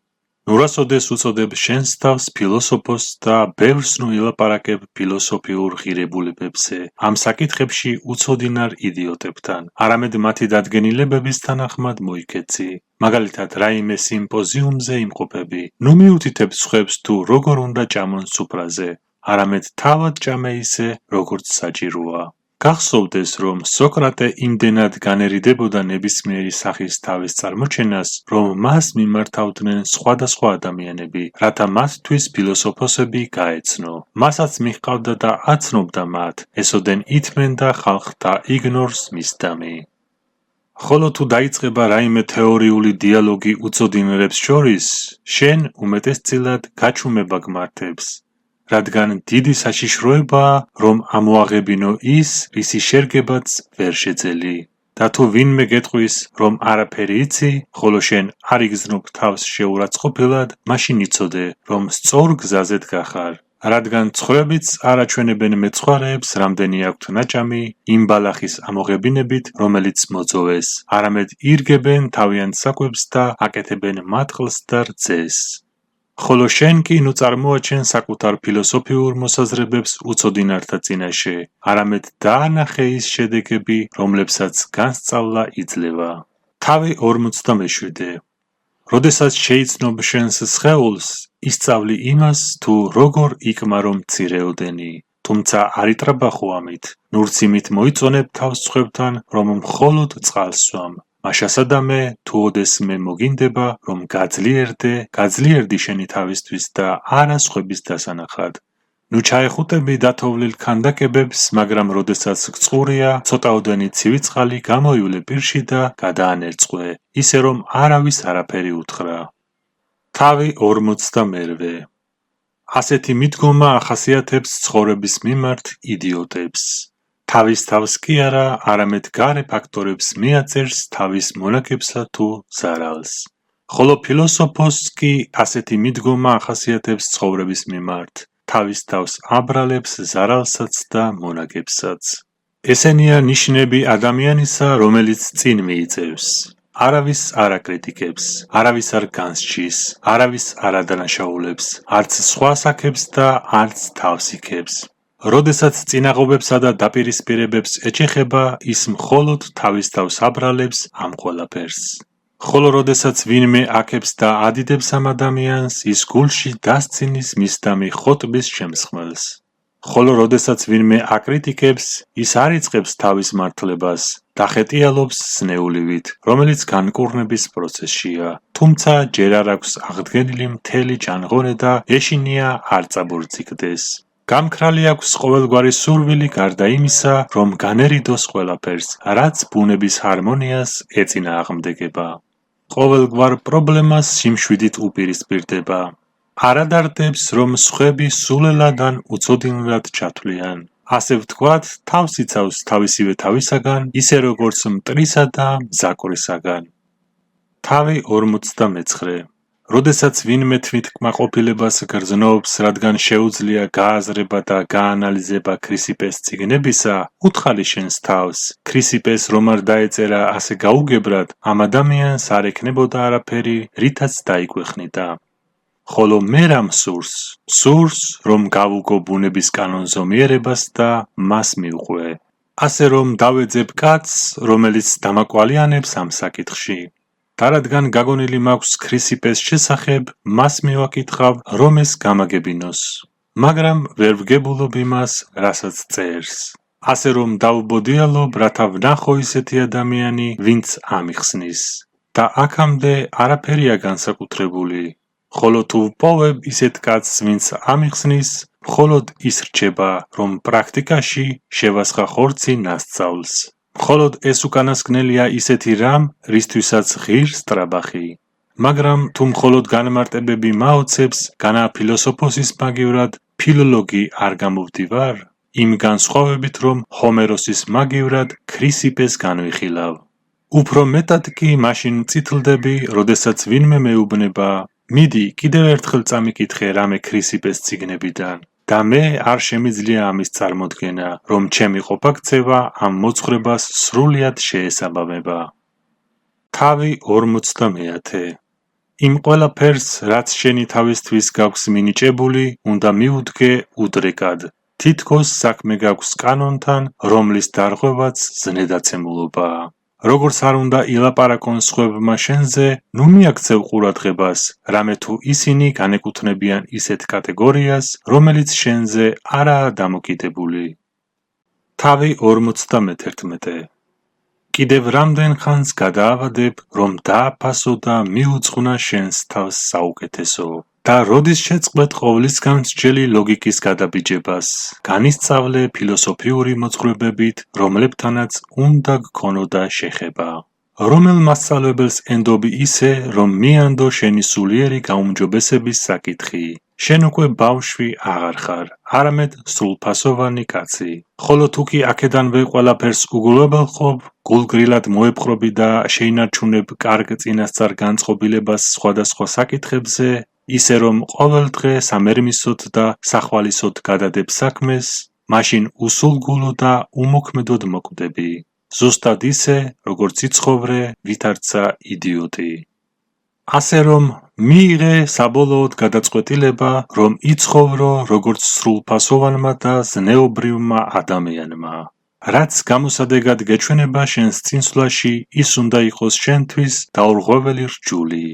ნუ რასოდეს უწოდებ შენს თავს ფილოსოფოს და ბევრს ნუ ელაპარაკებ ფილოსოფიურ ღირებულებებზე, ამ საკითხებში უცოდინარ იდიოტებთან, არამედ მათი დადგენილებების თანახმად მოიქეცი. მაგალითად, რაიმე სიმპოზიუმზე იმყოფები, ნუ მიუთითებ სხვებს თუ როგორ უნდა ჭამონ სუფრაზე, არამედ თავად ჭამე ისე, როგორც საჭიროა. გახსოვდეს, რომ სოკრატე იმდენად განერიდებოდა ნებისმიერი სახის თავის წარმოჩენას, რომ მას მიმართავდნენ სხვადასხვა ადამიანები, რათა მათთვის ფილოსოფოსები გაეცნო. მასაც მიჰყავდა და აცნობდა მათ, ესოდენ ითმენდა ხალხთა იგნორს მისდამი. ხოლო თუ დაიწყება რაიმე თეორიული დიალოგი უცოდინრებს შორის, შენ უმეტესწილად გაჩუმება გმართებს. რადგან დიდი საშიშროებაა, რომ ამოაღებინო ის, რისი შერგებაც ვერ შეძელი. და თუ ვინმე გეტყვის, რომ არაფერი იცი, ხოლო შენ არ იგრძნობ თავს შეურაცხყოფილად, მაშინ იცოდე, რომ სწორ გზაზედ გახარ. რადგან ცხრებიც არ აჩვენებენ მეცხვარეებს, რამდენი აქვთ ნაჭამი იმ ბალახის ამოღებინებით, რომელიც მოძოვეს, არამედ ირგებენ თავიანთ საკვებს და აკეთებენ მატყლს და რძეს. ხოლო შენ კი ნუ წარმოაჩენ საკუთარ ფილოსოფიურ მოსაზრებებს უცოდინართა წინაშე, არამედ დაანახე ის შედეგები, რომლებსაც განსწავლა იძლევა. თავი 47. როდესაც შეიცნობ შენს სხეულს, ისწავლი იმას, თუ როგორ იკმარო მცირეოდენი. თუმცა არ იტრაბახო ამით, ნურც იმით მოიწონებ თავს სხვებთან, რომ მხოლოდ წყალს სვამ. მაშასადამე, თუ ოდესმე მოგინდება, რომ გაძლიერდი შენი თავისთვის და არა სხვების დასანახად. ნუ ჩაეხუტები დათოვლილ ქანდაკებებს, მაგრამ როდესაც გწყურია, ცოტაოდენი ცივი წყალი გამოივლე პირში და გადაანერწყვე, ისე რომ არავის არაფერი უთხრა. თავი 42. ასეთი მიდგომა ახასიათებს ცხოვრების მიმართ იდიოტებს. თავის თავს კი არა, არამედ გარე ფაქტორებს მიაწერს თავის მონაკებსა თუ ზარალს. ხოლო ფილოსოფოსს კი ასეთი მიდგომა ახასიათებს ცხოვრების მიმართ. თავის თავს აბრალებს ზარალსაც და მონაკებსაც. ესენია ნიშნები ადამიანისა, რომელიც წინ მიიწევს. არავის არ აკრიტიკებს, არავის არ განსჯის, არავის არ ადანაშაულებს, არც სხვას აქებს და არც თავს იქებს. როდესაც წინაღობებსა და დაპირისპირებებს ეჩეხება, ის მხოლოდ თავის თავს აბრალებს ამ ყველაფერს. ხოლო როდესაც ვინმე აქებს და ადიდებს ამ ადამიანს, ის გულში დასცინის მისდამი ხოტბის შემსხმელს. ხოლო როდესაც ვინმე აკრიტიკებს, ის არ იწყებს თავის მართლებას, დახეტიალობს სნეულივით, რომელიც განკურნების პროცესშია, თუმცა ჯერ არ აქვს აღდგენილი მთელი ჭანღონე და ეშინია არ წაბორძიგდეს. გამქრალი აქვს ყოველგვარი სურვილი გარდა იმისა, რომ განერიდოს ყველაფერს, რაც ბუნების ჰარმონიას ეწინააღმდეგება. ყოველგვარ პრობლემას სიმშვიდით უპირისპირდება. არ ადარდებს, რომ სხვები სულელად ან უცოდინლად ჩათვლიან. ასე ვთქვათ, თავს იცავს თავისივე თავისაგან, ისე როგორც მტრისა და მზაკვრისაგან. თავი 49. როდესაც ვინმე თვითკმაყოფილებას გრძნობს, რადგან შეუძლია გააზრება და გაანალიზება ქრისიპეს წიგნებისა, უთხარი შენს თავს, ქრისიპეს რომ არ დაეწერა ასე გაუგებრად, ამ ადამიანს არ ექნებოდა არაფერი, რითაც დაიქვეხნიდა. ხოლო მე რამ სურს, რომ გავუგო ბუნების კანონზომიერებას და მას მივყვე. ასე რომ დავეძებ კაცს, რომელიც დამაკვალიანებს ამ საკითხში. და რადგან გაგონილი მაქვს ქრისიპეს შესახებ, მას მივაკითხავ, რომ ეს გამაგებინოს. მაგრამ ვერ ვგებულობ იმას, რასაც წერს. ასე რომ დავბოდიალობ, რათა ვნახო ისეთი ადამიანი, ვინც ამიხსნის. და აქამდე არაფერია განსაკუთრებული. ხოლო თუ ვპოვებ ისეთ კაცს, ვინც ამიხსნის, მხოლოდ ის რჩება, რომ პრაქტიკაში შევასხა ხორცი ნასწავლს. მხოლოდ ეს უკანასკნელია ისეთი რამ, რისთვისაც ღირს ტრაბახი. მაგრამ თუ მხოლოდ განმარტებები მაოცებს, განა ფილოსოფოსის მაგივრად ფილოლოგი არ გამოვდივარ? იმ განსხვავებით, რომ ჰომეროსის მაგივრად ქრისიპეს განვიხილავ. უფრო მეტად კი მაშინ მწითლდები, როდესაც ვინმე მეუბნება, მიდი, კიდევ ერთხელ წამიკითხე რამე ქრისიპეს წიგნებიდან და მე არ შემიძლია ამის წარმოდგენა, რომ ჩემი ყოფა-ქცევა ამ მოძღვრებას სრულიად შეესაბამება. თავი 50. იმ ყველაფერს, რაც შენი თავისთვის გაქვს მინიჭებული, უნდა მიუდგე უდრეკად. თითქოს საქმე გაქვს კანონთან, რომლის დარღვევაც ზნედაცემულობაა. როგორც არ უნდა ილაპარაკონ სხვებმა შენზე, ნუ მიაქცევ ყურადღებას, რამე თუ ისინი განეკუთვნებიან ისეთ კატეგორიას, რომელიც შენზე არაა დამოკიდებული. თავი 51. კიდევ რამდენ ხანს გადაავადებ, რომ დააფასო და მიუძღვნა შენს თავს საუკეთესო და როდის შეწყვეტ ყოვლისგან მსჯელი ლოგიკის გადაბიჯებას, განისწავლე ფილოსოფიური მოძღვრებებით, რომლებთანაც უნდა გქონოდა შეხება. რომელ მასწავლებელს ენდობი ისე, რომ მიანდო შენი სულიერი გაუმჯობესების საკითხი. შენ უკვე ბავშვი აღარ ხარ, არამედ სრულფასოვანი კაცი. ხოლო თუ კი აქედანვე ყველაფერს უგულებელყოფ, გულგრილად მოეპყრობი და შეინარჩუნებ კარგ წინასწარ განწყობილებას სხვადასხვა საკითხებზე, ისე რომ ყოველ დღე სამერმისოდ და სახვალისოდ გადადებ საქმეს, მაშინ უსულგულო და უმოქმედოდ მოკვდები. ზუსტად ისე, როგორც იცხოვრე, ვითარცა იდიოტი. ასე რომ მიიღე საბოლოოდ გადაწყვეტილება, რომ იცხოვრო როგორც სრულფასოვანმა და ზნეობრივმა ადამიანმა. რაც გამოსადეგად გეჩვენება შენს წინსვლაში, ის უნდა იყოს შენთვის დაურღვეველი რჯული.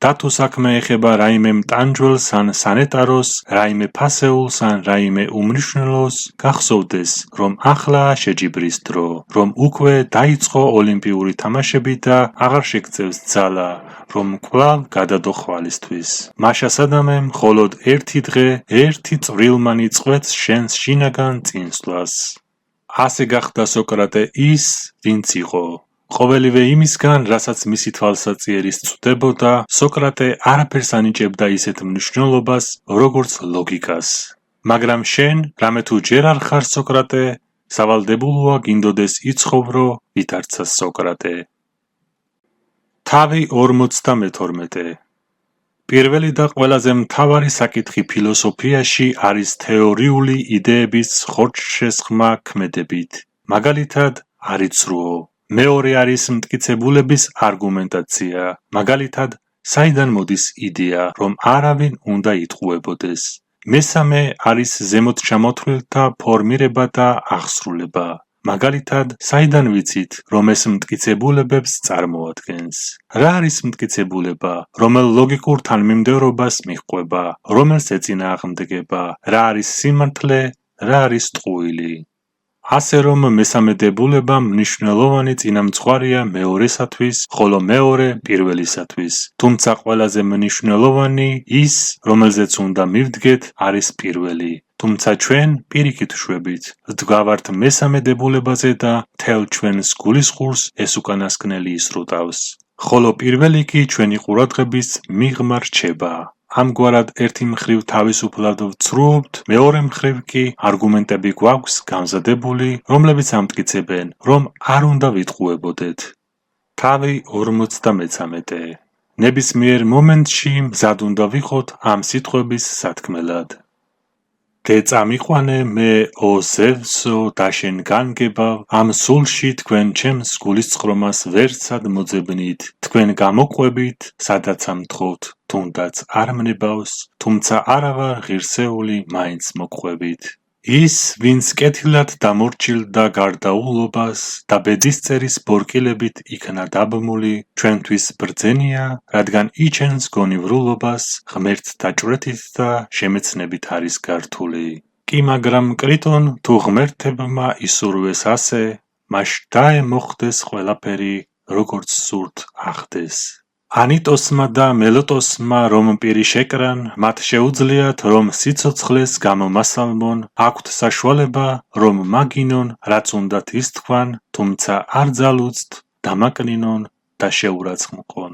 და თუ საქმე ეხება რაიმე მტანჯველს ან სანეტაროს, რაიმე ფასეულს ან რაიმე უმნიშვნელოს, გახსოვდეს, რომ ახლაა შეჯიბრის დრო, რომ უკვე დაიწყო ოლიმპიური თამაშები და აღარ შეგწევს ძალა, რომ კვლავ გადადო ხვალისთვის. მაშა სადამე მხოლოდ ერთი დღე, ერთი წვრილმანი წყვეტს შენს შინაგან წინსვლას. ასე გახდა სოკრატე ის, ვინც იყო. ყოველივე იმისგან, რასაც მისი თვალსაწიერის წვდებოდა, სოკრატე არაფერს ანიჭებდა ისეთ მნიშვნელობას, როგორც ლოგიკას. მაგრამ შენ, რამე თუ ჯერ არ ხარ სოკრატე, სავალდებულოა გინდოდეს იცხოვრო, ვითარცა სოკრატე. თავი 52. პირველი და ყველაზე მთავარი საკითხი ფილოსოფიაში არის თეორიული იდეების ხორცშესხმა ქმედებით. მაგალითად, არიცრუო. მეორე არის მტკიცებულების არგუმენტაცია. მაგალითად, საიდან მოდის იდეა, რომ არავინ უნდა იტყუებოდეს. მესამე არის ზემოთ ჩამოთვლილთა ფორმირება და აღსრულება. მაგალითად, საიდან ვიცით, რომ ეს მტკიცებულებებს წარმოადგენს? რა არის მტკიცებულება, რომელ ლოგიკურ თანმიმდევრობას მიჰყვება, რომელს ეწინააღმდეგება, რა არის სიმართლე, რა არის ტყუილი? ასე რომ მესამე დებულება მნიშვნელოვანი წინამძღვარია მეორესათვის, ხოლო მეორე პირველისათვის. თუმცა ყველაზე მნიშვნელოვანი ის, რომელზეც უნდა მივდგეთ, არის პირველი. თუმცა ჩვენ პირიქით შვებით, ვდგავართ მესამე დებულებაზე და მთელ ჩვენს გულისხმურს ეს უკანასკნელი ისრუტავს. ხოლო პირველი კი ჩვენი ყურადღების მიღმა რჩება. ამგვარად ერთი მხრივ თავისუფლად ვცრუობთ, მეორე მხრივ კი არგუმენტები გვაქვს გამზადებული, რომლებიც ამტკიცებენ, რომ არ უნდა ვიტყუებოდეთ. თავი 53. ნებისმიერ მომენტში მზად უნდა ვიყოთ ამ სიტყვების სათქმელად. დე წამიყვანე მე ო ზევსო და შენ განგებავ, ამ სულში თქვენ ჩემს გულისწყრომას ვერცად მოძებნით, თქვენ გამოყვებით, სადაც ამთხოვთ, თუნდაც არ მნებავს, თუმცა არავარ ღირსეული მაინც მოყვებით. ის, ვინც კეთილად დამორჩილდა გარდაულობას და ბედისწერის ბორკილებით იქნა დაბმული, ჩვენთვის ბრძენია, რადგან იჩენს გონივრულობას, ღმერთთა ჭვრეთით და შემეცნებით არის გართული. კი მაგრამ კრიტონ თუ ღმერთებმა ისურვეს ასე, მაშ დაემოხდეს ყველაფერი, როგორც სურთ ახდეს. ანიტოსმა და მელოტოსმა რომ პირი შეკრან, მათ შეუძლიათ რომ სიცოცხლეს გამომასალმონ, აქვთ საშუალება რომ მაგინონ, რაც უნდათ ის თქვან, თუმცა არ ძალუძთ, დამაკნინონ და შეურაცხმყონ.